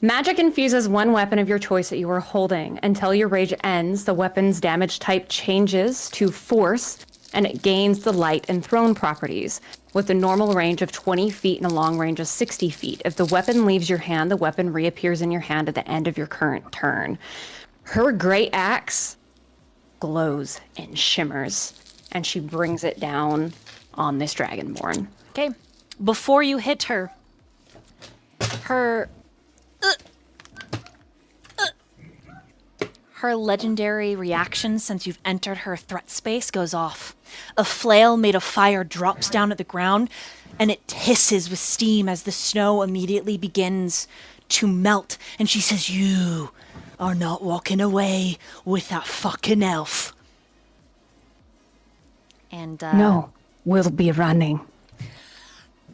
Magic infuses one weapon of your choice that you are holding. Until your rage ends, the weapon's damage type changes to force, and it gains the light and thrown properties, with a normal range of 20 feet and a long range of 60 feet. If the weapon leaves your hand, the weapon reappears in your hand at the end of your current turn. Her great axe glows and shimmers, and she brings it down on this Dragonborn. Okay. Before you hit her, her legendary reaction since you've entered her threat space goes off. A flail made of fire drops down at the ground, and it hisses with steam as the snow immediately begins to melt. And she says, "You are not walking away with that fucking elf." And No, we'll be running.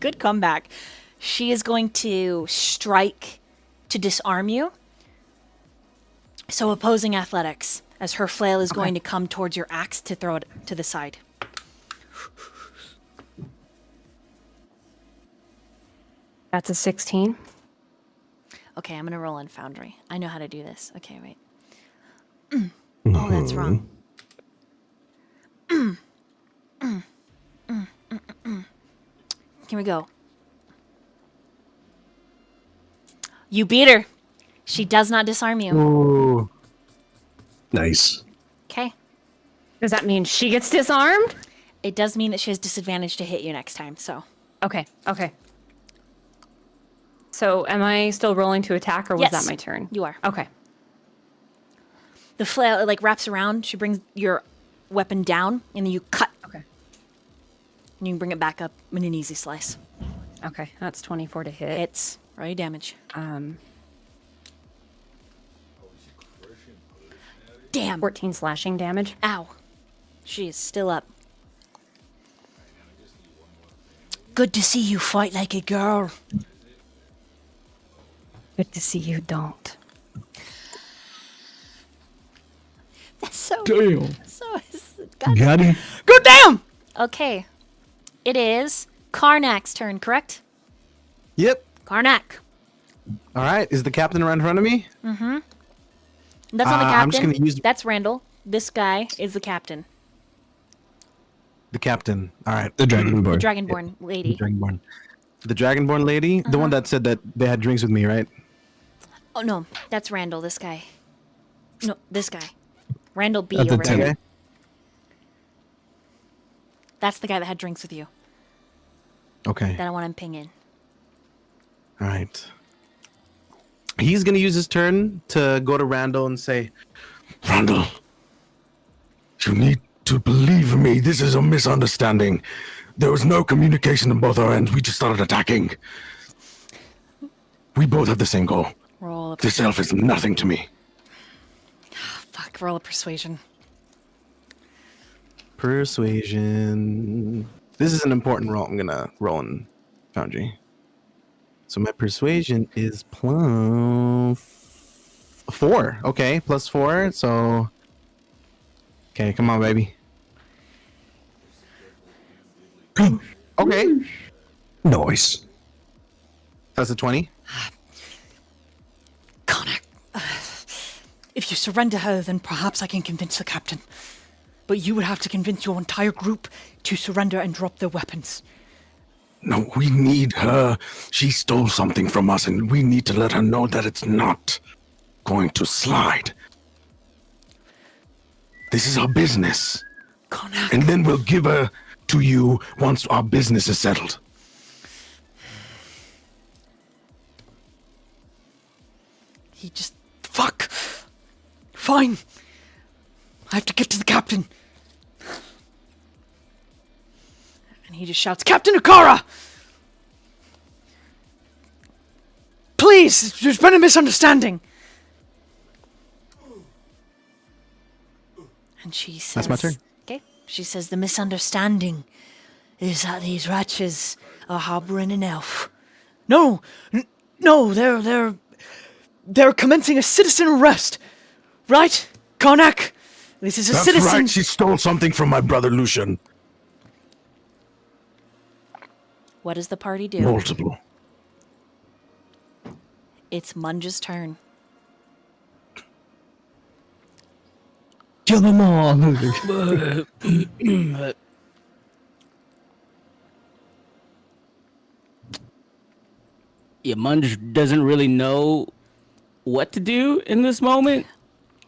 good comeback. She is going to strike to disarm you. So opposing athletics, as her flail is Okay. going to come towards your axe to throw it to the side. That's a 16. Okay, I'm gonna roll on Foundry. I know how to do this. Okay, wait. Oh, that's wrong. Here we go. You beat her. She does not disarm you. Ooh. Nice. Okay. Does that mean she gets disarmed? It does mean that she has disadvantage to hit you next time, so. Okay. So am I still rolling to attack, or was Yes, that my turn? you are. Okay. The flail, it, like, wraps around. She brings your weapon down, and then you cut. Okay. And you can bring it back up in an easy slice. Okay. That's 24 to hit. It's roll damage. Damn. 14 slashing damage. Ow. She is still up. Good to see you fight like a girl. Good to see you don't. That's so. Damn. Got him. Good damn! Okay. It is Karnak's turn, correct? Yep. Karnak. All right. Is the captain right in front of me? That's not the captain. I'm just gonna use That's Randall. This guy is the captain. the captain. All right. The Dragonborn. The Dragonborn lady. Dragonborn. The Dragonborn lady, the one that said that they had drinks with me, right? Oh, no. That's Randall, this guy. No, this guy. Randall B That's a over there. 10. Okay. That's the guy that had drinks with you. Okay. That I want him pinging. All right. He's gonna use his turn to go to Randall and say, Randall, you need to believe me. This is a misunderstanding. There was no communication on both our ends. We just started attacking. We both have the same goal. Roll a This elf is nothing to me. fuck. Roll a persuasion. persuasion. This is an important roll. I'm gonna roll in Foundry. So my persuasion is plus 4. Okay, plus 4. So, okay, come on, baby. Okay, Nice. that's a 20. Karnak, if you surrender her, then perhaps I can convince the captain. But you would have to convince your entire group to surrender and drop their weapons. No, we need her. She stole something from us, and we need to let her know that it's not going to slide. This is our business. Karnak, And then we'll give her to you once our business is settled. he just... Fuck! Fine! I have to get to the captain. And he just shouts, Captain Akara! Please, there's been a misunderstanding. And she says, That's my turn. Okay. She says the misunderstanding is that these wretches are harboring an elf. No, no, they're commencing a citizen arrest, right, Karnak? This is a That's citizen. right, she stole something from my brother Lucian. What does the party do? Multiple. It's Munge's turn. Kill them all. Yeah, Munge doesn't really know what to do in this moment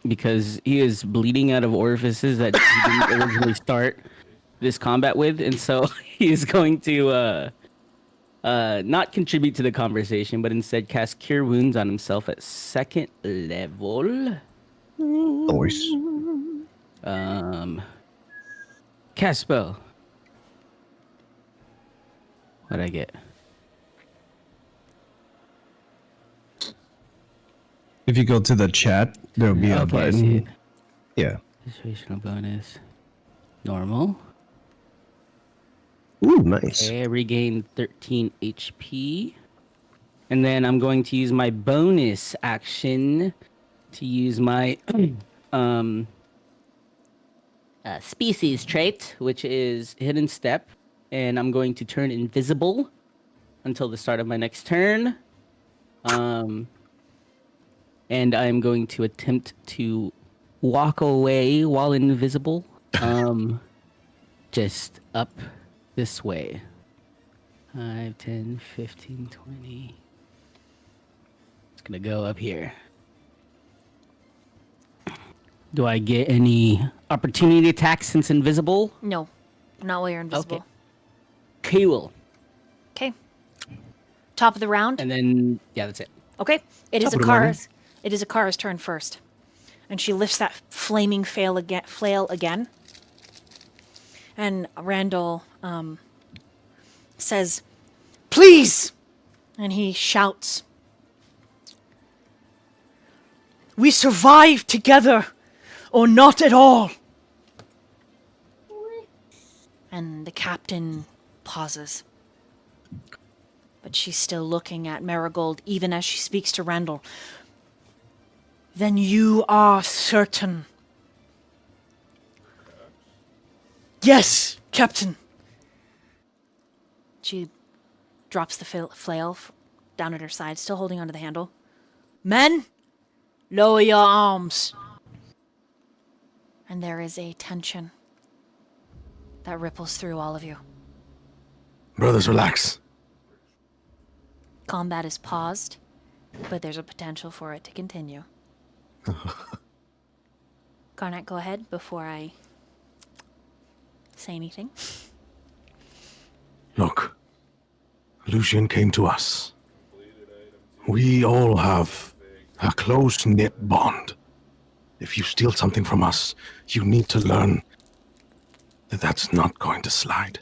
because he is bleeding out of orifices that he didn't originally start this combat with, and so he is going to not contribute to the conversation, but instead cast Cure Wounds on himself at 2nd level. Nice. Cast spell. What'd I get? If you go to the chat, there'll be a Okay, I see it. button. Yeah. Situational bonus. Normal. Ooh, nice. Okay, I regain 13 HP. And then I'm going to use my bonus action to use my species trait, which is Hidden Step, and I'm going to turn invisible until the start of my next turn. And I'm going to attempt to walk away while invisible, just up this way. 5, 10, 15, 20. It's gonna go up here. Do I get any opportunity attacks since invisible? No, not while you're invisible. Okay. Cool. Okay. Top of the round. And then, yeah, that's it. Okay. It is Top of the morning. Akara's turn first. And she lifts that flaming flail again. And Randall says, "Please!" And he shouts, "We survive together, or not at all." And the captain pauses. But she's still looking at Marigold, even as she speaks to Randall. "Then you are certain?" "Yes, Captain." She drops the flail down at her side, still holding onto the handle. "Men, lower your arms." And there is a tension that ripples through all of you. Brothers, relax. Combat is paused, but there's a potential for it to continue. Karnak, go ahead before I say anything. Look, Lucian came to us. We all have a close-knit bond. If you steal something from us, you need to learn that that's not going to slide.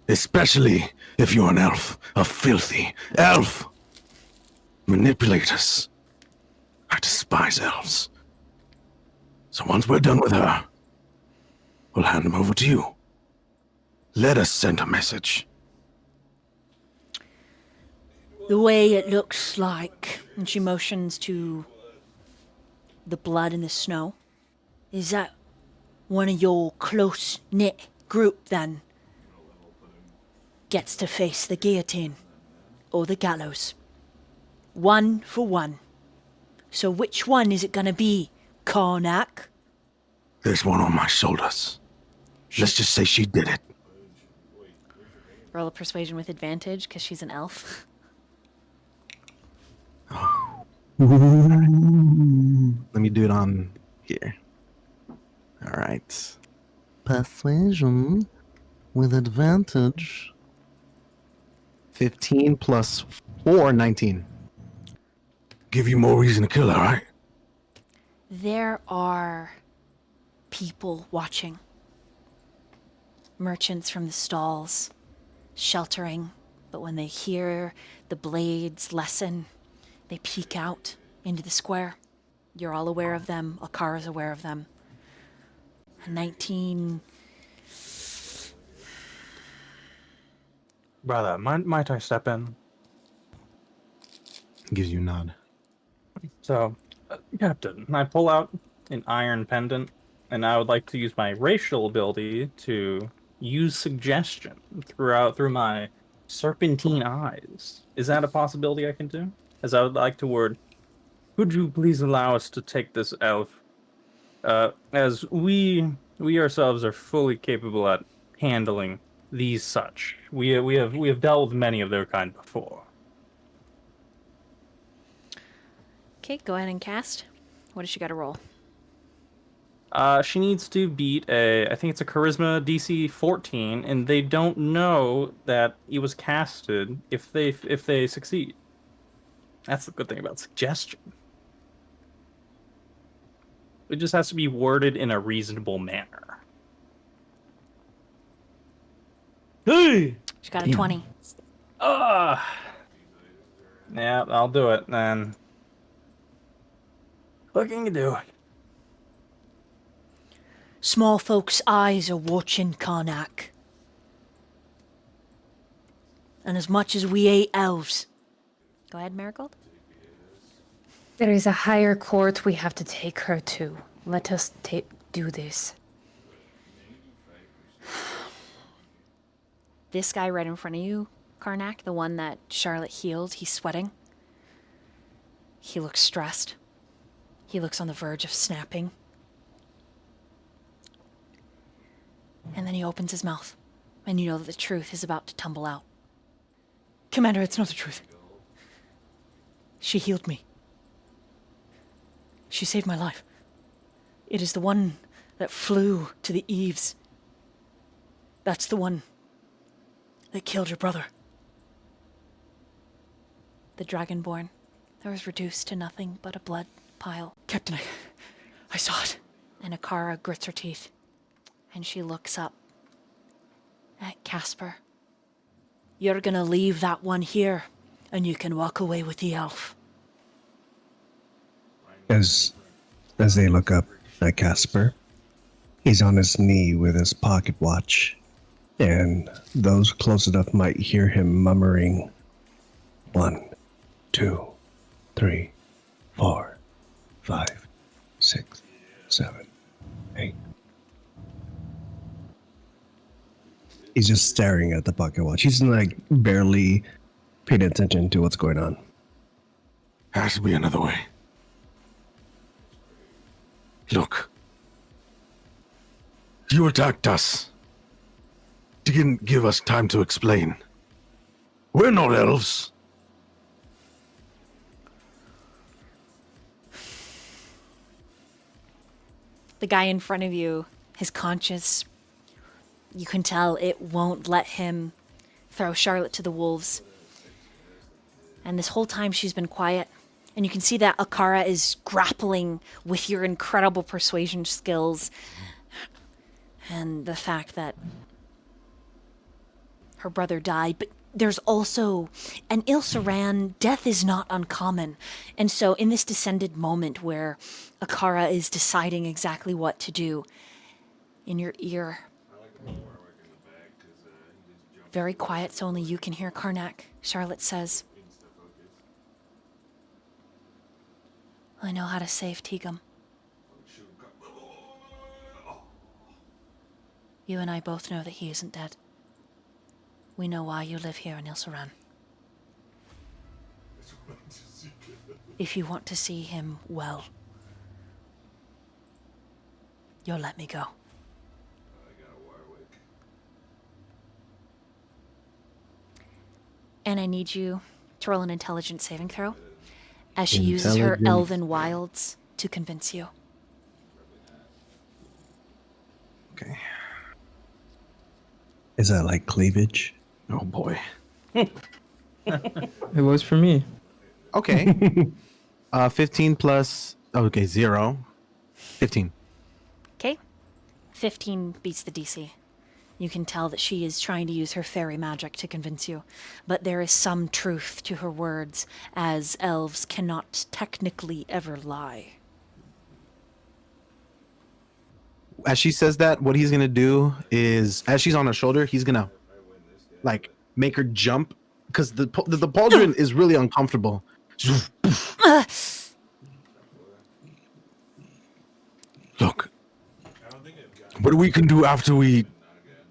Especially if you're an elf, a filthy elf. Manipulators. I despise elves. So once we're done with her, we'll hand them over to you. Let us send a message. The way it looks like, and she motions to the blood in the snow, is that one of your close-knit group, then, gets to face the guillotine or the gallows. 1 for 1. So which one is it gonna be, Karnak? There's one on my shoulders. Let's just say she did it. Roll a persuasion with advantage, because she's an elf. Let me do it on here. All right. Persuasion with advantage. 15 plus 4, 19. Give you more reason to kill her, right? There are people watching. Merchants from the stalls, sheltering, but when they hear the blades lessen, they peek out into the square. You're all aware of them. Akara's aware of them. 19. Brother, might I step in? Gives you a nod. So, Captain, I pull out an iron pendant, and I would like to use my racial ability to use suggestion through my serpentine eyes. Is that a possibility I can do? As I would like to word, could you please allow us to take this elf? As we ourselves are fully capable at handling these such. We have dealt with many of their kind before. Okay, go ahead and cast. What does she got to roll? She needs to beat I think it's a charisma DC 14, and they don't know that it was casted if they succeed. That's the good thing about suggestion. It just has to be worded in a reasonable manner. Hey! She got a 20. Yeah, I'll do it then. What can you do? Small folks' eyes are watching Karnak. And as much as we hate elves. Go ahead, Marigold. There is a higher court we have to take her to. Let us do this. This guy right in front of you, Karnak, the one that Charlotte healed, he's sweating. He looks stressed. He looks on the verge of snapping. And then he opens his mouth, and you know that the truth is about to tumble out. Commander, it's not the truth. She healed me. She saved my life. It is the one that flew to the eaves. That's the one that killed your brother. The Dragonborn that was reduced to nothing but a blood pile. Captain, I saw it. And Akara grits her teeth, and she looks up at Kasper. You're gonna leave that one here, and you can walk away with the elf. As they look up at Kasper, he's on his knee with his pocket watch, and those close enough might hear him murmuring, 1, 2, 3, 4, 5, 6, 7, 8. He's just staring at the pocket watch. He's like barely paying attention to what's going on. Has to be another way. Look. You attacked us. Didn't give us time to explain. We're not elves. The guy in front of you, his conscience, you can tell it won't let him throw Charlotte to the wolves. And this whole time she's been quiet. And you can see that Akara is grappling with your incredible persuasion skills. And the fact that her brother died. But there's also an Ilsaran, death is not uncommon. And so in this descended moment where Akara is deciding exactly what to do, in your ear, very quiet so only you can hear Karnak, Charlotte says, I know how to save Tigum. You and I both know that he isn't dead. We know why you live here in Ilsaran. If you want to see him well, you'll let me go. And I need you to roll an intelligence saving throw as she uses her elven wilds to convince you. Okay. Is that like cleavage? Oh boy. It was for me. Okay. 15 plus. Okay, 0. 15. Okay. 15 beats the DC. You can tell that she is trying to use her fairy magic to convince you, but there is some truth to her words, as elves cannot technically ever lie. As she says that, what he's gonna do is, as she's on her shoulder, he's gonna like make her jump because the pauldron is really uncomfortable. Look. What we can do after we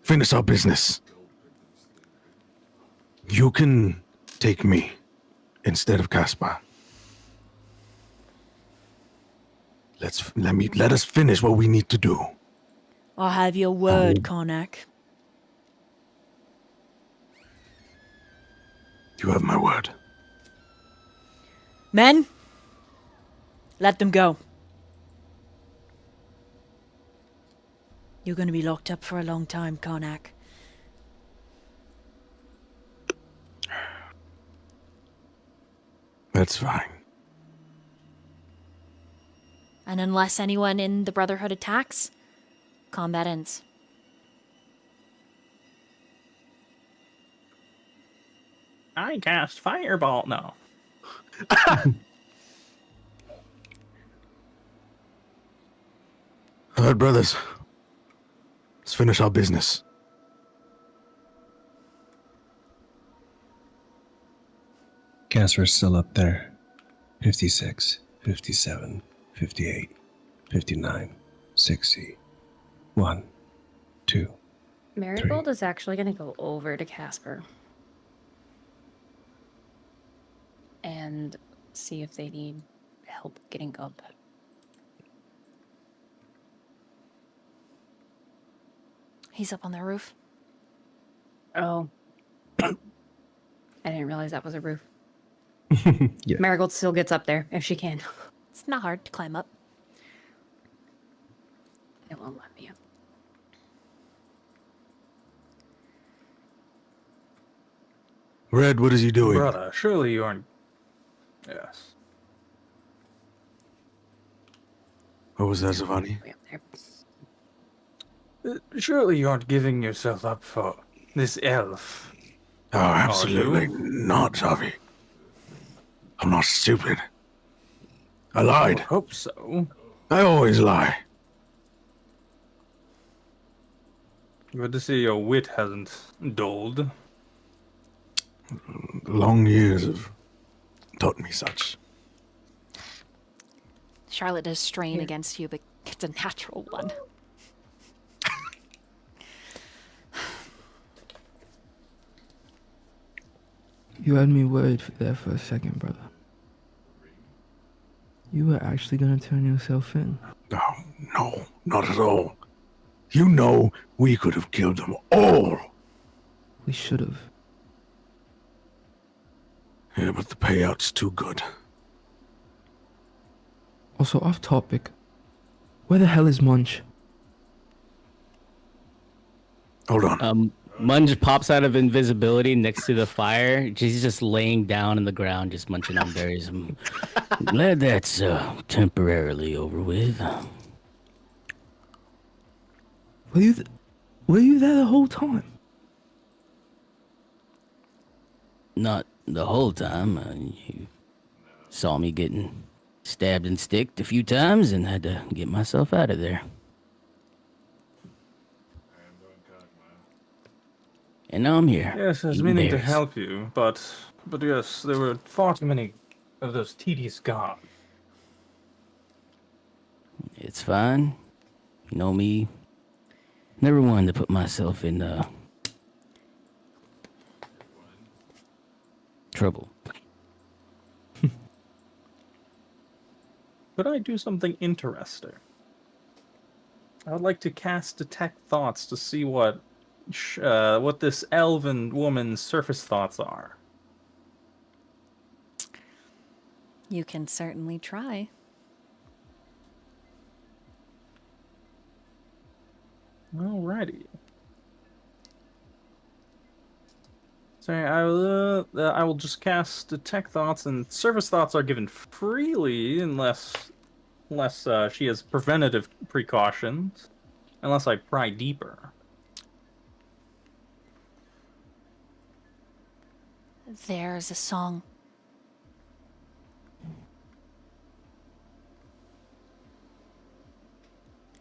finish our business. You can take me instead of Kasper. Let us finish what we need to do. I have your word, Karnak. You have my word. Men, let them go. You're going to be locked up for a long time, Karnak. That's fine. And unless anyone in the Brotherhood attacks, combat ends. I cast Fireball. No. All right, brothers. Let's finish our business. Kasper's still up there. 56, 57, 58, 59, 60. 1, 2. Marigold is actually going to go over to Kasper and see if they need help getting up. He's up on the roof. Oh. I didn't realize that was a roof. Yeah. Marigold still gets up there if she can. It's not hard to climb up. It won't let me up. Red, what is he doing? Brother, surely you aren't. Yes. What was that, Zha'Vani? Way up there. Surely you aren't giving yourself up for this elf. Oh, absolutely not, Zhavi. I'm not stupid. I I lied. hope so. I always lie. Good to see your wit hasn't dulled. Long years have taught me such. Charlotte does strain against you, but it's a natural one. You had me worried there for a second, brother. You were actually gonna turn yourself in. Oh, no, not at all. You know we could have killed them all. We should have. Yeah, but the payout's too good. Also, off topic. Where the hell is Munch? Hold on. Munge pops out of invisibility next to the fire. He's just laying down on the ground, just munching on berries. I'm glad that's temporarily over with. Were you there the whole time? Not the whole time. You saw me getting stabbed and sticked a few times and had to get myself out of there. And now I'm here. Yes, I was eating meaning to berries. help you, but yes, there were far too many of those tedious gods. It's fine. You know me. Never wanted to put myself in trouble. Could I do something interesting? I would like to cast Detect Thoughts to see what this elven woman's surface thoughts are. You can certainly try. Alrighty. So I will just cast Detect Thoughts, and Surface Thoughts are given freely unless she has preventative precautions, unless I pry deeper. There's a song.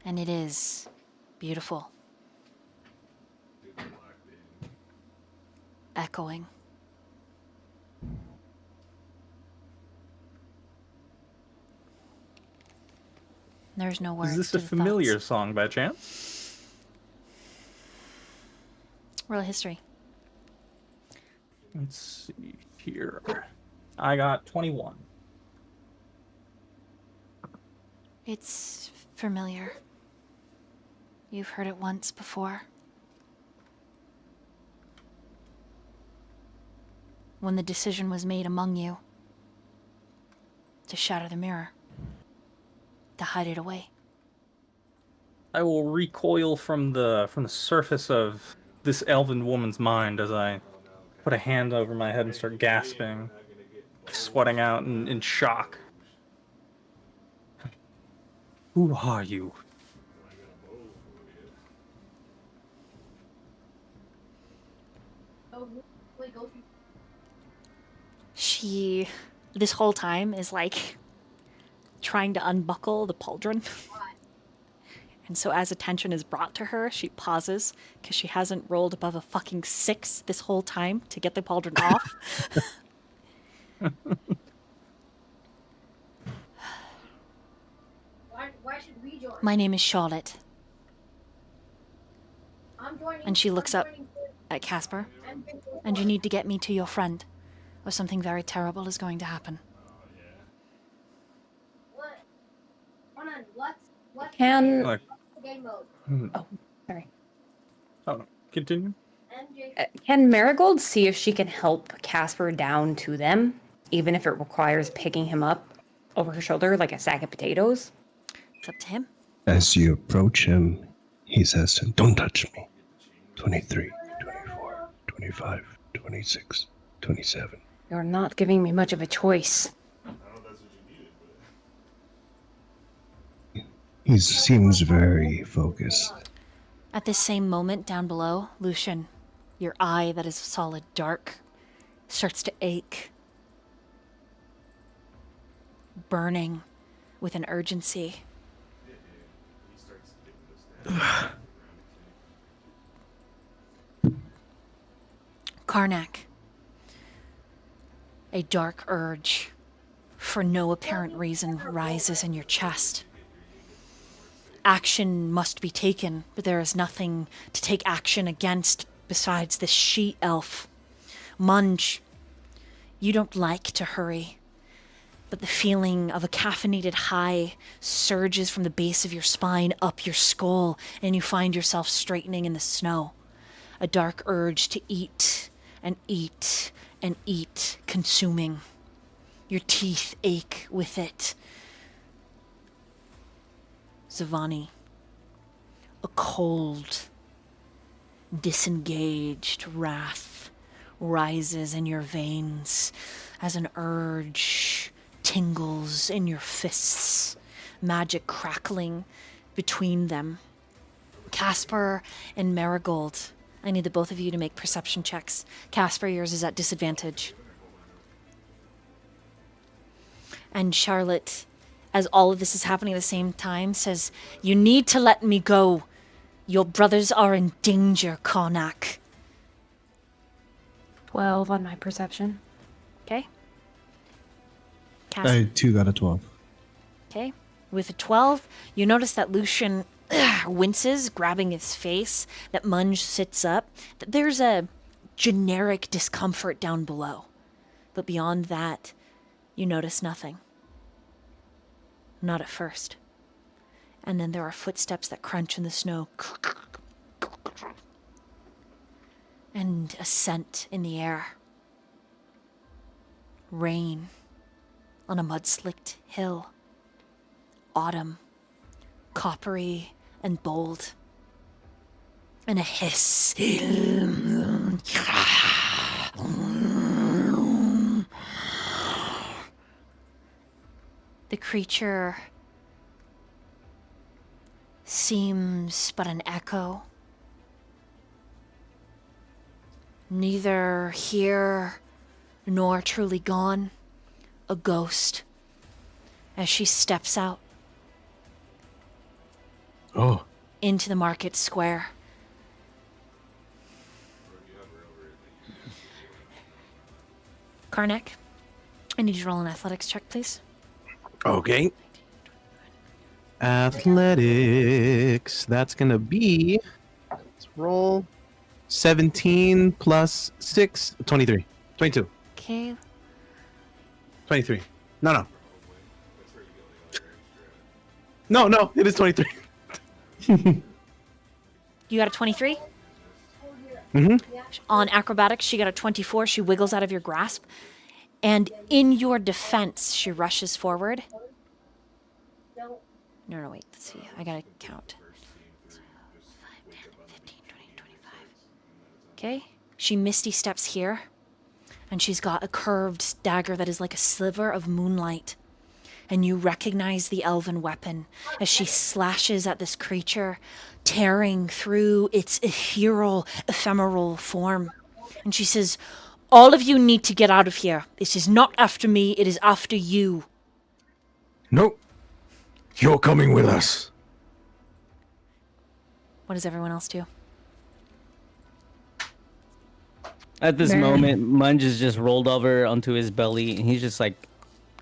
And it is beautiful. Echoing. There's no words. Is this to a the familiar thoughts. song by chance? Roll history. Let's see here. I got 21. It's familiar. You've heard it once before. When the decision was made among you to shatter the mirror, to hide it away. I will recoil from the surface of this elven woman's mind as I put a hand over my head and start gasping, sweating out in shock. Who are you? She, this whole time, is like trying to unbuckle the pauldron. And so as attention is brought to her, she pauses because she hasn't rolled above a fucking 6 this whole time to get the pauldron off. My name is Charlotte. And she looks up at Kasper. And you need to get me to your friend, or something very terrible is going to happen. Can Like, oh, sorry. oh, continue. Can Marigold see if she can help Kasper down to them, even if it requires picking him up over her shoulder like a sack of potatoes? It's up to him. As you approach him, he says, "Don't touch me." 23, 24, 25, 26, 27. You're not giving me much of a choice. He seems very focused. At this same moment down below, Lucian, your eye that is solid dark starts to ache, burning with an urgency. Karnak, a dark urge for no apparent reason rises in your chest. Action must be taken, but there is nothing to take action against besides this she-elf. Munge, you don't like to hurry, but the feeling of a caffeinated high surges from the base of your spine up your skull, and you find yourself straightening in the snow. A dark urge to eat and eat and eat, consuming. Your teeth ache with it. Zha'Vani, a cold, disengaged wrath rises in your veins as an urge tingles in your fists, magic crackling between them. Kasper and Marigold, I need the both of you to make perception checks. Kasper, yours is at disadvantage. And Charlotte, as all of this is happening at the same time, says, "You need to let me go. Your brothers are in danger, Karnak." 12 on my perception. Okay? I too got a 12. Okay. With a 12, you notice that Lucian winces, grabbing his face, that Munge sits up, that there's a generic discomfort down below. But beyond that, you notice nothing. Not at first. And then there are footsteps that crunch in the snow. And a scent in the air. Rain on a mud-slicked hill. Autumn, coppery and bold. And a hiss. The creature seems but an echo. Neither here nor truly gone. A ghost as she steps out Oh, into the market square. Karnak, I need you to roll an athletics check, please. Okay. Athletics. That's gonna be. Let's roll. 17 plus 6, 23. 22. Okay. 23. No. No, it is 23. You got a 23? Mm-hmm. On acrobatics, she got a 24. She wiggles out of your grasp. And in your defense, she rushes forward. No, wait. Let's see. I gotta count. 5, 10, 15, 20, 25. Okay. She misty steps here. And she's got a curved dagger that is like a sliver of moonlight. And you recognize the elven weapon as she slashes at this creature, tearing through its ephemeral form. And she says, "All of you need to get out of here. This is not after me, it is after you." nope. You're coming with us. What does everyone else do? At this moment, Munge is just rolled over onto his belly, and he's just like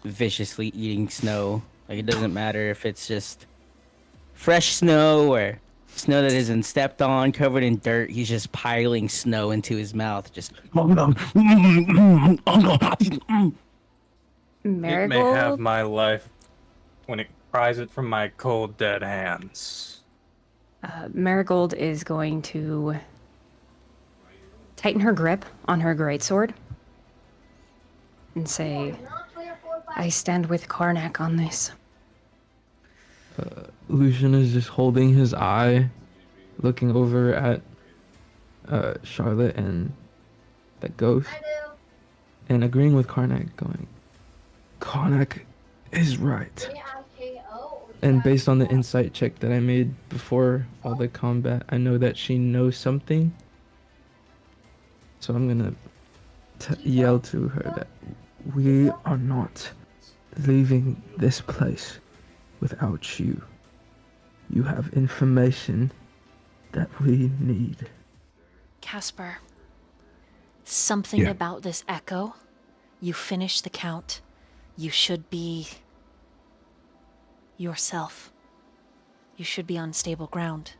viciously eating snow. Like it doesn't matter if it's just fresh snow or snow that isn't stepped on, covered in dirt. He's just piling snow into his mouth. Just. Marigold. It may have my life when it pries it from my cold, dead hands. Marigold is going to tighten her grip on her greatsword and say, I stand with Karnak on this. Lucian is just holding his eye, looking over at Charlotte and that ghost, and agreeing with Karnak, going, Karnak is right. And based on the insight check that I made before all the combat, I know that she knows something. So I'm gonna yell to her that we are not leaving this place without you. You have information that we need. Kasper, something Yeah. about this echo. You finish the count. You should be yourself. You should be on stable ground.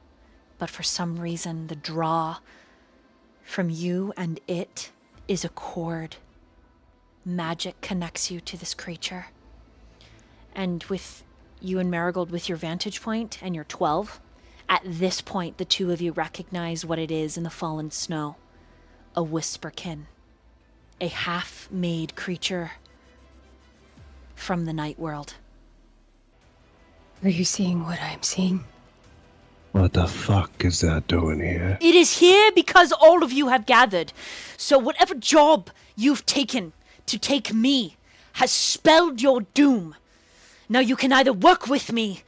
But for some reason, the draw from you and it is a cord. Magic connects you to this creature. And with you and Marigold with your vantage point, and you're 12, at this point, the two of you recognize what it is in the fallen snow. A whisperkin. A half-made creature from the night world. Are you seeing what I'm seeing? What the fuck is that doing here? It is here because all of you have gathered. So whatever job you've taken to take me has spelled your doom. Now you can either work with me,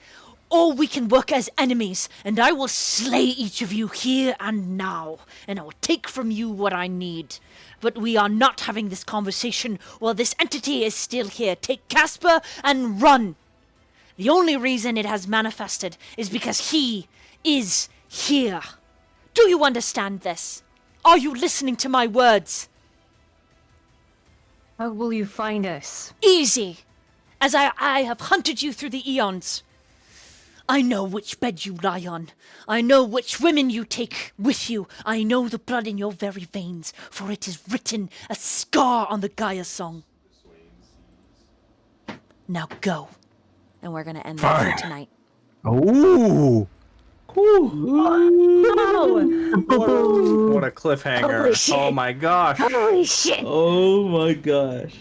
or we can work as enemies, and I will slay each of you here and now, and I will take from you what I need. But we are not having this conversation while this entity is still here. Take Kasper and run. The only reason it has manifested is because he is here. Do you understand this? Are you listening to my words? How will you find us? Easy. As I have hunted you through the eons. I know which bed you lie on. I know which women you take with you. I know the blood in your very veins, for it is written a scar on the Gaia song. Now go. And we're going to end that for Fine. tonight. Ooh. What a cliffhanger. Holy shit. Oh my gosh. Holy shit! Oh my gosh!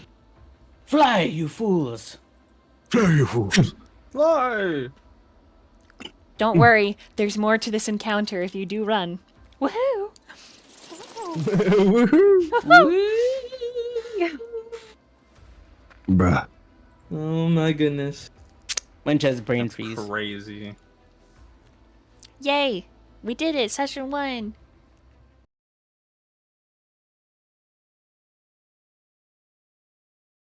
Fly, you fools! Fly, you fools. Fly! Don't worry, there's more to this encounter if you do run. Woohoo! Bruh. Oh my goodness. Munge has brain freeze. Crazy. Yay! We did it, session 1.